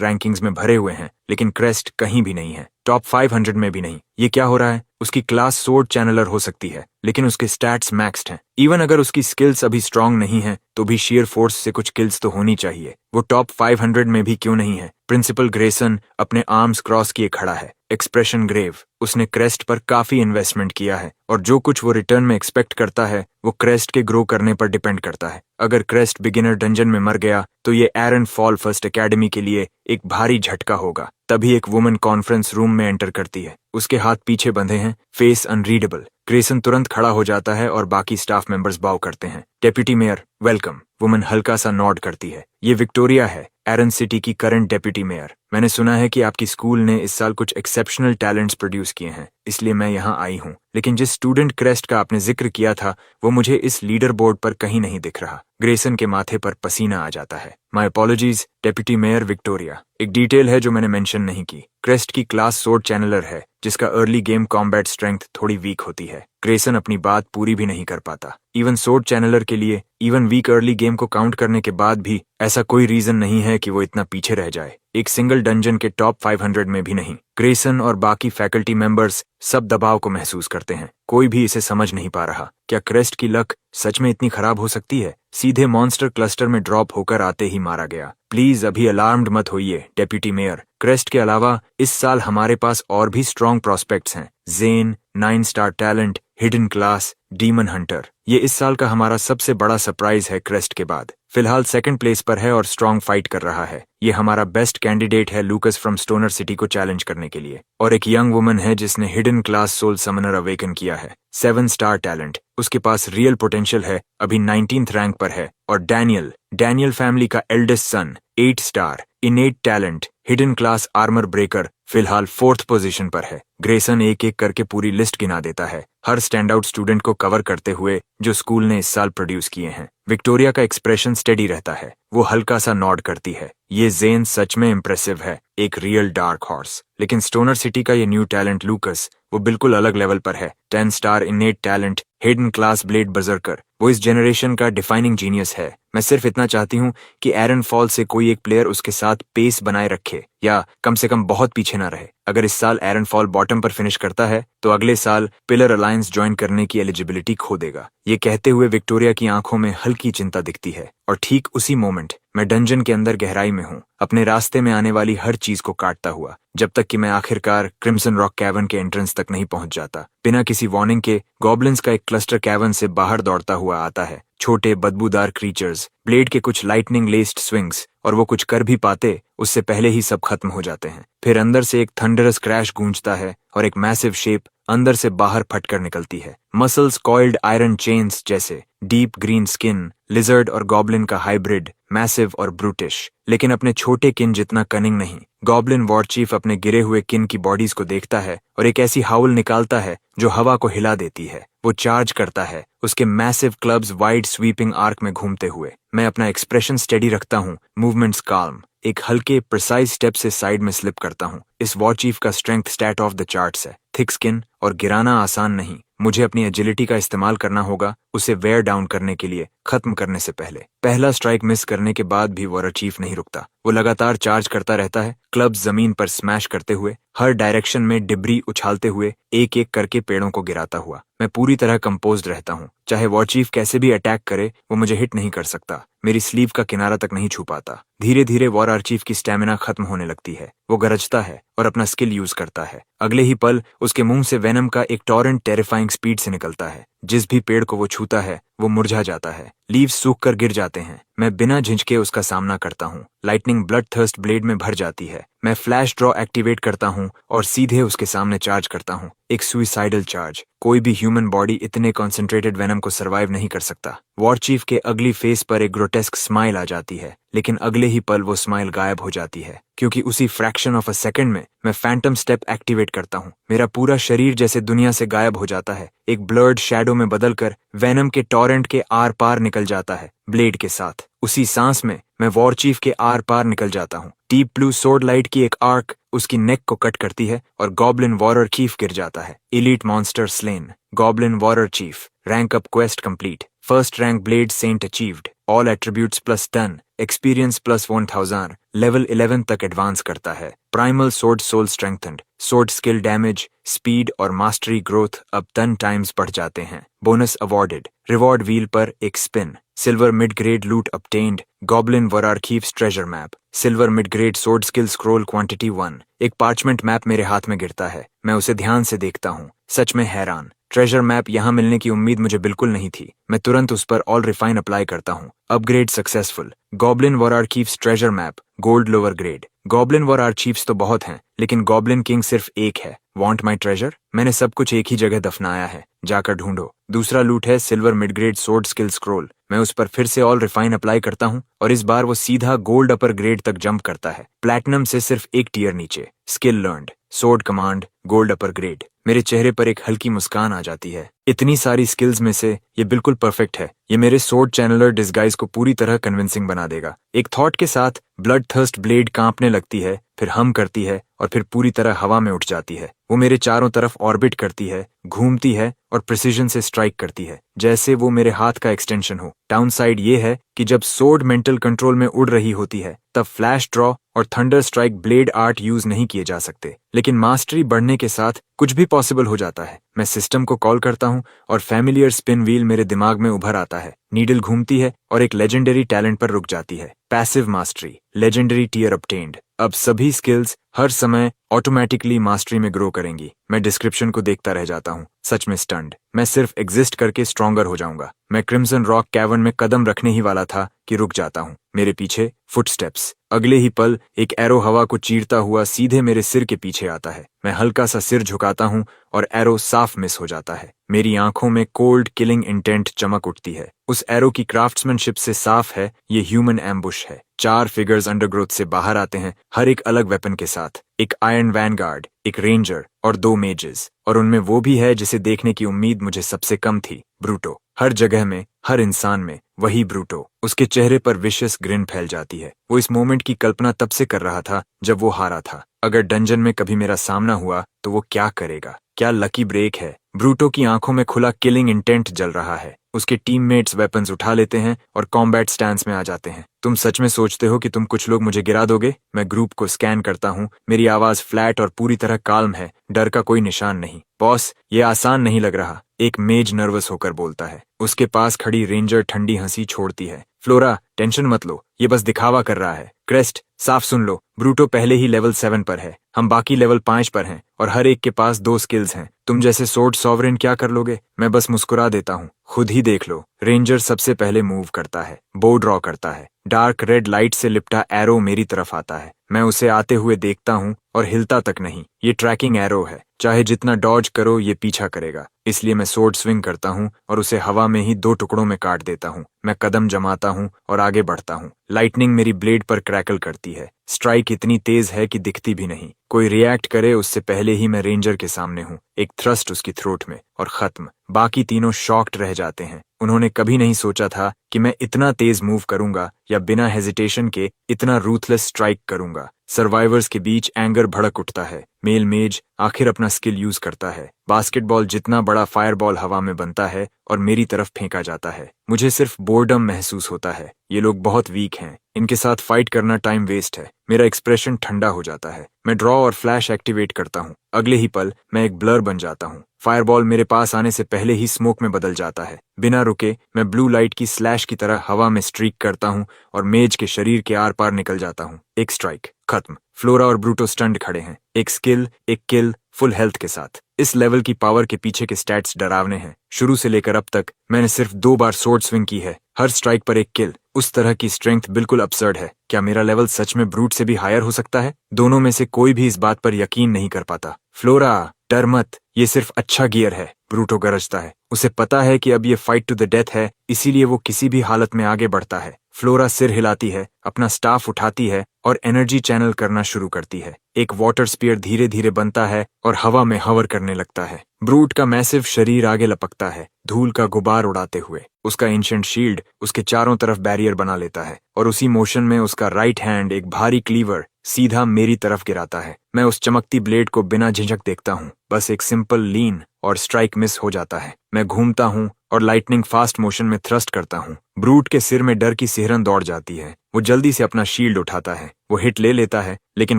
रैंकिंग्स में भरे हुए हैं, लेकिन क्रेस्ट कहीं भी नहीं है, टॉप 500 में भी नहीं। ये क्या हो रहा है? उसकी क्लास सोर्ड चैनलर हो सकती है, लेकिन उसके स्टैट्स मैक्स्ड हैं। इवन अगर उसकी स्किल्स अभी स्ट्रांग नहीं है, तो भी शेयर फोर्स से कुछ किल्स तो होनी चाहिए। वो टॉप 500 में भी क्यों नहीं है? प्रिंसिपल ग्रेसन अपने आर्म्स क्रॉस किए खड़ा है, एक्सप्रेशन ग्रेव। उसने क्रेस्ट पर काफी इन्वेस्टमेंट किया है, और जो कुछ वो रिटर्न में एक्सपेक्ट करता है, वो क्रेस्ट के ग्रो करने पर डिपेंड करता है। अगर क्रेस्ट बिगिनर डंजन में मर गया, तो ये एरन फॉल फर्स्ट एकेडमी के लिए एक भारी झटका होगा। तभी एक वुमन कॉन्फ्रेंस रूम में एंटर करती है। उसके हाथ पीछे बंधे हैं, फेस अनरीडेबल। ग्रेसन तुरंत खड़ा हो जाता है और बाकी स्टाफ मेंबर्स बाव करते हैं। Deputy mayor welcome. वुमन हल्का सा नॉड करती है। ये विक्टोरिया है, एरन सिटी की करंट डेप्यूटी मेयर। मैंने सुना है कि आपकी स्कूल ने इस साल कुछ एक्सेप्शनल टैलेंट्स प्रोड्यूस किए हैं, इसलिए मैं यहाँ आई हूँ। लेकिन जिस स्टूडेंट क्रेस्ट का आपने जिक्र किया था, वो मुझे इस लीडर बोर्ड पर कहीं नहीं दिख रहा। ग्रेसन के माथे पर पसीना आ जाता है। My apologies deputy mayor Victoria. एक डिटेल है जो मैंने मेंशन नहीं की। क्रेस्ट की क्लास सोर्ड चैनलर है, जिसका अर्ली गेम कॉम्बैट स्ट्रेंथ थोड़ी वीक होती है। ग्रेसन अपनी बात पूरी भी नहीं कर पाता। इवन सोर्ड चैनलर के लिए इवन वीक अर्ली गेम को काउंट करने के बाद भी ऐसा कोई रीजन नहीं है कि वो इतना पीछे रह जाए। एक सिंगल डंजन के टॉप 500 में भी नहीं। ग्रेसन और बाकी फैकल्टी मेंबर्स सब दबाव को महसूस करते हैं। कोई भी इसे समझ नहीं पा रहा। क्या क्रेस्ट की लक सच में इतनी खराब हो सकती है? सीधे मॉन्स्टर क्लस्टर में ड्रॉप होकर आते ही मारा गया। प्लीज अभी अलार्म्ड मत होइए डेप्यूटी मेयर। क्रेस्ट के अलावा इस साल हमारे पास और भी स्ट्रॉन्ग प्रोस्पेक्ट्स हैं। जेन, 9 star talent, hidden class, demon Hunter. ये इस साल का हमारा सबसे बड़ा सरप्राइज है क्रेस्ट के बाद। फिलहाल सेकंड प्लेस पर है और स्ट्रॉन्ग फाइट कर रहा है। ये हमारा बेस्ट कैंडिडेट है लूकस फ्रॉम स्टोनर सिटी को चैलेंज करने के लिए। और एक यंग वुमन है जिसने hidden class soul summoner awaken किया है। 7 स्टार टैलेंट। उसके पास रियल पोटेंशियल है, अभी 19th रैंक पर है। और डैनियल फैमिली का eldest son, 8 star innate talent, hidden class armour breaker, फिलहाल 4th पोजीशन पर है। ग्रेसन एक एक करके पूरी लिस्ट गिना देता है, हर स्टैंड आउट स्टूडेंट को कवर करते हुए जो स्कूल ने इस साल प्रोड्यूस किए हैं। विक्टोरिया का एक्सप्रेशन स्टेडी रहता है। वो हल्का सा नॉड करती है। ये जेन सच में इम्प्रेसिव है, एक रियल डार्क हॉर्स। लेकिन स्टोनर सिटी का ये न्यू टैलेंट लूकस, वो बिल्कुल अलग लेवल पर है। 10 star innate talent, hidden class blade berserker. वो इस जनरेशन का डिफाइनिंग जीनियस है। मैं सिर्फ इतना चाहती हूँ कि एरन फॉल से कोई एक प्लेयर उसके साथ पेस बनाए रखे, या कम से कम बहुत पीछे ना रहे। अगर इस साल एरन फॉल बॉटम पर फिनिश करता है, तो अगले साल पिलर अलायंस ज्वाइन करने की एलिजिबिलिटी खो देगा। ये कहते हुए विक्टोरिया की आंखों में हल्की चिंता दिखती है। और ठीक उसी मोमेंट मैं डंजन के अंदर गहराई में हूँ, अपने रास्ते में आने वाली हर चीज को काटता हुआ, जब तक कि मैं आखिरकार क्रिम्सन रॉक कैवर्न के एंट्रेंस तक नहीं पहुंच जाता। बिना किसी वार्निंग के गॉब्लिन्स का एक क्लस्टर कैवर्न से बाहर दौड़ता हुआ आता है। छोटे बदबूदार क्रीचर्स, ब्लेड के कुछ लाइटनिंग लेस्ड स्विंग्स, और वो कुछ कर भी पाते उससे पहले ही सब खत्म हो जाते हैं। फिर अंदर से एक थंडरस क्रैश गूंजता है और एक मैसिव शेप अंदर से बाहर फटकर निकलती है। मसल्स कॉइल्ड आयरन चेन्स जैसे, डीप ग्रीन स्किन, लिजर्ड और गॉब्लिन का हाइब्रिड, मैसिव और ब्रूटिश, लेकिन अपने छोटे किन जितना कनिंग नहीं। गॉब्लिन वॉर चीफ अपने गिरे हुए किन की बॉडीज को देखता है और एक ऐसी हाउल निकालता है जो हवा को हिला देती है। वो चार्ज करता है, उसके massive clubs wide sweeping arc में घूमते हुए। मैं अपना एक्सप्रेशन स्टेडी रखता हूँ, मूवमेंट्स काल्म। एक हल्के प्रिसाइज स्टेप से साइड में स्लिप करता हूँ। इस वॉर चीफ का strength stat off the charts है। थिक स्किन और गिराना आसान नहीं। मुझे अपनी एजिलिटी का इस्तेमाल करना होगा उसे वेयर डाउन करने के लिए, खत्म करने से पहले। पहला स्ट्राइक मिस करने के बाद भी वॉर चीफ नहीं रुकता। वो लगातार चार्ज करता रहता है, क्लब जमीन पर स्मैश करते हुए, हर डायरेक्शन में डिब्री उछालते हुए, एक एक करके पेड़ों को गिराता हुआ। मैं पूरी तरह कंपोज्ड रहता हूँ। चाहे वॉर चीफ कैसे भी अटैक करे, वो मुझे हिट नहीं कर सकता, मेरी स्लीव का किनारा तक नहीं छू पाता। धीरे धीरे वॉर आर्चीफ की स्टेमिना खत्म होने लगती है। वो गरजता है और अपना स्किल यूज करता है। अगले ही पल उसके मुंह से वेनम का एक टॉरेंट टेरिफाइंग स्पीड से निकलता है। जिस भी पेड़ को वो छूता है वो मुरझा जाता है, लीव्स सूख कर गिर जाते हैं। मैं बिना झिझके उसका सामना करता हूँ। लाइटनिंग ब्लड थर्स्ट ब्लेड में भर जाती है। मैं फ्लैश ड्रॉ एक्टिवेट करता हूँ और सीधे उसके सामने चार्ज करता हूँ, एक सुइसाइडल चार्ज। कोई भी ह्यूमन बॉडी इतने कॉन्सेंट्रेटेड वेनम को सर्वाइव नहीं कर सकता। वॉर चीफ के अगली फेस पर एक ग्रोटेस्क स्माइल आ जाती है, लेकिन अगले ही पल वो स्माइल गायब हो जाती है, क्योंकि उसी फ्रैक्शन ऑफ अ सेकंड में मैं फैंटम स्टेप एक्टिवेट करता हूँ। मेरा पूरा शरीर जैसे दुनिया से गायब हो जाता है, एक ब्लर्ड शैडो में बदलकर वेनम के टॉरेंट के आर पार निकल जाता है, ब्लेड के साथ। उसी सांस में मैं वॉर चीफ के आर पार निकल जाता हूँ। डीप ब्लू सोर्ड लाइट की एक आर्क उसकी नेक को कट करती है और गॉब्लिन वॉरर चीफ गिर जाता है। Elite monster slain, goblin warrior chief, rank up quest complete, first rank blade saint achieved, all attributes plus 10, experience plus 1000, level 11 तक एडवांस करता है। Primal sword soul strengthened, sword skill damage, speed और mastery growth अब 10 times बढ़ जाते हैं। Bonus awarded, reward wheel पर एक spin, silver mid grade loot obtained, goblin warchief's treasure map, silver mid grade sword skill scroll quantity 1। एक parchment map मेरे हाथ में गिरता है। मैं उसे ध्यान से देखता हूँ, सच में हैरान। ट्रेजर मैप यहाँ मिलने की उम्मीद मुझे बिल्कुल नहीं थी। मैं तुरंत उस पर ऑल रिफाइन अप्लाई करता हूँ। Upgrade successful, goblin warchief's treasure map, gold lower grade. Goblin warchiefs तो बहुत हैं, लेकिन गॉब्लिन किंग सिर्फ एक है। Want my treasure? मैंने सब कुछ एक ही जगह दफनाया है, जाकर ढूंढो। दूसरा लूट है silver mid grade sword skill scroll. मैं उस पर फिर से ऑल रिफाइन अप्लाई करता हूँ और इस बार वो सीधा गोल्ड अपर ग्रेड तक जंप करता है, प्लैटिनम से सिर्फ एक टियर नीचे। Skill learned, sword command, gold upper grade. मेरे चेहरे पर एक हल्की मुस्कान आ जाती है। इतनी सारी स्किल्स में से ये बिल्कुल परफेक्ट है। ये मेरे सोर्ड चैनलर डिस्गाइज को पूरी तरह कन्विंसिंग बना देगा। एक थॉट के साथ ब्लड थर्स्ट ब्लेड कांपने लगती है, फिर हम करती है और फिर पूरी तरह हवा में उठ जाती है। वो मेरे चारों तरफ ऑर्बिट करती है, घूमती है और प्रिसीजन से स्ट्राइक करती है, जैसे वो मेरे हाथ का एक्सटेंशन हो। डाउनसाइड ये है कि जब सोर्ड मेंटल कंट्रोल में उड़ रही होती है, तब फ्लैश ड्रॉ और thunder strike blade art use नहीं किए जा सकते, लेकिन मास्टरी बढ़ने के साथ कुछ भी पॉसिबल हो जाता है। मैं सिस्टम को कॉल करता हूँ और फैमिलियर स्पिन व्हील मेरे दिमाग में उभर आता है। नीडल घूमती है और एक लेजेंडरी टैलेंट पर रुक जाती है। Passive mastery, legendary tier obtained। अब सभी स्किल्स हर समय ऑटोमेटिकली मास्टरी में ग्रो करेंगी। मैं डिस्क्रिप्शन को देखता रह जाता हूँ, सच में स्टन्ड। मैं सिर्फ एग्जिस्ट करके स्ट्रॉन्गर हो जाऊंगा। मैं क्रिम्सन रॉक कैवर्न में कदम रखने ही वाला था कि रुक जाता हूँ। मेरे पीछे फुटस्टेप्स। अगले ही पल एक एरो हवा को चीरता हुआ सीधे मेरे सिर के पीछे आता है। मैं हल्का सा सिर झुकाता हूँ और एरो साफ मिस हो जाता है। मेरी आंखों में कोल्ड किलिंग इंटेंट चमक उठती है। उस एरो की क्राफ्ट्समैनशिप से साफ है ये ह्यूमन एम्बुश है। 4 फिगर्स अंडरग्रोथ से बाहर आते हैं, हर एक अलग वेपन के साथ। एक आयरन वैनगार्ड, एक रेंजर और 2 मेजेस। और उनमें वो भी है जिसे देखने की उम्मीद मुझे सबसे कम थी, ब्रूटो। हर जगह में, हर इंसान में वही ब्रूटो। उसके चेहरे पर विशियस ग्रिन फैल जाती है। वो इस मोमेंट की कल्पना तब से कर रहा था जब वो हारा था। अगर डंजन में कभी मेरा सामना हुआ तो वो क्या करेगा? क्या लकी ब्रेक है? ब्रूटो की आंखों में खुला किलिंग इंटेंट जल रहा है। उसके टीममेट्स वेपन्स उठा लेते हैं और कॉम्बैट स्टैंस में आ जाते हैं। तुम सच में सोचते हो कि तुम कुछ लोग मुझे गिरा दोगे? मैं ग्रुप को स्कैन करता हूँ। मेरी आवाज फ्लैट और पूरी तरह काल्म है, डर का कोई निशान नहीं। बॉस, ये आसान नहीं लग रहा, एक मेज नर्वस होकर बोलता है। उसके पास खड़ी रेंजर ठंडी हंसी छोड़ती है। फ्लोरा, टेंशन मत लो, ये बस दिखावा कर रहा है। क्रेस्ट, साफ सुन लो, ब्रूटो पहले ही लेवल 7 पर है, हम बाकी लेवल 5 पर हैं और हर एक के पास 2 स्किल्स हैं। तुम जैसे सोर्ड सॉवरेन क्या कर लोगे? मैं बस मुस्कुरा देता हूँ, खुद ही देख लो। रेंजर सबसे पहले मूव करता है, बो ड्रॉ करता है। डार्क रेड लाइट से लिपटा एरो मेरी तरफ आता है। मैं उसे आते हुए देखता हूँ और हिलता तक नहीं। ये ट्रैकिंग एरो है, चाहे जितना डॉज करो ये पीछा करेगा। इसलिए मैं सोर्ड स्विंग करता हूँ और उसे हवा में ही 2 टुकड़ों में काट देता हूँ। मैं कदम जमाता हूँ और आगे बढ़ता हूँ। लाइटनिंग मेरी ब्लेड पर क्रैकल करती है। स्ट्राइक इतनी तेज है कि दिखती भी नहीं। कोई रिएक्ट करे उससे पहले ही मैं रेंजर के सामने हूँ। एक थ्रस्ट उसकी थ्रोट में और खत्म। बाकी तीनों शॉक्ड रह जाते हैं। उन्होंने कभी नहीं सोचा था कि मैं इतना तेज मूव करूंगा या बिना हेजिटेशन के इतना रूथलेस स्ट्राइक करूंगा। सर्वाइवर्स के बीच एंगर भड़क उठता है। मेल मेज आखिर अपना स्किल यूज करता है। बास्केटबॉल जितना बड़ा फायरबॉल हवा में बनता है और मेरी तरफ फेंका जाता है। मुझे सिर्फ बोर्डम महसूस होता है। ये लोग बहुत वीक हैं, इनके साथ फाइट करना टाइम वेस्ट है। मेरा एक्सप्रेशन ठंडा हो जाता है। मैं ड्रॉ और फ्लैश एक्टिवेट करता हूँ। अगले ही पल मैं एक ब्लर बन जाता हूँ। फायरबॉल मेरे पास आने से पहले ही स्मोक में बदल जाता है। बिना रुके मैं ब्लू लाइट की स्लैश की तरह हवा में स्ट्रीक करता हूँ और मेज के शरीर के आर पार निकल जाता हूँ। एक स्ट्राइक, खत्म। फ्लोरा और ब्रूटो स्टंड खड़े हैं। एक स्किल, एक किल, फुल हेल्थ के साथ। इस लेवल की पावर के पीछे के स्टैट्स डरावने हैं। शुरू से लेकर अब तक मैंने सिर्फ 2 बार सोर्ड स्विंग की है, हर स्ट्राइक पर एक किल। उस तरह की स्ट्रेंथ बिल्कुल absurd है। क्या मेरा लेवल सच में ब्रूट से भी हायर हो सकता है? दोनों में से कोई भी इस बात पर यकीन नहीं कर पाता। फ्लोरा, डर मत, ये सिर्फ अच्छा गियर है, ब्रूटो गरजता है। उसे पता है कि अब ये फाइट टू द डेथ है, इसीलिए वो किसी भी हालत में आगे बढ़ता है। फ्लोरा सिर हिलाती है, अपना स्टाफ उठाती है और एनर्जी चैनल करना शुरू करती है। एक वाटर स्पीयर धीरे धीरे बनता है और हवा में हवर करने लगता है। ब्रूट का मैसिव शरीर आगे लपकता है, धूल का गुबार उड़ाते हुए। उसका एंशिएंट शील्ड उसके चारों तरफ बैरियर बना लेता है और उसी मोशन में उसका राइट हैंड एक भारी क्लीवर सीधा मेरी तरफ गिराता है। मैं उस चमकती ब्लेड को बिना झिझक देखता हूँ। बस एक सिंपल लीन और स्ट्राइक मिस हो जाता है। मैं घूमता हूँ और लाइटनिंग फास्ट मोशन में थ्रस्ट करता हूँ। ब्रूट के सिर में डर की सिहरन दौड़ जाती है। वो जल्दी से अपना शील्ड उठाता है। वो हिट ले लेता है, लेकिन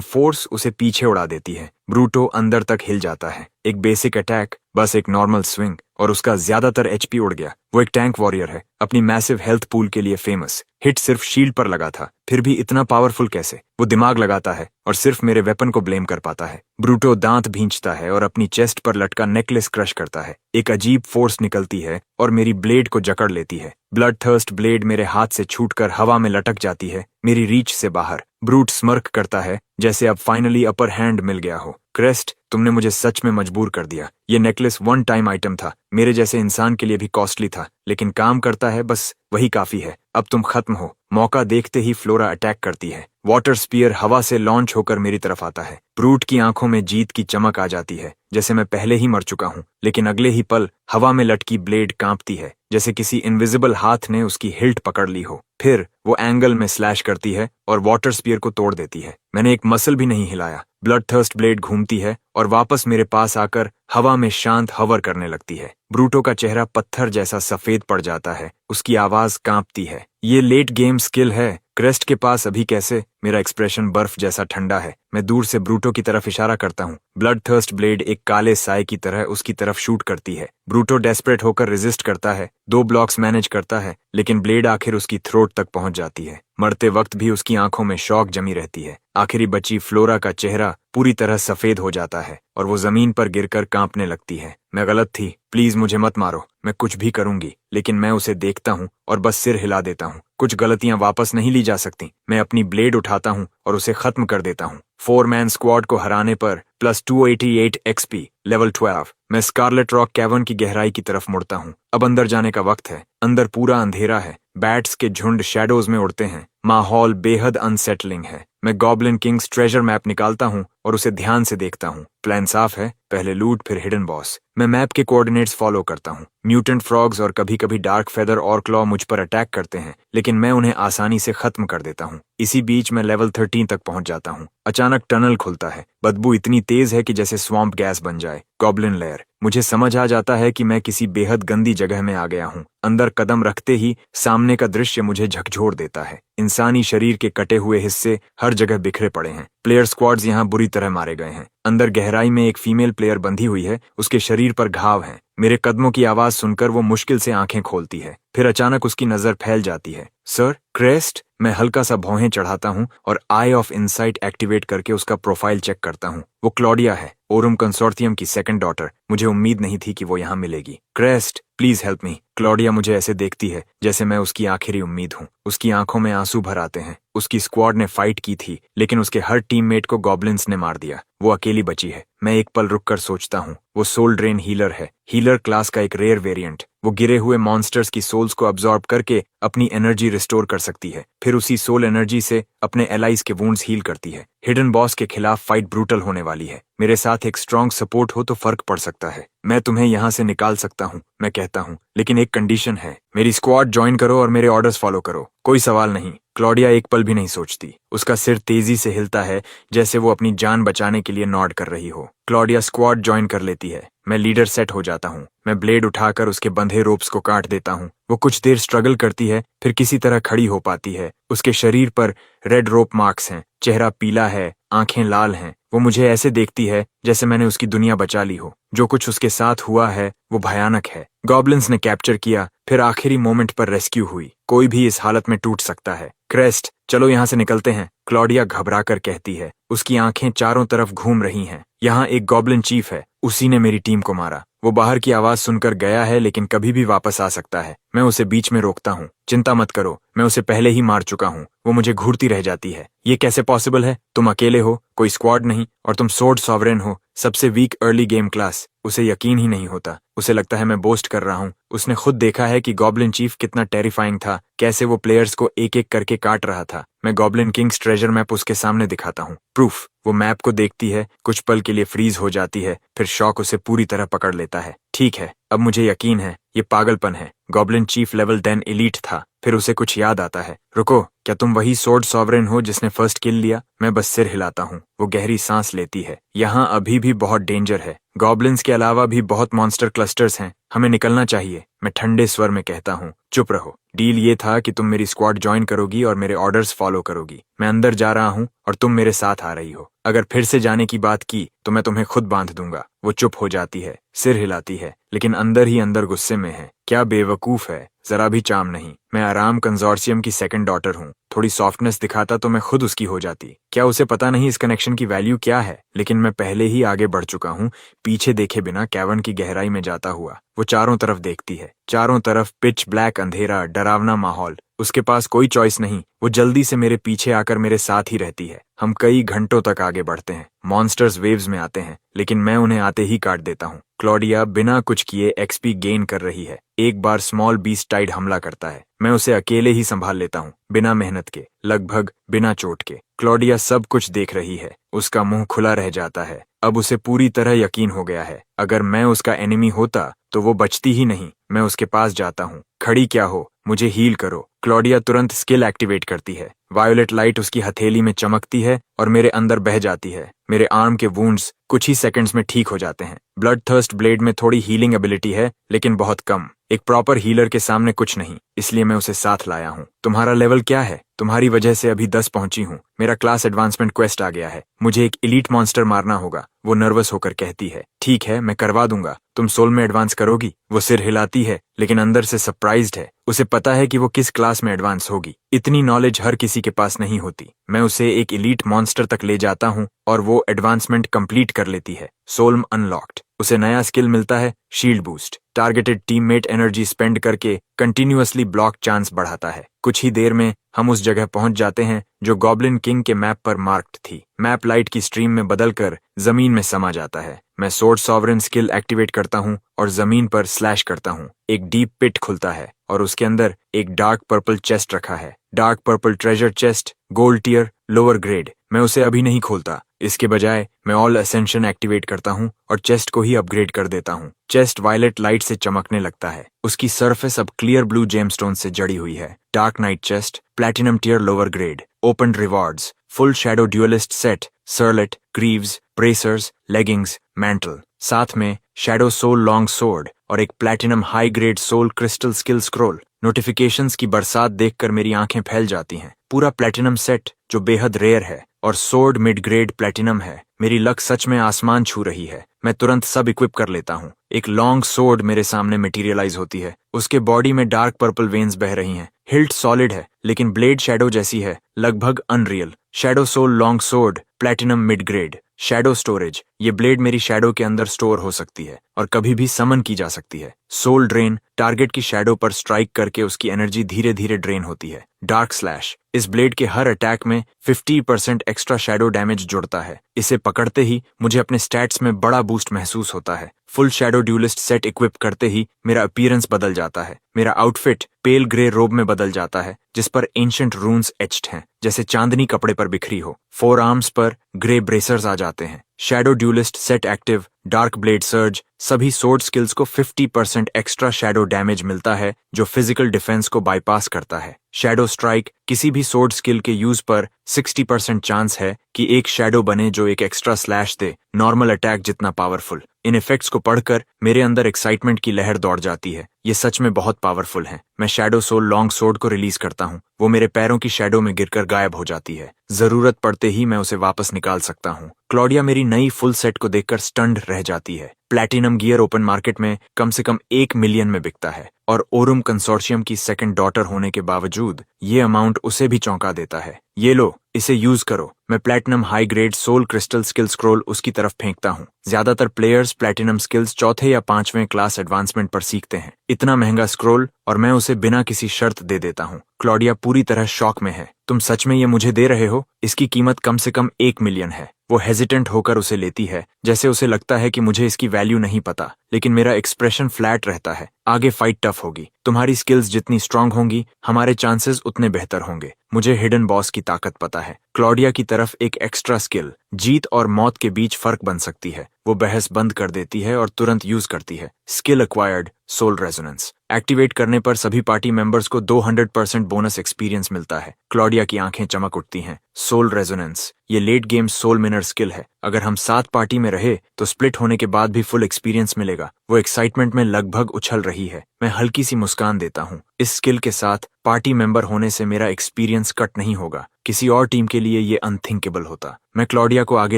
फोर्स उसे पीछे उड़ा देती है। ब्रूटो अंदर तक हिल जाता है। एक बेसिक अटैक, बस एक नॉर्मल स्विंग, और उसका ज्यादातर एचपी उड़ गया। वो एक टैंक वॉरियर है, अपनी मैसिव हेल्थ पूल के लिए फेमस। हिट सिर्फ शील्ड पर लगा था, फिर भी इतना पावरफुल कैसे? वो दिमाग लगाता है और सिर्फ मेरे वेपन को ब्लेम कर पाता है। ब्रूटो दांत भींचता है और अपनी चेस्ट पर लटका नेकलेस क्रश करता है। एक अजीब फोर्स निकलती है और मेरी ब्लेड को जकड़ लेती है। ब्लड थर्स्ट ब्लेड मेरे हाथ से छूटकर हवा में लटक जाती है, मेरी रीच से बाहर। ब्रूट स्मर्क करता है, जैसे अब फाइनली अपर हैंड मिल गया हो। क्रेस्ट, तुमने मुझे सच में मजबूर कर दिया। ये नेकलेस वन टाइम आइटम था, मेरे जैसे इंसान के लिए भी कॉस्टली था, लेकिन काम करता है, बस वही काफी है। अब तुम खत्म हो। मौका देखते ही फ्लोरा अटैक करती है। वाटर स्पीयर हवा से लॉन्च होकर मेरी तरफ आता है। ब्रूट की आंखों में जीत की चमक आ जाती है, जैसे मैं पहले ही मर चुका हूँ। लेकिन अगले ही पल हवा में लटकी ब्लेड कांपती है, जैसे किसी इनविजिबल हाथ ने उसकी हिल्ट पकड़ ली हो। फिर वो एंगल में स्लैश करती है और वाटर स्पीयर को तोड़ देती है। मैंने एक मसल भी नहीं हिलाया। ब्लड थर्स्ट ब्लेड घूमती है और वापस मेरे पास आकर हवा में शांत हवर करने लगती है। ब्रूटो का चेहरा पत्थर जैसा सफेद पड़ जाता है, उसकी आवाज कांपती है। ये लेट गेम स्किल है, क्रेस्ट के पास अभी कैसे? मेरा एक्सप्रेशन बर्फ जैसा ठंडा है। मैं दूर से ब्रूटो की तरफ इशारा करता हूँ। ब्लड थर्स्ट ब्लेड एक काले साए की तरह उसकी तरफ शूट करती है। ब्रूटो डेस्परेट होकर रेजिस्ट करता है, 2 ब्लॉक्स मैनेज करता है, लेकिन ब्लेड आखिर उसकी थ्रोट तक पहुंच जाती है। मरते वक्त भी उसकी आंखों में शौक जमी रहती है। आखिरी बची फ्लोरा का चेहरा पूरी तरह सफेद हो जाता है और वो जमीन पर गिरकर कांपने लगती है। मैं गलत थी, प्लीज मुझे मत मारो, मैं कुछ भी करूंगी। लेकिन मैं उसे देखता हूँ और बस सिर हिला देता हूँ। कुछ गलतियां वापस नहीं ली जा सकती। मैं अपनी ब्लेड उठाता हूँ और उसे खत्म कर देता हूँ। 4 मैन स्क्वाड को हराने पर प्लस 288 एक्सपी, लेवल 12। मैं स्कारलेट रॉक कैवर्न की गहराई की तरफ मुड़ता हूँ। अब अंदर जाने का वक्त है। अंदर पूरा अंधेरा है, बैट्स के झुंड शैडोज में उड़ते हैं, माहौल बेहद अनसेटलिंग है। मैं गॉब्लिन किंग्स ट्रेजर मैप निकालता हूँ और उसे ध्यान से देखता हूँ। प्लान साफ है, पहले लूट फिर हिडन बॉस। मैं मैप के कोऑर्डिनेट्स फॉलो करता हूँ। म्यूटेंट फ्रॉग्स और कभी कभी डार्क फेदर और क्लॉ मुझ पर अटैक करते हैं, लेकिन मैं उन्हें आसानी से खत्म कर देता हूँ। इसी बीच मैं लेवल 13 तक पहुंच जाता हूँ। अचानक टनल खुलता है, बदबू इतनी तेज है कि जैसे स्वॉम्प गैस बन जाए। Goblin layer. मुझे समझ आ जाता है कि मैं किसी बेहद गंदी जगह में आ गया हूँ। अंदर कदम रखते ही सामने का दृश्य मुझे झकझोर देता है। इंसानी शरीर के कटे हुए हिस्से हर जगह बिखरे पड़े हैं। प्लेयर स्क्वाड्स यहाँ बुरी तरह मारे गए हैं। अंदर गहराई में एक फीमेल प्लेयर बंधी हुई है, उसके शरीर पर घाव हैं। मेरे कदमों की आवाज सुनकर वो मुश्किल से आंखें खोलती है, फिर अचानक उसकी नजर फैल जाती है। Sir, crest. मैं हल्का सा भौहें चढ़ाता हूँ और आई ऑफ इनसाइट एक्टिवेट करके उसका प्रोफाइल चेक करता हूँ। वो क्लॉडिया है, ओरम कंसोर्टियम की सेकंड डॉटर। मुझे उम्मीद नहीं थी कि वो यहाँ मिलेगी। Crest, please help me. Claudia मुझे ऐसे देखती है जैसे मैं उसकी आखिरी उम्मीद हूँ। उसकी आंखों में आंसू भर आते हैं। उसकी स्क्वाड ने फाइट की थी, लेकिन उसके हर टीममेट को गॉब्लिन्स ने मार दिया। वो अकेली बची है। मैं एक पल रुककर सोचता हूँ, वो सोल ड्रेन हीलर है, हीलर क्लास का एक रेयर वेरिएंट। वो गिरे हुए मॉन्स्टर्स की सोल्स को अब्सॉर्ब करके अपनी एनर्जी रिस्टोर कर सकती है, फिर उसी सोल एनर्जी से अपने एलाइज के वुंड्स हील करती है। हिडन बॉस के खिलाफ फाइट ब्रूटल होने वाली है। मेरे साथ एक स्ट्रॉन्ग सपोर्ट हो तो फर्क पड़ सकता है। मैं तुम्हें यहाँ से निकाल सकता हूँ, मैं कहता हूँ, लेकिन एक कंडीशन है, मेरी स्क्वाड ज्वाइन करो और मेरे ऑर्डर्स फॉलो करो। कोई सवाल नहीं। क्लॉडिया एक पल भी नहीं सोचती। उसका सिर तेजी से हिलता है, जैसे वो अपनी जान बचाने के लिए नॉड कर रही हो। क्लॉडिया स्क्वाड ज्वाइन कर लेती है। मैं लीडर सेट हो जाता हूँ। मैं ब्लेड उठाकर उसके बंधे रोप्स को काट देता हूँ। वो कुछ देर स्ट्रगल करती है, फिर किसी तरह खड़ी हो पाती है। उसके शरीर पर रेड रोप मार्क्स हैं, चेहरा पीला है, आंखें लाल हैं। वो मुझे ऐसे देखती है जैसे मैंने उसकी दुनिया बचा ली हो। जो कुछ उसके साथ हुआ है वो भयानक है। गॉब्लिन्स ने कैप्चर किया, फिर आखिरी मोमेंट पर रेस्क्यू हुई। कोई भी इस हालत में टूट सकता है। क्रेस्ट, चलो यहाँ से निकलते हैं, क्लॉडिया घबराकर कहती है। उसकी आंखें चारों तरफ घूम रही हैं। यहाँ एक गॉब्लिन चीफ है, उसी ने मेरी टीम को मारा। वो बाहर की आवाज सुनकर गया है, लेकिन कभी भी वापस आ सकता है। मैं उसे बीच में रोकता हूँ। चिंता मत करो, मैं उसे पहले ही मार चुका हूँ। वो मुझे घूरती रह जाती है। ये कैसे पॉसिबल है? तुम अकेले हो, कोई स्क्वाड नहीं, और तुम सोर्ड सॉवरेन हो, सबसे वीक अर्ली गेम क्लास। उसे यकीन ही नहीं होता। उसे लगता है मैं बोस्ट कर रहा हूँ। उसने खुद देखा है कि गॉब्लिन चीफ कितना टेरिफाइंग था, कैसे वो प्लेयर्स को एक एक करके काट रहा था। मैं गॉब्लिन किंग्स ट्रेजर मैप उसके सामने दिखाता हूँ। प्रूफ। वो मैप को देखती है, कुछ पल के लिए फ्रीज हो जाती है, फिर शॉक उसे पूरी तरह पकड़ लेता है। ठीक है, अब मुझे यकीन है, ये पागलपन है। गॉब्लिन चीफ लेवल 10 एलीट था। फिर उसे कुछ याद आता है। रुको, क्या तुम वही सोर्ड सॉवरेन हो जिसने फर्स्ट किल लिया? मैं बस सिर हिलाता हूँ। वो गहरी सांस लेती है। यहाँ अभी भी बहुत डेंजर है। गॉब्लिन्स के अलावा भी बहुत मॉन्स्टर क्लस्टर्स हैं। हमें निकलना चाहिए, मैं ठंडे स्वर में कहता हूँ। चुप रहो। डील ये था कि तुम मेरी स्क्वाड ज्वाइन करोगी और मेरे ऑर्डर्स फॉलो करोगी। मैं अंदर जा रहा हूँ और तुम मेरे साथ आ रही हो। अगर फिर से जाने की बात की तो मैं तुम्हें खुद बांध दूंगा। वो चुप हो जाती है, सिर हिलाती है, लेकिन अंदर ही अंदर गुस्से में है। क्या बेवकूफ है, जरा भी चाम नहीं। मैं आराम कंजोर्सियम की सेकंड डॉटर हूँ। थोड़ी सॉफ्टनेस दिखाता तो मैं खुद उसकी हो जाती। क्या उसे पता नहीं इस कनेक्शन की वैल्यू क्या है? लेकिन मैं पहले ही आगे बढ़ चुका हूँ, पीछे देखे बिना कैवर्न की गहराई में जाता हुआ। वो चारों तरफ देखती है। चारों तरफ पिच ब्लैक अंधेरा, डरावना माहौल। उसके पास कोई चॉइस नहीं। वो जल्दी से मेरे पीछे आकर मेरे साथ ही रहती है। हम कई घंटों तक आगे बढ़ते हैं। मॉन्स्टर्स वेव्स में आते हैं, लेकिन मैं उन्हें आते ही काट देता हूँ। क्लॉडिया बिना कुछ किए एक्सपी गेन कर रही है। एक बार स्मॉल बीस्ट टाइड हमला करता है। मैं उसे अकेले ही संभाल लेता हूँ, बिना मेहनत के, लगभग बिना चोट के। क्लॉडिया सब कुछ देख रही है। उसका मुंह खुला रह जाता है। अब उसे पूरी तरह यकीन हो गया है, अगर मैं उसका एनिमी होता तो वो बचती ही नहीं। मैं उसके पास जाता हूँ। खड़ी क्या हो, मुझे हील करो। क्लॉडिया तुरंत स्किल एक्टिवेट करती है। वायोलेट लाइट उसकी हथेली में चमकती है और मेरे अंदर बह जाती है। मेरे आर्म के वुंड्स कुछ ही सेकंड्स में ठीक हो जाते हैं। ब्लड थर्स्ट ब्लेड में थोड़ी हीलिंग एबिलिटी है, लेकिन बहुत कम। एक प्रॉपर हीलर के सामने कुछ नहीं, इसलिए मैं उसे साथ लाया हूँ। तुम्हारा लेवल क्या है? तुम्हारी वजह से अभी 10 पहुंची हूँ। मेरा क्लास एडवांसमेंट क्वेस्ट आ गया है। मुझे एक एलीट मॉन्स्टर मारना होगा। वो नर्वस होकर कहती है। ठीक है, मैं करवा दूंगा। तुम सोल में एडवांस करोगी? वो सिर हिलाती है, लेकिन अंदर से सरप्राइज्ड है। उसे पता है कि वो किस क्लास में एडवांस होगी। इतनी नॉलेज हर किसी के पास नहीं होती। मैं उसे एक एलीट मॉन्स्टर तक ले जाता हूँ और वो एडवांसमेंट कंप्लीट कर लेती है। सोल्म अनलॉक्ड। उसे नया स्किल मिलता है, shield boost. Targeted teammate energy spend करके कंटिन्यूअसली ब्लॉक चांस बढ़ाता है। कुछ ही देर में हम उस जगह पहुंच जाते हैं जो गॉब्लिन किंग के मैप पर मार्क्ड थी। मैप लाइट की स्ट्रीम में बदलकर जमीन में समा जाता है। मैं सोर्ड सॉवरेन स्किल एक्टिवेट करता हूँ और जमीन पर स्लैश करता हूँ। एक डीप पिट खुलता है और उसके अंदर एक डार्क पर्पल चेस्ट रखा है। Dark purple treasure chest, gold tier, lower grade. मैं उसे अभी नहीं खोलता। इसके बजाय मैं ऑल असेंशन एक्टिवेट करता हूँ और चेस्ट को ही अपग्रेड कर देता हूँ। चेस्ट वायलेट लाइट से चमकने लगता है। उसकी सरफेस अब क्लियर ब्लू जेमस्टोन से जड़ी हुई है। Dark knight chest, platinum tier, lower grade. Open rewards, full shadow duelist set, circlet, greaves, bracers, leggings, mantle. साथ में शैडो सोल लॉन्ग सोर्ड और एक platinum high grade soul crystal skill scroll. Notifications की बरसात देखकर मेरी आंखें फैल जाती हैं। पूरा प्लैटिनम सेट जो बेहद रेयर है, और सोर्ड मिड ग्रेड प्लैटिनम है। मेरी लक सच में आसमान छू रही है। मैं तुरंत सब इक्विप कर लेता हूँ। एक लॉन्ग सोर्ड मेरे सामने मटेरियलाइज होती है। उसके बॉडी में डार्क पर्पल वेन्स बह रही हैं। हिल्ट सॉलिड है, लेकिन ब्लेड शैडो जैसी है, लगभग unreal. Shadow soul long sword, platinum mid grade. Shadow storage, ये ब्लेड मेरी शैडो के अंदर स्टोर हो सकती है और कभी भी समन की जा सकती है। सोल ड्रेन, टारगेट की शैडो पर स्ट्राइक करके उसकी एनर्जी धीरे धीरे ड्रेन होती है। डार्क स्लैश, इस ब्लेड के हर अटैक में 50% एक्स्ट्रा शैडो डैमेज जुड़ता है। इसे पकड़ते ही मुझे अपने स्टैट्स में बड़ा बूस्ट महसूस होता है। Full shadow duelist set equip करते ही मेरा अपीयरेंस बदल जाता है। मेरा आउटफिट पेल ग्रे रोब में बदल जाता है, जिस पर एंशिएंट रून्स एच्ड हैं, जैसे चांदनी कपड़े पर बिखरी हो। फोर आर्म्स पर ग्रे ब्रेसर्स आ जाते हैं। Shadow duelist set active, dark blade surge, सभी सोर्ड स्किल्स को 50% एक्स्ट्रा शैडो डैमेज मिलता है जो फिजिकल डिफेंस को बाईपास करता है। शैडो स्ट्राइक, किसी भी सोर्ड स्किल के यूज पर 60% चांस है कि एक शैडो बने जो एक एक्स्ट्रा स्लैश दे, नॉर्मल अटैक जितना पावरफुल। इन इफेक्ट्स को पढ़कर मेरे अंदर एक्साइटमेंट की लहर दौड़ जाती है। ये सच में बहुत पावरफुल हैं। मैं शैडो सोल लॉन्ग सोर्ड को रिलीज करता हूँ, वो मेरे पैरों की शैडो में गिरकर गायब हो जाती है। जरूरत पड़ते ही मैं उसे वापस निकाल सकता हूँ। क्लॉडिया मेरी नई फुल सेट को देखकर स्टन्ड रह जाती है। प्लैटिनम गियर ओपन मार्केट में कम से कम 1 मिलियन में बिकता है और ओरुम कंसोर्शियम की सेकंड डॉटर होने के बावजूद ये अमाउंट उसे भी चौंका देता है। ये लो, इसे यूज करो। मैं platinum high grade soul crystal skill scroll उसकी तरफ फेंकता हूँ। ज्यादातर प्लेयर्स प्लैटिनम स्किल्स चौथे या 5वें क्लास एडवांसमेंट पर सीखते हैं। इतना महंगा स्क्रोल और मैं उसे बिना किसी शर्त दे देता हूँ। क्लॉडिया पूरी तरह शॉक में है। तुम सच में ये मुझे दे रहे हो? इसकी कीमत कम से कम 1 मिलियन है। वो हेजिटेंट होकर उसे लेती है, जैसे उसे लगता है कि मुझे इसकी वैल्यू नहीं पता, लेकिन मेरा एक्सप्रेशन फ्लैट रहता है। आगे फाइट टफ होगी। तुम्हारी स्किल्स जितनी स्ट्रांग होंगी, हमारे चांसेस उतने बेहतर होंगे। मुझे हिडन बॉस की ताकत पता है। क्लॉडिया की तरफ एक एक्स्ट्रा स्किल जीत और मौत के बीच फर्क बन सकती है। वो बहस बंद कर देती है और तुरंत यूज करती है। Skill acquired, soul resonance. Activate करने पर सभी पार्टी मेंबर्स को 200% बोनस एक्सपीरियंस मिलता है। क्लॉडिया की आंखें चमक उठती हैं। सोल रेजोनेंस, ये लेट गेम सोल मिनर स्किल है। अगर हम 7 पार्टी में रहे तो स्प्लिट होने के बाद भी फुल एक्सपीरियंस मिलेगा। वो एक्साइटमेंट में लगभग उछल रही है। मैं हल्की सी मुस्कान देता हूँ। इस स्किल के साथ पार्टी मेंबर होने से मेरा एक्सपीरियंस कट नहीं होगा। किसी और टीम के लिए ये अनथिंकेबल होता। मैं क्लॉडिया को आगे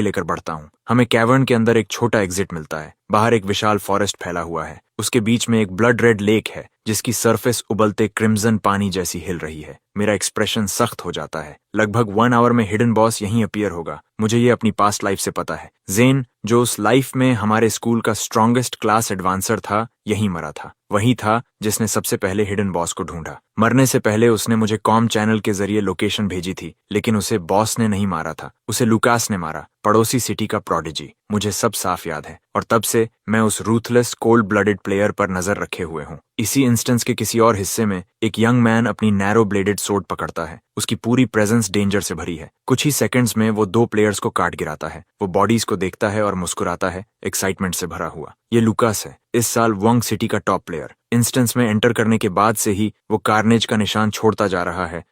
लेकर बढ़ता हूँ। हमें कैवर्न के अंदर एक छोटा एग्जिट मिलता है। बाहर एक विशाल फॉरेस्ट फैला हुआ है। उसके बीच में एक ब्लड रेड लेक है जिसकी सरफेस उबलते क्रिम्सन पानी जैसी हिल रही है। मेरा एक्सप्रेशन सख्त हो जाता है। लगभग 1 आवर में हिडन बॉस यहीं अपीयर होगा। मुझे ये अपनी पास्ट लाइफ से पता है। जेन, जो उस लाइफ में हमारे स्कूल का स्ट्रॉन्गेस्ट क्लास एडवांसर था, यहीं मरा था। वही था जिसने सबसे पहले हिडन बॉस को ढूंढा। मरने से पहले उसने मुझे कॉम चैनल के जरिए लोकेशन भेजी थी, लेकिन उसे बॉस ने नहीं मारा था, उसे लुकास ने मारा, पड़ोसी सिटी का प्रोडिजी। मुझे सब साफ याद है और तब से मैं उस रूथलेस कोल्ड ब्लडेड प्लेयर पर नजर रखे हुए हूँ। इसी इंस्टेंस के किसी और हिस्से में एक यंग मैन अपनी नैरो ब्लेडेड सोर्ड पकड़ता है। उसकी पूरी प्रेजेंस डेंजर से भरी है। कुछ ही सेकंड्स में वो 2 प्लेयर्स को काट गिराता है। वो बॉडीज को देखता है और मुस्कुराता है, एक्साइटमेंट से भरा हुआ। ये लुकास है, इस साल वंग सिटी का टॉप प्लेयर। इंस्टेंस में एंटर करने के बाद से ही वो कार्नेज का निशान छोड़ता जा रहा है,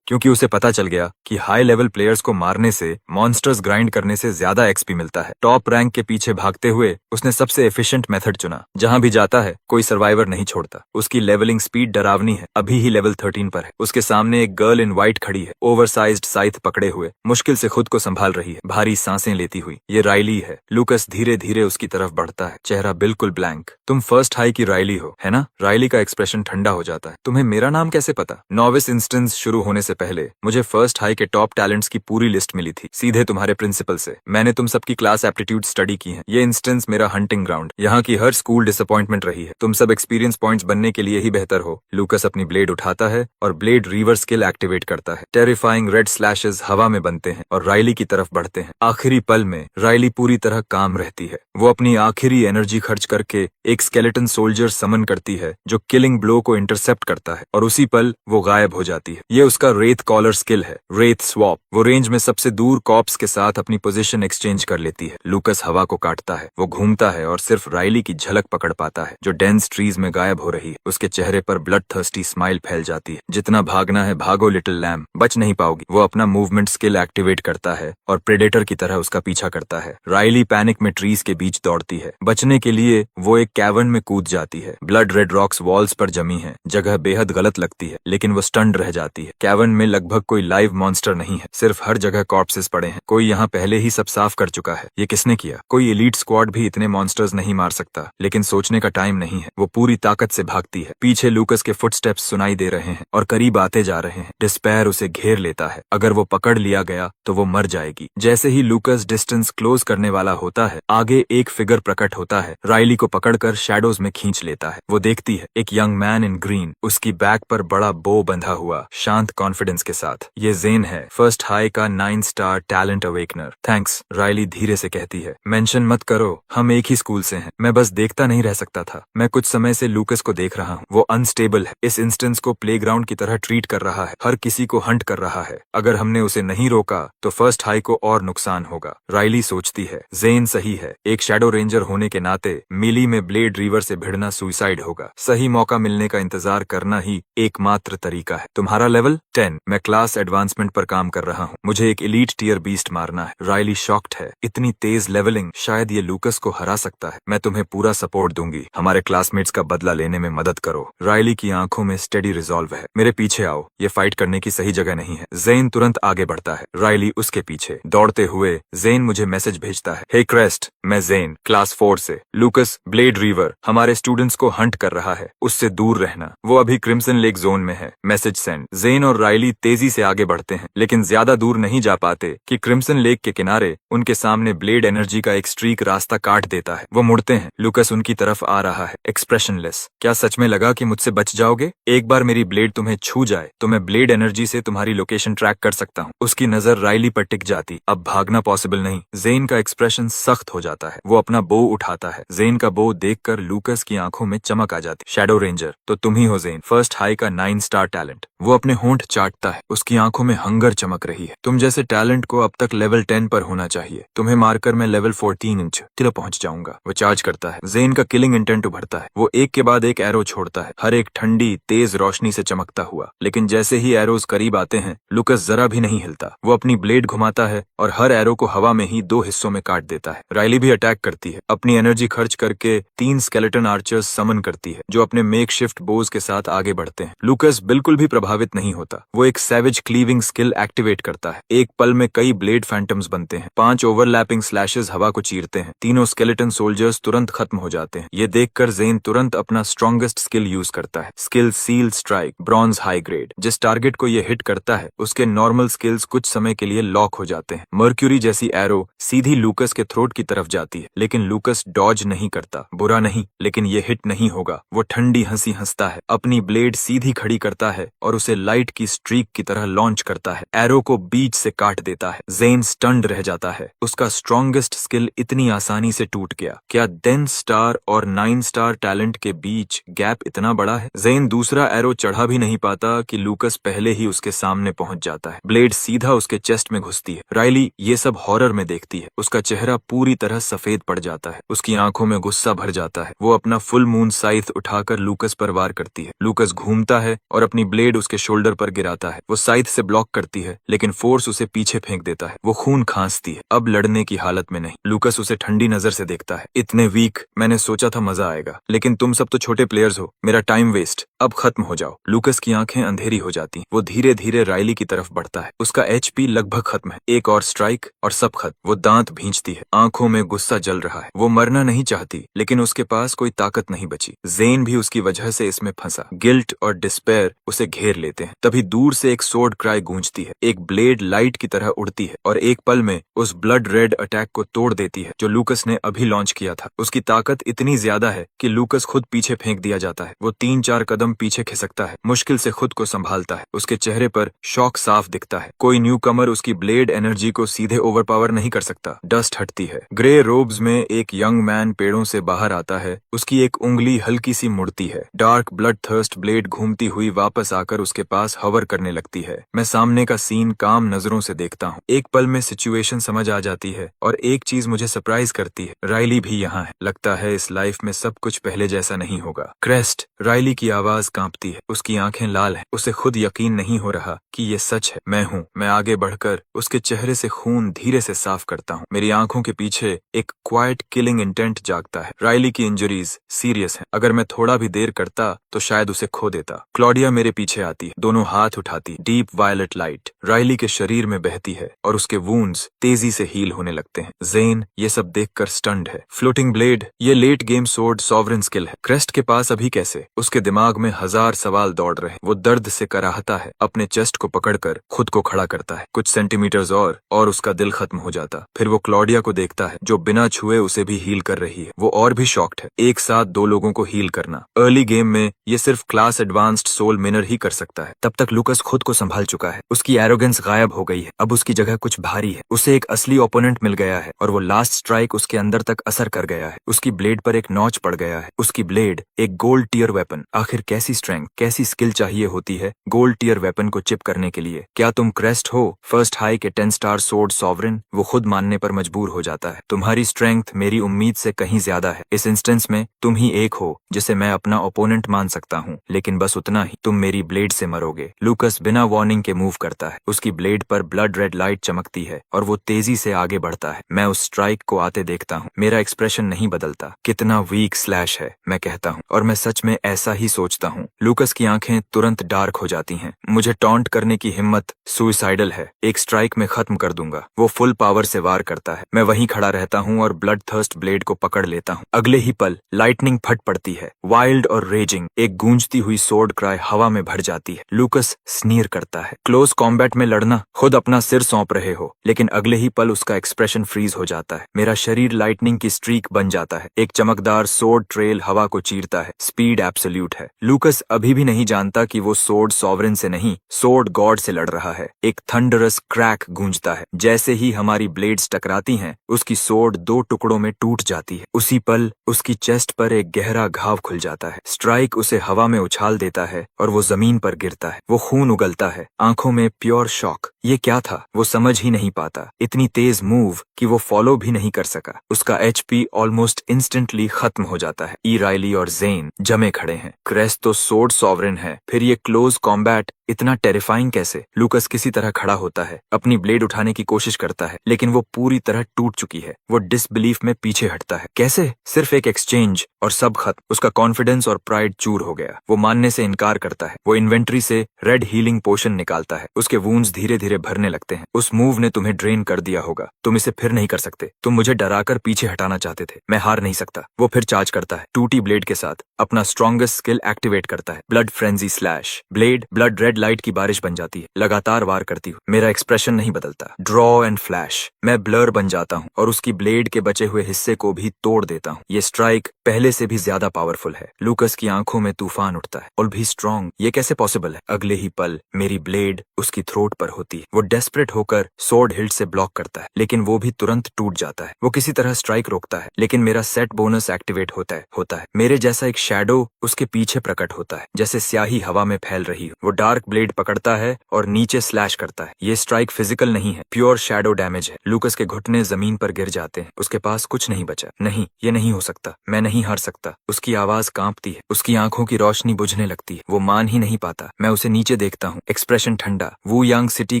क्योंकि उसे पता चल गया कि हाई लेवल प्लेयर्स को मारने से मॉन्स्टर्स ग्राइंड करने से ज्यादा एक्सपी मिलता है। टॉप रैंक के पीछे भागते हुए उसने सबसे एफिशिएंट मेथड चुना। जहां भी जाता है कोई सर्वाइवर नहीं छोड़ता। उसकी लेवलिंग स्पीड डरावनी है। अभी ही लेवल 13 पर है। उसके सामने एक गर्ल इन व्हाइट खड़ी है, ओवरसाइज्ड साइथ पकड़े हुए, मुश्किल से खुद को संभाल रही है, भारी सांसें लेती हुई। ये राइली है। लूकस धीरे धीरे उसकी तरफ बढ़ता है, चेहरा बिल्कुल ब्लैंक। तुम फर्स्ट हाई की राइली हो, है ना? राइली का एक्सप्रेशन ठंडा हो जाता है। तुम्हें मेरा नाम कैसे पता? नॉविस इंस्टेंस शुरू होने से पहले मुझे फर्स्ट हाई के टॉप टैलेंट्स की पूरी लिस्ट मिली थी, सीधे तुम्हारे प्रिंसिपल से। मैंने तुम सबकी क्लास एप्टीट्यूड स्टडी की है। ये इंस्टेंस मेरा हंटिंग ग्राउंड। यहाँ की हर स्कूल डिसअपॉइंटमेंट रही है। तुम सब एक्सपीरियंस पॉइंट्स बनने के लिए ही बेहतर हो। लूकस अपनी ब्लेड उठाता है और ब्लेड रीवर स्किल एक्टिवेट करता है। टेरिफाइंग रेड स्लैशेस हवा में बनते हैं और राइली की तरफ बढ़ते हैं। आखिरी पल में राइली पूरी तरह काम रहती है। वो अपनी आखिरी एनर्जी खर्च करके एक स्केलेटन सोल्जर समन करती है जो किलिंग ब्लो को इंटरसेप्ट करता है और उसी पल वो गायब हो जाती है। ये उसका रेत कॉलर स्किल है, रेत स्वॉप। वो रेंज में सबसे दूर कॉप्स के साथ अपनी पोजीशन एक्सचेंज कर लेती है। लूकस हवा को काटता है। वो घूमता है और सिर्फ राइली की झलक पकड़ पाता है जो डेंस ट्रीज में गायब हो रही है। उसके चेहरे पर ब्लड थर्स्टी स्माइल फैल जाती है। जितना भागना है भागो लिटिल लैम, बच नहीं पाओगी। वो अपना मूवमेंट स्किल एक्टिवेट करता है और प्रेडेटर की तरह उसका पीछा करता है। राइली पैनिक में ट्रीज के बीच दौड़ती है। बचने के लिए वो एक कैवर्न में कूद जाती है। ब्लड रेड रॉक्स वॉल्स पर जमी है। जगह बेहद गलत लगती है, लेकिन वो स्टन्ड रह जाती है। कैवर्न में लगभग कोई लाइव मॉन्स्टर नहीं है, सिर्फ हर जगह कॉर्प्सेस पड़े हैं। कोई यहाँ पहले ही सब साफ कर चुका है। ये किसने किया? कोई एलीट स्क्वाड भी इतने मॉन्स्टर्स नहीं मार सकता, लेकिन सोचने का टाइम नहीं है। वो पूरी ताकत से भागती है। पीछे लूकस के फुटस्टेप्स सुनाई दे रहे हैं और करीब आते जा रहे हैं। डिस्पेयर उसे घेर लेता है। अगर वो पकड़ लिया गया तो वो मर जाएगी। जैसे ही लूकस डिस्टेंस क्लोज करने वाला होता है, आगे एक फिगर प्रकट होता है। राइली को पकड़कर शैडोज में खींच लेता है। वो देखती है एक यंग मैन इन ग्रीन, उसकी बैक पर बड़ा बो बंधा हुआ, शांत कॉन्फिडेंस कॉन्फिडेंस के साथ। ये जेन है, फर्स्ट हाई का 9 star talent awakener. Thanks, Riley धीरे से कहती है। मेंशन मत करो, हम एक ही स्कूल से हैं। मैं बस देखता नहीं रह सकता था। मैं कुछ समय से लूकस को देख रहा हूँ। वो अनस्टेबल है, इस इंस्टेंस को प्लेग्राउंड की तरह ट्रीट कर रहा है, हर किसी को हंट कर रहा है। अगर हमने उसे नहीं रोका तो फर्स्ट हाई को और नुकसान होगा। राइली सोचती है, जेन सही है। एक शैडो रेंजर होने के नाते मिली में ब्लेड रीवर से भिड़ना सुसाइड होगा। सही मौका मिलने का इंतजार करना ही एकमात्र तरीका है। तुम्हारा लेवल 10। मैं क्लास एडवांसमेंट पर काम कर रहा हूँ। मुझे एक एलीट टियर बीस्ट मारना है। राइली शॉक्ड है। इतनी तेज लेवलिंग, शायद ये लूकस को हरा सकता है। मैं तुम्हें पूरा सपोर्ट दूंगी। हमारे क्लासमेट्स का बदला लेने में मदद करो। राइली की आंखों में स्टेडी रिजॉल्व है। मेरे पीछे आओ, ये फाइट करने की सही जगह नहीं है। जेन तुरंत आगे बढ़ता है, राइली उसके पीछे। दौड़ते हुए जेन मुझे मैसेज भेजता है, हे क्रेस्ट, मैं जेन, क्लास 4 से। लूकस ब्लेड रीवर हमारे स्टूडेंट्स को हंट कर रहा है, उससे दूर रहना। वो अभी क्रिम्सन लेक जोन में है। Message send. जेन और राइली तेजी से आगे बढ़ते हैं, लेकिन ज्यादा दूर नहीं जा पाते कि क्रिम्सन लेक के किनारे उनके सामने ब्लेड एनर्जी का एक स्ट्रीक रास्ता काट देता है। वो मुड़ते हैं। लूकस उनकी तरफ आ रहा है, एक्सप्रेशनलेस। क्या सच में लगा कि मुझसे बच जाओगे? एक बार मेरी ब्लेड तुम्हें छू जाए तो मैं ब्लेड एनर्जी से तुम्हारी लोकेशन ट्रैक कर सकता हूँ। उसकी नजर राइली पर टिक जाती। अब भागना पॉसिबल नहीं। जेन का एक्सप्रेशन सख्त हो जाता है। वो अपना बो उठाता है। जेन का बो देखकर लूकस की आंखों में चमक आ जाती। शैडो रेंजर, तो तुम ही हो जेन, फर्स्ट हाई का 9 स्टार टैलेंट। वो अपने होंठ चाटता है। उसकी आंखों में हंगर चमक रही है। तुम जैसे टैलेंट को अब तक लेवल 10 पर होना चाहिए। तुम्हें मारकर मैं लेवल 14 इंच किलो पहुंच जाऊंगा। वो चार्ज करता है। जेन का किलिंग इंटेंट उभरता है। वो एक के बाद एक एरो छोड़ता है, हर एक ठंडी तेज रोशनी से चमकता हुआ। लेकिन जैसे ही एरोज करीब आते हैं, लूकस जरा भी नहीं हिलता। वो अपनी ब्लेड घुमाता है और हर एरो को हवा में ही 2 हिस्सों में काट देता है। राइली भी अटैक करती है। अपनी एनर्जी खर्च करके 3 स्केलेटन आर्चर्स समन करती है, जो अपने मेकशिफ्ट बोज के साथ आगे बढ़ते हैं। लूकस बिल्कुल भी प्रभावित नहीं होता। वो एक सैवेज क्लीविंग स्किल एक्टिवेट करता है। एक पल में कई ब्लेड फैंटम्स बनते हैं। 5 ओवरलैपिंग स्लैशेस हवा को चीरते हैं। तीनों स्केलेटन सोल्जर्स तुरंत खत्म हो जाते हैं। ये देखकर जेन तुरंत अपना स्ट्रॉन्गेस्ट स्किल यूज करता है। Skill seal strike, bronze high grade. जिस टारगेट को ये हिट करता है, उसके नॉर्मल स्किल्स कुछ समय के लिए लॉक हो जाते हैं। मर्क्यूरी जैसी एरो सीधी लूकस के थ्रोट की तरफ जाती है, लेकिन लूकस डॉज नहीं करता। बुरा नहीं, लेकिन ये हिट नहीं होगा। वो ठंडी हंसी हंसता है, अपनी ब्लेड सीधी खड़ी करता है और उसे लाइट की स्ट्रीक की तरह लॉन्च करता है। एरो को बीच से काट देता है। जेन स्टन्ड रह जाता है। उसका स्ट्रॉन्गेस्ट स्किल इतनी आसानी से टूट गया। क्या 10 स्टार और 9 स्टार टैलेंट के बीच गैप इतना बड़ा है? जेन दूसरा एरो चढ़ा भी नहीं पाता कि लूकस पहले ही उसके सामने पहुंच जाता है। ब्लेड सीधा उसके चेस्ट में घुसती है। राइली ये सब हॉरर में देखती है। उसका चेहरा पूरी तरह सफेद पड़ जाता है। उसकी आंखों में गुस्सा भर जाता है। वो अपना फुल मून साइथ उठाकर लूकस पर वार करती है। लूकस घूमता है और अपनी ब्लेड उसके शोल्डर पर गिराता है। वो साइथ से ब्लॉक करती है, लेकिन फोर्स उसे पीछे फेंक देता है। वो खून खांसती है, अब लड़ने की हालत में नहीं। लूकस उसे ठंडी नजर से देखता है। इतने वीक, मैंने सोचा था मजा आएगा, लेकिन तुम सब तो छोटे प्लेयर्स हो। मेरा टाइम वेस्ट, अब खत्म हो जाओ। लूकस की आंखें अंधेरी हो जाती। वो धीरे धीरे राइली की तरफ बढ़ता है। उसका HP लगभग खत्म है। एक और स्ट्राइक और सब खत्म। वो दांत भींचती है, आंखों में गुस्सा जल रहा है। वो मरना नहीं चाहती, लेकिन उसके पास कोई ताकत नहीं बची। जेन भी उसकी वजह से इसमें फंसा। गिल्ट और डिस्पेयर उसे घेर लेते हैं। तभी दूर से एक सोर्ड क्राई गूंजती है। एक ब्लेड लाइट की तरह उड़ती है और एक पल में उस ब्लड रेड अटैक को तोड़ देती है जो लूकस ने अभी लॉन्च किया था। उसकी ताकत इतनी ज्यादा है कि लूकस खुद पीछे फेंक दिया जाता है। वो 3-4 कदम पीछे खिसकता है, मुश्किल से खुद को संभालता है। उसके चेहरे पर शॉक साफ दिखता है। कोई न्यू कमर उसकी ब्लेड एनर्जी को सीधे ओवरपावर नहीं कर सकता। डस्ट हटती है। ग्रे रोब्स में एक यंग मैन पेड़ों से बाहर आता है। उसकी एक उंगली हल्की सी मुड़ती है। डार्क ब्लड थर्स्ट ब्लेड घूमती हुई वापस आकर उसके पास हवर करने लगती है। मैं सामने का सीन काम नजरों से देखता हूँ। एक पल में सिचुएशन समझ आ जाती है और एक चीज मुझे सरप्राइज करती है, राइली भी यहाँ है। लगता है इस लाइफ में सब कुछ पहले जैसा नहीं होगा। क्रेस्ट, राइली की आवाज कांपती है। उसकी आंखें लाल हैं। उसे खुद यकीन नहीं हो रहा कि ये सच है। मैं हूँ। मैं आगे बढ़कर उसके चेहरे से खून धीरे से साफ करता हूँ। मेरी आंखों के पीछे एक क्वाइट किलिंग इंटेंट जागता है। राइली की इंजरीज सीरियस हैं। अगर मैं थोड़ा भी देर करता तो शायद उसे खो देता। क्लॉडिया मेरे पीछे आती है, दोनों हाथ उठाती। डीप वायलेट लाइट राइली के शरीर में बहती है और उसके वुंड्स तेजी से हील होने लगते हैं। जेन ये सब देखकर स्टन्ड है। फ्लोटिंग ब्लेड, ये late game sword sovereign skill है। क्रेस्ट के पास अभी कैसे? उसके दिमाग में 1000 सवाल दौड़ रहे। वो दर्द से कराहता है। अपने चेस्ट को पकड़कर खुद को खड़ा करता है। कुछ सेंटीमीटर्स और उसका दिल खत्म हो जाता। फिर वो क्लॉडिया को देखता है जो बिना छुए उसे भी हील कर रही है। वो और भी शॉक्ड है। एक साथ 2 लोगों को हील करना अर्ली गेम में ये सिर्फ क्लास एडवांस्ड सोल मिनर ही कर सकता है। तब तक लूकस लूकस खुद को संभाल चुका है, उसकी एरोगेंस गायब हो गई है, अब उसकी जगह कुछ भारी है। उसे एक असली ओपोनेंट मिल गया है और वो लास्ट स्ट्राइक उसके अंदर तक असर कर गया है। उसकी ब्लेड पर एक नॉच पड़ गया है, उसकी ब्लेड एक गोल्ड टियर वेपन। आखिर कैसी स्ट्रेंथ, कैसी स्किल चाहिए होती है गोल्ड टियर वेपन को चिप करने के लिए। क्या तुम क्रेस्ट हो, फर्स्ट हाई के 10 स्टार सोर्ड सॉवरेन? वो खुद मानने पर मजबूर हो जाता है। तुम्हारी स्ट्रेंथ मेरी उम्मीद से कहीं ज्यादा है। इस इंस्टेंस में तुम ही एक हो जिसे मैं अपना ओपोनेंट मान सकता हूँ, लेकिन बस उतना ही, तुम मेरी ब्लेड से मरोगे। लूकस बिना वार्निंग के मूव करता है, उसकी ब्लेड पर ब्लड रेड लाइट चमकती है और वो तेजी से आगे बढ़ता है। मैं उस स्ट्राइक को आते देखता हूँ, मेरा एक्सप्रेशन नहीं बदलता। कितना वीक स्लैश है, मैं कहता हूँ, और मैं सच में ऐसा ही सोचता हूँ। लूकस की आंखें तुरंत डार्क हो जाती हैं। मुझे टॉन्ट करने की हिम्मत सुइसाइडल है, एक स्ट्राइक में खत्म कर दूंगा। वो फुल पावर से वार करता है। मैं वहीं खड़ा रहता हूँ और ब्लड थर्स्ट ब्लेड को पकड़ लेता हूँ। अगले ही पल लाइटनिंग फट पड़ती है, वाइल्ड और रेजिंग, एक गूंजती हुई सोर्ड क्राई हवा में भर जाती है। लूकस स्नीर करता है, क्लोज कॉम्बैट में लड़ना, खुद अपना सिर सौंप रहे हो। लेकिन अगले ही पल उसका एक्सप्रेशन फ्रीज हो जाता है। मेरा शरीर लाइटनिंग की स्ट्रीक बन जाता है, एक चमकदार सोर्ड ट्रेल हवा को चीरता है। स्पीड एब्सोल्यूट है। लूकस अभी भी नहीं जानता कि वो सोर्ड सॉवरेन से नहीं, सोर्ड गॉड से लड़ रहा है। एक थंडरस क्रैक गूंजता है। जैसे ही हमारी ब्लेड्स टकराती हैं, उसकी सोर्ड 2 टुकड़ों में टूट जाती है। उसी पल उसकी चेस्ट पर एक गहरा घाव खुल जाता है। स्ट्राइक उसे हवा में उछाल देता है और वो जमीन पर गिरता है। वो खून उगलता है, आंखों में प्योर शॉक। ये क्या था, वो समझ ही नहीं पाता। इतनी तेज मूव कि वो फॉलो भी नहीं कर सका। उसका एचपी ऑलमोस्ट इंस्टेंटली खत्म हो जाता है। ई राइली और जेन जमे खड़े हैं। क्रेस्ट तो सोर्ड सॉवरेन है, फिर ये क्लोज कॉम्बैट इतना टेरिफाइंग कैसे? लूकस किसी तरह खड़ा होता है, अपनी ब्लेड उठाने की कोशिश करता है, लेकिन वो पूरी तरह टूट चुकी है। वो डिसबिलीफ में पीछे हटता है। कैसे? सिर्फ एक एक्सचेंज और सब खत्म। उसका कॉन्फिडेंस और प्राइड चूर हो गया। वो मानने से इनकार करता है। वो इन्वेंट्री से रेड हीलिंग पोशन निकालता है। उसके वूंड्स धीरे धीरे भरने लगते हैं। उस मूव ने तुम्हें ड्रेन कर दिया होगा, तुम इसे फिर नहीं कर सकते। तुम मुझे डराकर पीछे हटाना चाहते थे, मैं हार नहीं सकता। वो फिर चार्ज करता है, टूटी ब्लेड के साथ अपना स्ट्रॉन्गेस्ट स्किल एक्टिवेट करता है, blood frenzy slash. Blade blood red light की बारिश बन जाती है, लगातार वार करती हूँ। मेरा एक्सप्रेशन नहीं बदलता। ड्रॉ एंड फ्लैश, मैं ब्लर बन जाता हूँ और उसकी ब्लेड के बचे हुए हिस्से को भी तोड़ देता हूँ। ये स्ट्राइक पहले से भी ज्यादा पावरफुल है। लूकस की आंखों में तूफान उठता है। और भी स्ट्रॉन्ग, ये कैसे पॉसिबल है? अगले ही पल मेरी ब्लेड उसकी थ्रोट पर होती है। वो डेस्परेट होकर सोर्ड हिल्ट से ब्लॉक करता है, लेकिन वो भी तुरंत टूट जाता है। वो किसी तरह स्ट्राइक रोकता है, लेकिन मेरा सेट बोनस एक्टिवेट होता है। मेरे जैसा एक शैडो उसके पीछे प्रकट होता है, जैसे स्याही हवा में फैल रही हो। वो डार्क ब्लेड पकड़ता है और नीचे स्लैश करता है। ये स्ट्राइक फिजिकल नहीं है, प्योर शैडो डैमेज है। लूकस के घुटने जमीन पर गिर जाते हैं। उसके पास कुछ नहीं बचा। नहीं, ये नहीं हो सकता, मैं नहीं हार सकता। उसकी आवाज कांपती है, उसकी आंखों की रोशनी बुझने लगती है। वो मान ही नहीं पाता। मैं उसे नीचे देखता हूँ, एक्सप्रेशन ठंडा। वू यांग सिटी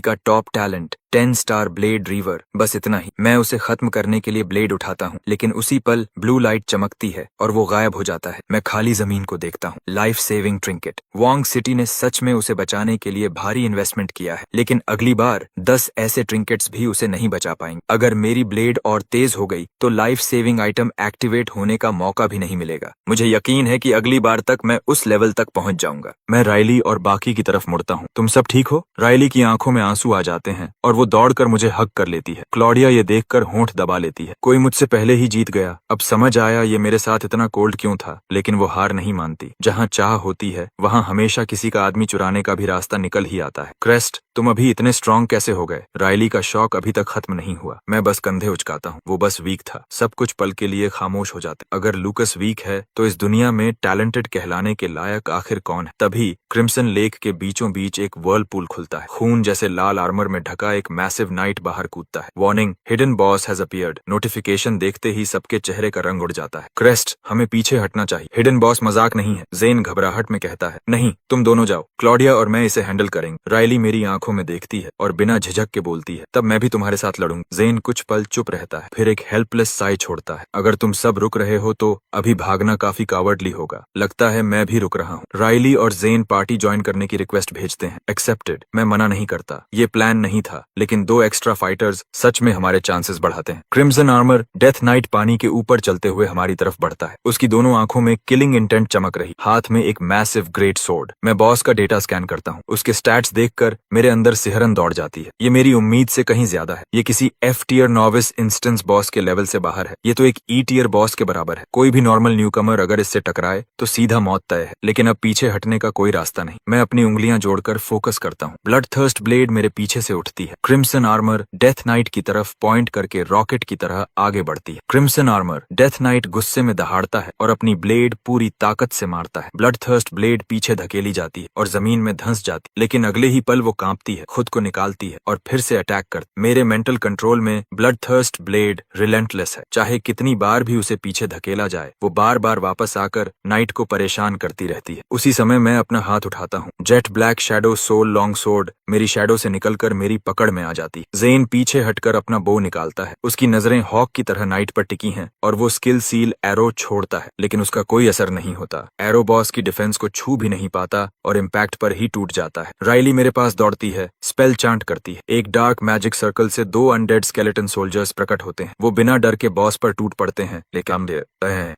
का top talent, 10 star blade river, बस इतना ही। मैं उसे खत्म करने के लिए ब्लेड उठाता हूँ, लेकिन उसी पल ब्लू लाइट चमकती है और वो गायब हो जाता है। मैं खाली जमीन को देखता हूँ। Life saving trinket. Wang city ने सच में उसे बचाने के लिए भारी इन्वेस्टमेंट किया है, लेकिन अगली बार 10 ऐसे ट्रिंकेट्स भी उसे नहीं बचा पाएंगे। अगर मेरी ब्लेड और तेज हो गई तो लाइफ सेविंग आइटम एक्टिवेट होने का मौका भी नहीं मिलेगा। मुझे यकीन है कि अगली बार तक मैं उस लेवल तक पहुंच जाऊंगा। मैं राइली और बाकी की तरफ मुड़ता हूँ। तुम सब ठीक हो? राइली की आंखों में आंसू आ जाते हैं और वो दौड़कर मुझे हग कर लेती है। क्लॉडिया ये देखकर होंठ दबा लेती है। कोई मुझसे पहले ही जीत गया। अब समझ आया ये मेरे साथ इतना कोल्ड क्यों था, लेकिन वो हार नहीं मानती। जहाँ चाह होती है वहाँ हमेशा किसी का आदमी चुराने का भी रास्ता निकल ही आता है। क्रेस्ट, तुम अभी इतने स्ट्रांग कैसे हो गए? राइली का शौक अभी तक खत्म नहीं हुआ। मैं बस कंधे उचकाता हूँ। वो बस वीक था। सब कुछ पल के लिए खामोश हो जाते। अगर लूकस वीक है तो इस दुनिया में टैलेंटेड कहलाने के लायक आखिर कौन है? तभी क्रिम्सन लेक के बीचों बीच एक वर्लपूल खुलता है। खून जैसे लाल आर्मर में ढका एक मैसिव नाइट बाहर कूदता है। Warning, hidden boss has appeared. Notification देखते ही सबके चेहरे का रंग उड़ जाता है। क्रेस्ट, हमें पीछे हटना चाहिए। हिडन बॉस मजाक नहीं है, जेन घबराहट में कहता है। नहीं, तुम दोनों जाओ, क्लॉडिया और मैं इसे हैंडल करेंगे। राइली मेरी आंखों में देखती है और बिना झिझक के बोलती है, तब मैं भी तुम्हारे साथ लड़ूंगी। जेन कुछ पल चुप रहता है, फिर एक हेल्पलेस साई छोड़ता है। अगर तुम सब रुक रहे हो तो अभी भागना काफी कावर्डली होगा। लगता है मैं भी रुक रहा हूँ। राइली और जेन पार्टी ज्वाइन करने की रिक्वेस्ट भेजते हैं। एक्सेप्टेड। मैं मना नहीं करता। ये प्लान नहीं था, लेकिन 2 एक्स्ट्रा फाइटर्स सच में हमारे चांसेस बढ़ाते हैं। क्रिम्सन आर्मर डेथ नाइट पानी के ऊपर चलते हुए हमारी तरफ बढ़ता है। उसकी दोनों आंखों में किलिंग इंटेंट चमक रही, हाथ में एक मैसिव ग्रेट सोर्ड। मैं बॉस का डेटा स्कैन करता हूँ। उसके स्टैट्स देखकर मेरे अंदर सिहरन दौड़ जाती है। ये मेरी उम्मीद से कहीं ज्यादा है। ये किसी F tier novice instance boss के लेवल से बाहर है। ये तो एक E टियर बॉस के बराबर है। कोई भी नॉर्मल न्यूकमर अगर इससे टकराए तो सीधा मौत तय है, लेकिन अब पीछे हटने का कोई रास्ता नहीं। मैं अपनी उंगलियां जोड़कर फोकस करता हूँ। ब्लड थर्स्ट ब्लेड मेरे पीछे से उठती है। क्रिम्सन आर्मर डेथ नाइट की तरफ पॉइंट करके रॉकेट की तरह आगे बढ़ती है। क्रिम्सन आर्मर डेथ नाइट गुस्से में दहाड़ता है और अपनी ब्लेड पूरी ताकत से मारता है। ब्लड थर्स्ट ब्लेड पीछे धकेली जाती है और जमीन में धंस जाती है, लेकिन अगले ही पल वो कांपती है, खुद को निकालती है और फिर से अटैक करती है। मेरे मेंटल कंट्रोल में ब्लड थर्स्ट ब्लेड रिलेंटलेस है। चाहे कितनी बार भी उसे पीछे धकेला जाए, वो बार बार वापस आकर नाइट को परेशान करती रहती है। उसी समय मैं अपना हाथ उठाता हूँ। Jet black shadow soul long sword मेरी शैडो से निकलकर मेरी पकड़ में आ जाती है। ज़ेन पीछे हटकर अपना बो निकालता है। उसकी नजरें हॉक की तरह नाइट पर टिकी हैं और वो स्किल सील एरो छोड़ता है, लेकिन उसका कोई असर नहीं होता। एरो बॉस की डिफेंस को छू भी नहीं पाता और इम्पैक्ट पर ही टूट जाता है। राइली मेरे पास दौड़ती है, स्पेल चांट करती है। एक डार्क मैजिक सर्कल से 2 अनडेड स्केलेटन सोल्जर्स प्रकट होते हैं। वो बिना डर के बॉस पर टूट पड़ते हैं,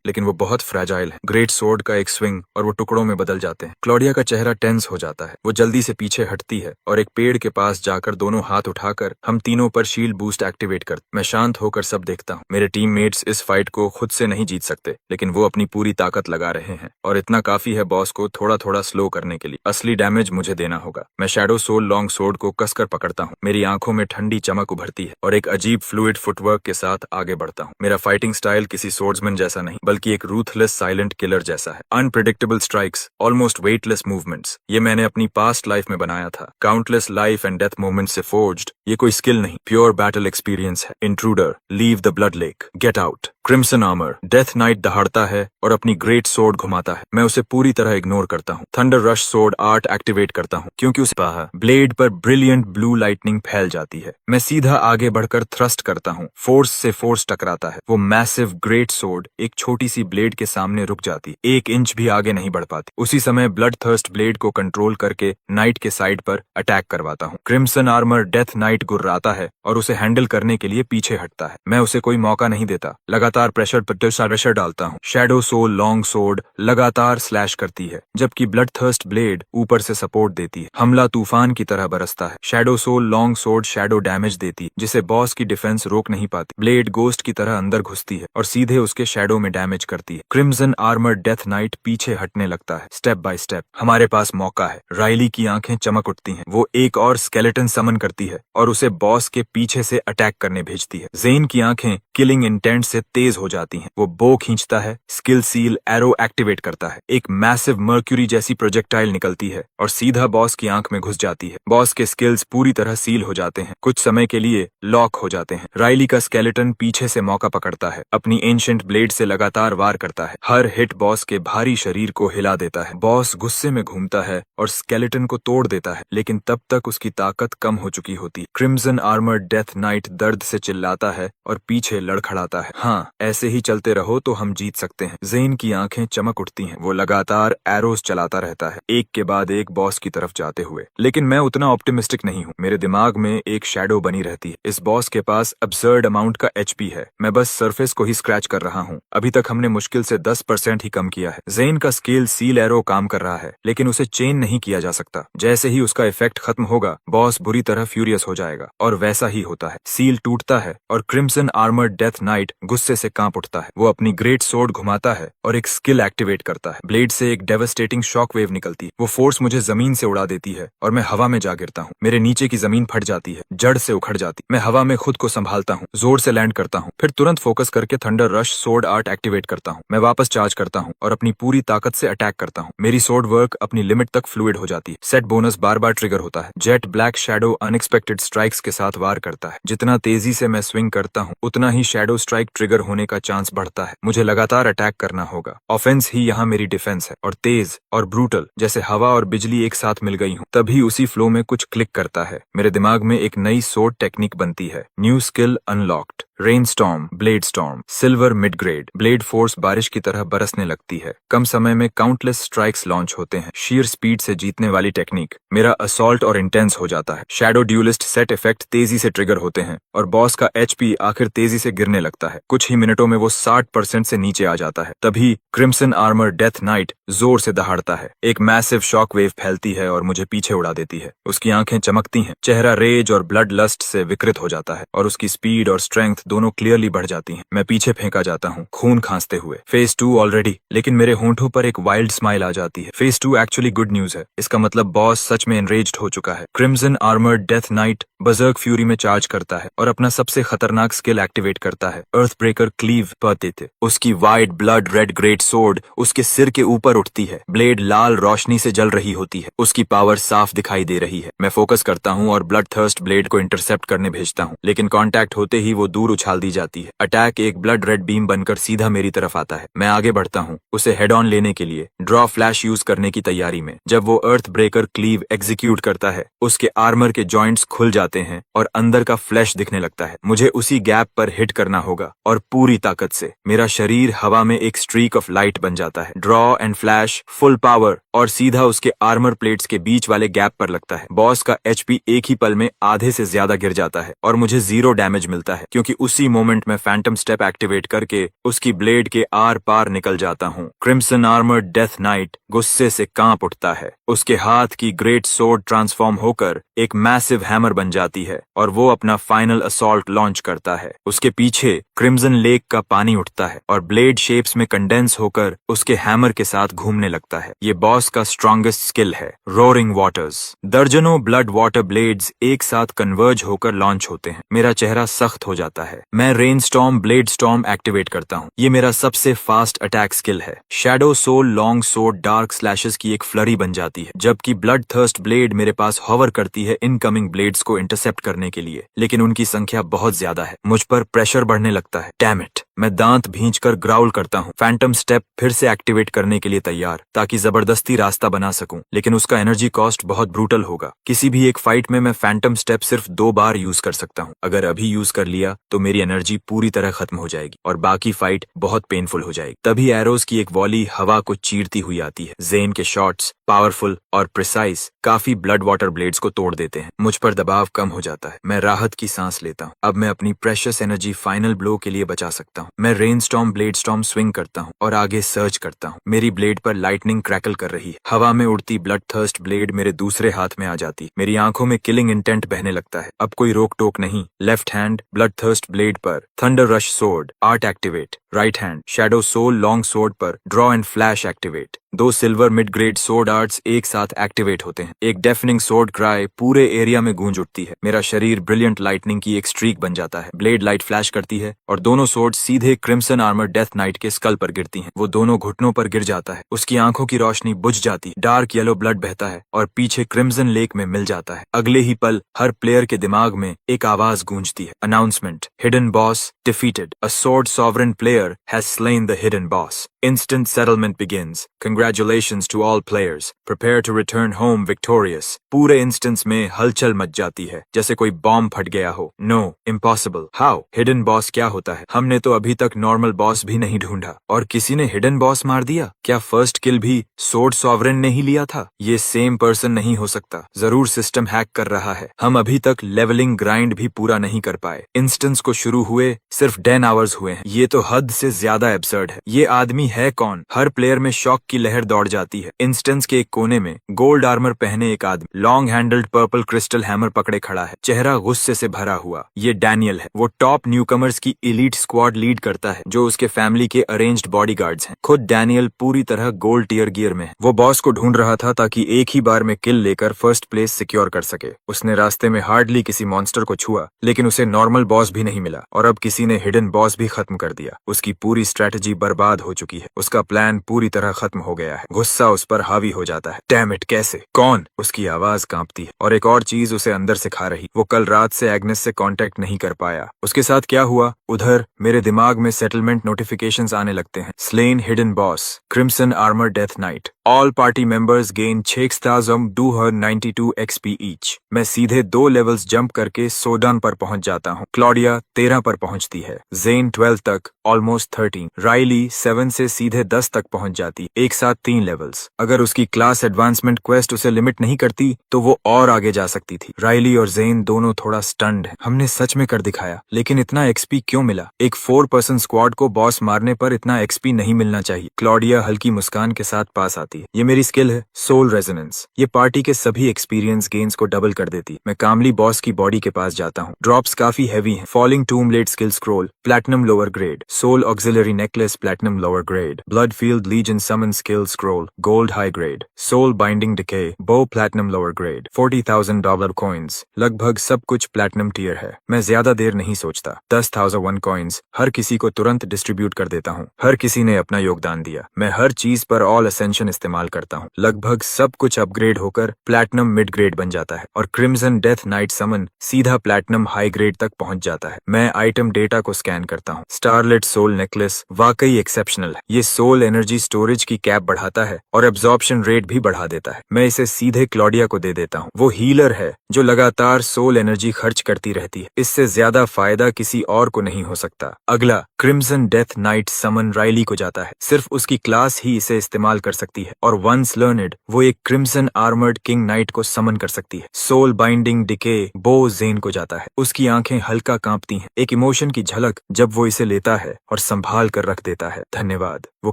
लेकिन वो बहुत फ्रैजाइल है। ग्रेट सोर्ड का एक स्विंग और वो टुकड़ों में बदल जाते हैं। क्लॉडिया का चेहरा टेंस हो जाता है। वो जल्दी से पीछे हटती है और एक पेड़ के पास जाकर दोनों हाथ उठाकर हम तीनों पर शील्ड बूस्ट एक्टिवेट करते। मैं शांत होकर सब देखता हूँ। मेरे टीममेट्स इस फाइट को खुद से नहीं जीत सकते, लेकिन वो अपनी पूरी ताकत लगा रहे हैं और इतना काफी है बॉस को थोड़ा थोड़ा स्लो करने के लिए। असली डैमेज मुझे देना होगा। मैं शैडो सोल लॉन्ग सोर्ड को कसकर पकड़ता हूँ। मेरी आंखों में ठंडी चमक उभरती है और एक अजीब फ्लूइड फुटवर्क के साथ आगे बढ़ता हूँ। मेरा फाइटिंग स्टाइल किसी सोर्ड्समैन जैसा नहीं, बल्कि एक रूथलेस साइलेंट किलर जैसा है। Unpredictable strikes, almost weightless movements, ये मैंने अपनी पास्ट लाइफ में बनाया था। Countless life and death moments से फोर्ज्ड। ये कोई स्किल नहीं, प्योर बैटल एक्सपीरियंस है। Intruder, leave the blood lake, get out. Crimson armour death night दहाड़ता है और अपनी ग्रेट सोर्ड घुमाता है। मैं उसे पूरी तरह इग्नोर करता हूँ। Thunder rush sword art activate करता हूँ, क्योंकि उस ब्लेड पर ब्रिलियंट ब्लू लाइटनिंग फैल जाती है। मैं सीधा आगे बढ़कर थ्रस्ट करता हूँ। फोर्स से फोर्स टकराता है। वो मैसिव ग्रेट सोर्ड एक छोटी सी ब्लेड के सामने रुक जाती, 1 इंच भी आगे नहीं बढ़ पाती। उसी समय ब्लड थर्स्ट ब्लेड को कंट्रोल करके नाइट के साइड पर अटैक करवाता हूँ। क्रिम्सन आर्मर डेथ नाइट गुर्राता है और उसे हैंडल करने के लिए पीछे हटता है। मैं उसे कोई मौका नहीं देता। लगातार प्रेशर डालता हूँ। शैडो सोल लॉन्ग सोर्ड लगातार स्लैश करती है, जबकि ब्लड थर्स्ट ब्लेड ऊपर से सपोर्ट देती है। हमला तूफान की तरह बरसता है। Shadow soul long sword shadow damage देती, जिसे बॉस की डिफेंस रोक नहीं पाती। ब्लेड गोस्ट की तरह अंदर घुसती है और सीधे उसके शैडो में डैमेज करती है। क्रिम्सन आर्मर डेथ नाइट पीछे हटने लगता है, स्टेप बाय स्टेप। हमारे पास मौका है। राइली की आंखें चमक उठती हैं। वो एक और स्केलेटन समन करती है और उसे बॉस के पीछे से अटैक करने भेजती है। ज़ेन की आंखें किलिंग इंटेंट से तेज हो जाती हैं। वो बो खींचता है, स्किल सील एरो एक्टिवेट करता है। एक मैसिव मर्क्यूरी जैसी प्रोजेक्टाइल निकलती है और सीधा बॉस की आंख में घुस जाती है। बॉस के स्किल्स पूरी तरह सील हो जाते हैं, कुछ समय के लिए लॉक हो जाते हैं। राइली का स्केलेटन पीछे से मौका पकड़ता है, अपनी एंशिएंट ब्लेड से लगातार वार करता है। हर हिट बॉस के भारी शरीर को हिला देता है। बॉस गुस्से में घूमता है और स्केलेटन को तोड़ देता है, लेकिन तब तक उसकी ताकत कम हो चुकी होती है। क्रिम्सन आर्मर डेथ नाइट दर्द से चिल्लाता है और पीछे लड़खड़ाता है। हाँ, ऐसे ही चलते रहो तो हम जीत सकते हैं। ज़ेन की आंखें चमक उठती हैं। वो लगातार एरोस चलाता रहता है, एक के बाद एक बॉस की तरफ जाते हुए। लेकिन मैं उतना ऑप्टिमिस्टिक नहीं हूँ। मेरे दिमाग में एक शैडो बनी रहती है। इस बॉस के पास अब्सर्ड अमाउंट का HP है। मैं बस सरफेस को ही स्क्रैच कर रहा हूँ। अभी तक हमने मुश्किल से 10% ही कम किया है। ज़ेन का स्केल सील एरो काम कर रहा है, लेकिन उसे चेन नहीं किया जा सकता। जैसे ही उसका इफेक्ट खत्म होगा, बॉस बुरी तरह फ्यूरियस हो जाएगा, और वैसा ही होता है। सील टूटता है और क्रिम्सन आर्मर डेथ नाइट गुस्से से कांप उठता है। वो अपनी ग्रेट सोर्ड घुमाता है और एक स्किल एक्टिवेट करता है। ब्लेड से एक डेवास्टेटिंग शॉक वेव निकलती है। वो फोर्स मुझे जमीन से उड़ा देती है और मैं हवा में जा गिरता हूँ। मेरे नीचे की जमीन फट जाती है, जड़ से उखड़ जाती। मैं हवा में खुद को संभालता हूँ, जोर से लैंड करता हूँ, फिर तुरंत फोकस करके thunder rush sword art activate करता हूँ। मैं वापस चार्ज करता हूँ और अपनी पूरी ताकत से अटैक करता हूँ। मेरी सोर्ड वर्क अपनी लिमिट तक फ्लूइड हो जाती है। सेट बोनस बार बार ट्रिगर होता है। Jet black shadow unexpected strikes के साथ वार करता है। जितना तेजी से मैं स्विंग करता हूँ, उतना ही शैडो स्ट्राइक ट्रिगर होने का चांस बढ़ता है। मुझे लगातार अटैक करना होगा। ऑफेंस ही यहाँ मेरी डिफेंस है, और तेज और ब्रूटल, जैसे हवा और बिजली एक साथ मिल गई हूँ। तभी उसी फ्लो में कुछ क्लिक करता है। मेरे दिमाग में एक नई सोर्ड टेक्निक बनती है। New skill unlocked. Rain storm, blade storm, silver mid grade. Blade force बारिश की तरह बरसने लगती है। कम समय में काउंटलेस स्ट्राइक्स लॉन्च होते हैं। शीर स्पीड से जीतने वाली टेक्निक। मेरा असॉल्ट और इंटेंस हो जाता है। शैडो ड्यूलिस्ट सेट इफेक्ट तेजी से ट्रिगर होते हैं और बॉस का एचपी आखिर तेजी से गिरने लगता है। कुछ ही मिनटों में वो 60% से नीचे आ जाता है। तभी क्रिम्सन आर्मर डेथ नाइट जोर से दहाड़ता है। एक मैसिव शॉक वेव फैलती है और मुझे पीछे उड़ा देती है। उसकी आंखें चमकती हैं, चेहरा रेज और ब्लड लस्ट से विकृत हो जाता है और उसकी स्पीड और स्ट्रेंथ दोनों क्लियरली बढ़ जाती हैं। मैं पीछे फेंका जाता हूँ, खून खांसते हुए। फेज 2 ऑलरेडी, लेकिन मेरे होंठों पर एक वाइल्ड स्माइल आ जाती है। फेज 2 एक्चुअली गुड न्यूज है। इसका मतलब बॉस सच में एनरेज्ड हो चुका है। Crimson armoured death night बजर्क fury में चार्ज करता है और अपना सबसे खतरनाक स्किल एक्टिवेट करता है, अर्थ ब्रेकर क्लीव पतित। उसकी wide blood red great sword उसके सिर के ऊपर उठती है। ब्लेड लाल रोशनी से जल रही होती है। उसकी पावर साफ दिखाई दे रही है। मैं फोकस करता हूँ और ब्लड थर्स्ट ब्लेड को इंटरसेप्ट करने भेजता हूँ, लेकिन कांटेक्ट होते ही वो दूर उछाल दी जाती है। अटैक एक ब्लड रेड बीम बनकर सीधा मेरी तरफ आता है। मैं आगे बढ़ता हूँ, उसे हेड ऑन लेने के लिए, ड्रॉ फ्लैश यूज करने की तैयारी में। जब वो अर्थ ब्रेकर क्लीव एग्जीक्यूट करता है, उसके आर्मर के जॉइंट्स खुल जाते हैं और अंदर का फ्लैश दिखने लगता है। मुझे उसी गैप पर हिट करना होगा और पूरी ताकत से। मेरा शरीर हवा में एक स्ट्रीक ऑफ लाइट बन जाता है। Draw and flash, full power, और सीधा उसके आर्मर प्लेट्स के बीच वाले गैप पर लगता है। बॉस का एचपी एक ही पल में आधे से ज्यादा गिर जाता है और मुझे 0 डैमेज मिलता है, क्योंकि उसी मोमेंट में फैंटम स्टेप एक्टिवेट करके उसकी ब्लेड के आर पार निकल जाता हूँ। क्रिम्सन आर्मर डेथ नाइट गुस्से से कांप उठता है। उसके हाथ की ग्रेट सोर्ड ट्रांसफॉर्म होकर एक मैसिव हैमर बन जाती है और वो अपना फाइनल असॉल्ट लॉन्च करता है। उसके पीछे क्रिम्सन लेक का पानी उठता है और ब्लेड शेप्स में कंडेंस होकर उसके हैमर के साथ घूमने लगता है। ये बॉस का स्ट्रॉन्गेस्ट स्किल है, रोरिंग वाटर्स। दर्जनों ब्लड वाटर ब्लेड्स एक साथ कन्वर्ज होकर लॉन्च होते हैं। मेरा चेहरा सख्त हो जाता है। मैं rain storm blade storm activate करता हूँ। ये मेरा सबसे फास्ट अटैक स्किल है। Shadow soul long sword dark slashes की एक फ्लरी बन जाती है, जबकि ब्लड थर्स्ट ब्लेड मेरे पास हॉवर करती है इनकमिंग ब्लेड्स को इंटरसेप्ट करने के लिए, लेकिन उनकी संख्या बहुत ज्यादा है। मुझ पर प्रेशर बढ़ने लगता है। Damn it! मैं दांत भींचकर ग्राउल करता हूँ। फैंटम स्टेप फिर से एक्टिवेट करने के लिए तैयार, ताकि जबरदस्ती रास्ता बना सकूं, लेकिन उसका एनर्जी कॉस्ट बहुत ब्रूटल होगा। किसी भी एक फाइट में मैं फैंटम स्टेप सिर्फ 2 बार यूज कर सकता हूँ। अगर अभी यूज कर लिया तो मेरी एनर्जी पूरी तरह खत्म हो जाएगी और बाकी फाइट बहुत पेनफुल हो जाएगी। तभी एरोज की एक वॉली हवा को चीरती हुई आती है। जेन के शॉट्स पावरफुल और प्रिसाइज काफी ब्लड वाटर ब्लेड्स को तोड़ देते हैं। मुझ पर दबाव कम हो जाता है। मैं राहत की सांस लेता हूँ। अब मैं अपनी प्रेशियस एनर्जी फाइनल ब्लो के लिए बचा सकता हूँ। मैं rain storm blade storm swing करता हूँ और आगे सर्च करता हूँ। मेरी ब्लेड पर लाइटनिंग क्रैकल कर रही है। हवा में उड़ती ब्लड थर्स्ट ब्लेड मेरे दूसरे हाथ में आ जाती। मेरी आंखों में किलिंग इंटेंट बहने लगता है। अब कोई रोक टोक नहीं। Left hand blood thirst blade पर thunder rush sword art activate. Right hand shadow soul long sword पर draw and flash activate. 2 silver mid grade sword arts एक साथ एक्टिवेट होते हैं। एक डेफनिंग सोर्ड क्राई पूरे एरिया में गूंज उठती है। मेरा शरीर ब्रिलियंट लाइटनिंग की एक स्ट्रीक बन जाता है। ब्लेड लाइट फ्लैश करती है और दोनों सोर्ड सीधे क्रिम्सन आर्मर डेथ नाइट के स्कल पर गिरती हैं। वो दोनों घुटनों पर गिर जाता है। उसकी आंखों की रोशनी बुझ जाती है। डार्क येलो ब्लड बहता है और पीछे क्रिम्सन लेक में मिल जाता है। अगले ही पल हर प्लेयर के दिमाग में एक आवाज गूंजती है, announcement, hidden boss defeated. A sword sovereign player has slain the hidden boss. Instant settlement begins. Congratulations to all players. Prepare to return home victorious. पूरे इंस्टेंस में हलचल मच जाती है, जैसे कोई बॉम्ब फट गया हो। No, impossible. How? Hidden boss क्या होता है? हमने तो अभी तक नॉर्मल बॉस भी नहीं ढूंढा और किसी ने हिडन बॉस मार दिया। क्या फर्स्ट किल भी सोर्ड सॉवरेन ने ही लिया था? ये सेम पर्सन नहीं हो सकता। जरूर सिस्टम हैक कर रहा है। हम अभी तक लेवलिंग ग्राइंड भी पूरा नहीं कर पाए। इंस्टेंस को शुरू हुए सिर्फ 10 आवर्स हुए हैं। ये तो हद से ज्यादा एब्सर्ड है। ये आदमी है कौन? हर प्लेयर में शॉक की लहर दौड़ जाती है। इंस्टेंस के एक कोने में गोल्ड आर्मर पहने एक आदमी long handled purple crystal hammer पकड़े खड़ा है, चेहरा गुस्से से भरा हुआ। ये डैनियल है। वो टॉप न्यूकमर्स की एलीट स्क्वाड लीड करता है, जो उसके फैमिली के अरेंज्ड बॉडीगार्ड्स हैं। खुद डैनियल पूरी तरह गोल्ड टियर गियर में है। वो बॉस को ढूंढ रहा था ताकि एक ही बार में किल लेकर फर्स्ट प्लेस सिक्योर कर सके। उसने रास्ते में हार्डली किसी मॉन्स्टर को छुआ, लेकिन उसे नॉर्मल बॉस भी नहीं मिला और अब किसी ने हिडन बॉस भी खत्म कर दिया। उसकी पूरी स्ट्रेटजी बर्बाद हो चुकी है। उसका प्लान पूरी तरह खत्म हो गया है। गुस्सा उस पर हावी हो जाता है। डैम इट, कैसे, कौन? उसकी आवाज कांपती है और एक और चीज उसे अंदर से खा रही। वो कल रात से एग्नेस से कांटेक्ट नहीं कर पाया। उसके साथ क्या हुआ? उधर मेरे दिमाग में सेटलमेंट नोटिफिकेशंस आने लगते हैं। Slain hidden boss, crimson armour death night, all party members gain 6292 XP each. मैं सीधे 2 लेवल्स जंप करके सोडान पर पहुंच जाता हूँ। क्लॉडिया 13 पर पहुंचती है, जेन 12 तक, ऑलमोस्ट 13, राइली 7 से सीधे 10 तक पहुंच जाती, एक साथ 3 लेवल्स। अगर उसकी क्लास एडवांसमेंट क्वेस्ट उसे लिमिट नहीं करती तो वो और आगे जा सकती थी। राइली और जेन दोनों थोड़ा स्टन्ड हैं। हमने सच में कर दिखाया, लेकिन इतना XP क्यों मिला? एक 4 पर्सन स्क्वाड को बॉस मारने पर इतना XP नहीं मिलना चाहिए। क्लॉडिया हल्की मुस्कान के साथ पास आती है। ये मेरी स्किल है, सोल रेजोनेंस। ये पार्टी के सभी एक्सपीरियंस गेन्स को डबल कर देती। मैं कामली बॉस की बॉडी के पास जाता हूँ। ड्रॉप्स काफी हैवी हैं। Falling tomb blade skill scroll, platinum lower grade, soul auxiliary necklace platinum lower grade, blood field legion summon skill scroll gold high grade, soul binding decay bow platinum lower grade, $40,000 coins. लगभग सब कुछ platinum tier है। मैं ज्यादा देर नहीं सोचता, 10,001 coins हर किसी को तुरंत डिस्ट्रीब्यूट कर देता हूँ। हर किसी ने अपना योगदान दिया। मैं हर चीज पर ऑल असेंशन इस्तेमाल करता हूँ। लगभग सब कुछ अपग्रेड होकर प्लैटिनम मिड ग्रेड बन जाता है और क्रिम्सन डेथ नाइट समन सीधा प्लैटिनम हाई ग्रेड तक पहुंच जाता है। मैं आइटम डेटा को स्कैन करता हूँ। स्टारलेट सोल नेकलेस वाकई एक्सेप्शनल है। ये सोल एनर्जी स्टोरेज की कैप बढ़ाता है और एब्जॉर्प्शन रेट भी बढ़ा देता है। मैं इसे सीधे क्लॉडिया को दे देता हूँ। वो हीलर है जो लगातार सोल एनर्जी खर्च करती रहती है। इससे ज्यादा फायदा किसी और को नहीं हो सकता। अगला क्रिम्सन डेथ नाइट समन राइली को जाता है। सिर्फ उसकी क्लास ही इसे इस्तेमाल कर सकती है और वंस लर्नड वो एक क्रिम्सन आर्मर्ड किंग नाइट को समन कर सकती है। सोल बाइंडिंग डिके बो जेन को जाता है। उसकी आंखें हल्का कांपती हैं, एक इमोशन की झलक जब वो इसे लेता है और संभाल कर रख देता है। धन्यवाद, वो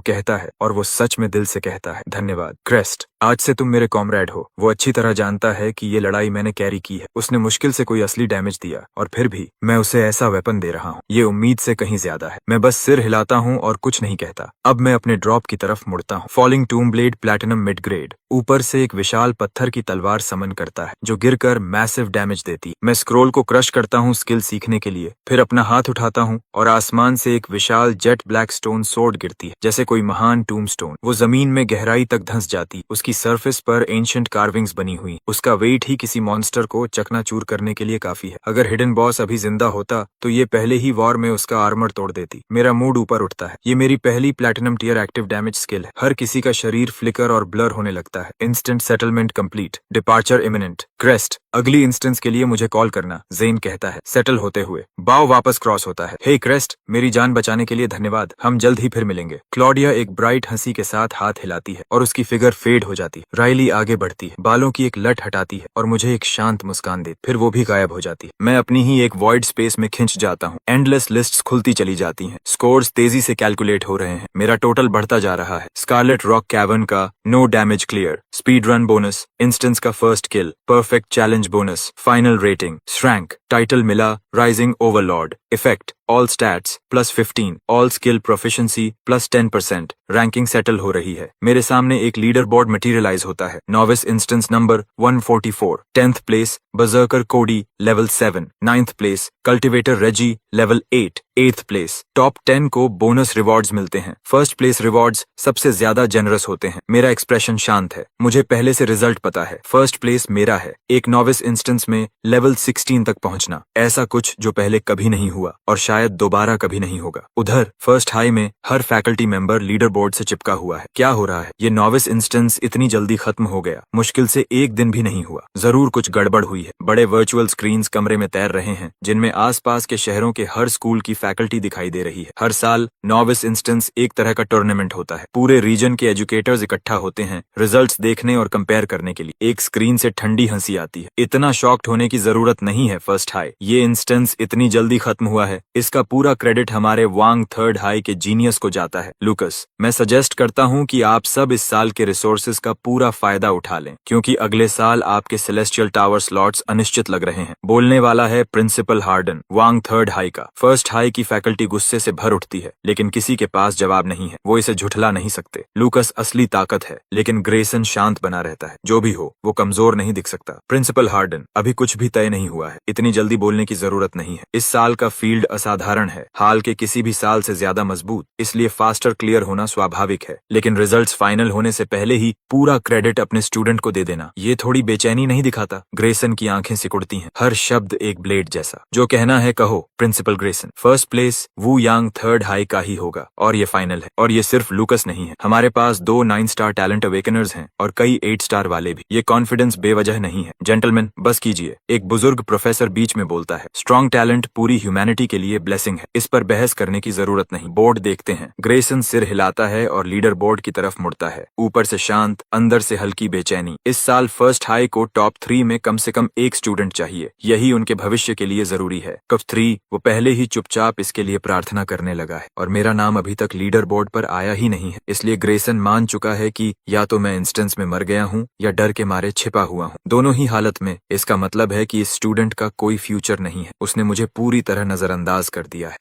कहता है और वो सच में दिल से कहता है। धन्यवाद क्रेस्ट, आज से तुम मेरे कॉमरेड हो। वो अच्छी तरह जानता है कि ये लड़ाई मैंने कैरी की है। उसने मुश्किल से कोई असली डैमेज दिया और फिर भी मैं उसे ऐसा वेपन दे रहा हूँ। ये उम्मीद से कहीं ज्यादा है। मैं बस सिर हिलाता हूँ और कुछ नहीं कहता। अब मैं अपने ड्रॉप की तरफ मुड़ता हूँ। Falling tomb blade platinum mid grade, ऊपर से एक विशाल पत्थर की तलवार समन करता है जो गिरकर मैसिव डैमेज देती। मैं स्क्रोल को क्रश करता हूँ स्किल सीखने के लिए, फिर अपना हाथ उठाता हूँ और आसमान से एक विशाल जेट ब्लैक स्टोन सोर्ड गिरती है जैसे कोई महान टूम स्टोन। वो जमीन में गहराई तक धंस जाती। उसकी सरफेस पर एंशिएंट कार्विंग्स बनी हुई। उसका वेट ही किसी मॉन्स्टर को चकनाचूर करने के लिए काफी है। अगर हिडन बॉस अभी जिंदा होता तो ये पहले ही वॉर में उसका आर्मर तोड़ देती। मेरा मूड ऊपर उठता है। ये मेरी पहली platinum tier active damage skill है। हर किसी का शरीर फ्लिकर और ब्लर होने लगता है। Instant settlement complete, departure imminent. Crest, अगली इंस्टेंस के लिए मुझे कॉल करना, जेन कहता है सेटल होते हुए। बाव वापस क्रॉस होता है। हे क्रेस्ट, मेरी जान बचाने के लिए धन्यवाद। हम जल्द ही फिर मिलेंगे। क्लॉडिया एक ब्राइट हंसी के साथ हाथ हिलाती है और उसकी फिगर फेड हो जाती है। राइली आगे बढ़ती है, बालों की एक लट हटाती है और मुझे एक शांत मुस्कान देती, फिर वो भी गायब हो जाती है। मैं अपनी ही एक वॉइड स्पेस में खिंच जाता हूँ। एंडलेस लिस्ट्स खुलती चली जाती हैं। स्कोर्स तेजी से कैलकुलेट हो रहे हैं। मेरा टोटल बढ़ता जा रहा है। स्कारलेट रॉक कैवर्न का no damage clear, speed run bonus, instance का first kill, perfect challenge bonus, final rating, S rank, title मिला rising overlord, effect all stats +15, all skill proficiency +10%। Ranking settle हो रही है। मेरे सामने एक लीडर बोर्ड मटेरियलाइज होता है। Novice instance number 144, 10th place berserker Cody level 7, 9th place cultivator Reiji level 8, 8th place. Top 10 को बोनस रिवॉर्ड्स मिलते हैं। फर्स्ट प्लेस रिवॉर्ड्स सबसे ज्यादा जेनरस होते हैं। मेरा एक्सप्रेशन शांत है। मुझे पहले से रिजल्ट पता है। फर्स्ट प्लेस मेरा है। एक नॉविस इंस्टेंस में लेवल 16 तक पहुंचना, ऐसा कुछ जो पहले कभी नहीं हुआ और शायद दोबारा कभी नहीं होगा। उधर फर्स्ट हाई में हर फैकल्टी मेंबर लीडर बोर्ड से चिपका हुआ है। क्या हो रहा है? ये नॉविस इंस्टेंस इतनी जल्दी खत्म हो गया। मुश्किल से एक दिन भी नहीं हुआ। जरूर कुछ गड़बड़ हुई है। बड़े वर्चुअल स्क्रीन्स कमरे में तैर रहे हैं जिनमें आसपास के शहरों के हर स्कूल की फैकल्टी दिखाई दे रही है। हर साल नॉविस इंस्टेंस एक तरह का टूर्नामेंट होता है। पूरे रीजन के एजुकेटर्स इकट्ठा होते हैं रिजल्ट्स देखने और कंपेयर करने के लिए। एक स्क्रीन से ठंडी हंसी आती है। इतना शॉक्ड होने की जरूरत नहीं है फर्स्ट हाई। ये इंस्टेंस इतनी जल्दी खत्म हुआ है, इसका पूरा क्रेडिट हमारे वांग थर्ड हाई के जीनियस को जाता है। लुकस, मैं सजेस्ट करता हूँ कि आप सब इस साल के रिसोर्सेज का पूरा फायदा उठा लें क्योंकि अगले साल आपके सेलेस्टियल टावर स्लॉट्स अनिश्चित लग रहे हैं। बोलने वाला है प्रिंसिपल हार्डन, वांग थर्ड हाई का। फर्स्ट हाई की फैकल्टी गुस्से से भर उठती है लेकिन किसी के पास जवाब नहीं है। वो इसे झुठला नहीं सकते। लुकस असली ताकत है लेकिन ग्रेसन शांत बना रहता है। जो भी हो, वो कमजोर नहीं दिख सकता। प्रिंसिपल हार्डन, अभी कुछ भी तय नहीं हुआ है। इतनी जल्दी बोलने की जरूरत नहीं है। इस साल का फील्ड असाधारण है, हाल के किसी भी साल से ज्यादा मजबूत, इसलिए फास्टर क्लियर होना स्वाभाविक है। लेकिन रिजल्ट्स फाइनल होने से पहले ही पूरा क्रेडिट अपने स्टूडेंट को दे देना, ये थोड़ी बेचैनी नहीं दिखाता? ग्रेसन की आंखें सिकुड़ती हैं, हर शब्द एक ब्लेड जैसा। जो कहना है कहो प्रिंसिपल ग्रेसन। फर्स्ट प्लेस वू यांग थर्ड हाई का ही होगा, और ये फाइनल है। और ये सिर्फ लूकस नहीं है, हमारे पास 2 9 स्टार टैलेंट अवेकनर्स हैं और कई 8 स्टार वाले भी। ये कॉन्फिडेंस बेवजह नहीं है। जेंटलमैन बस कीजिए, एक बुजुर्ग प्रोफेसर बीच में बोलता है। स्ट्रॉन्ग टैलेंट पूरी ह्यूमैनिटी के लिए ब्लेसिंग है, इस पर बहस करने की जरूरत नहीं। बोर्ड देखते हैं। ग्रेसन सिर हिलाता है और लीडर बोर्ड की तरफ मुड़ता है, ऊपर से शांत, अंदर से हल्की बेचैनी। इस साल फर्स्ट हाई को टॉप 3 में कम से कम एक स्टूडेंट चाहिए, यही उनके भविष्य के लिए जरूरी है। कप 3 वो पहले ही चुपचाप इसके लिए प्रार्थना करने लगा है, और मेरा नाम अभी तक लीडर बोर्ड पर आया ही नहीं है। इसलिए ग्रेसन मान चुका है कि या तो मैं इंस्टेंस में मर गया हूँ या डर के मारे छिपा हुआ हूँ। दोनों ही हालत में इसका मतलब है कि इस स्टूडेंट का कोई फ्यूचर नहीं है, उसने मुझे पूरी तरह नजरअंदाज कर दिया है।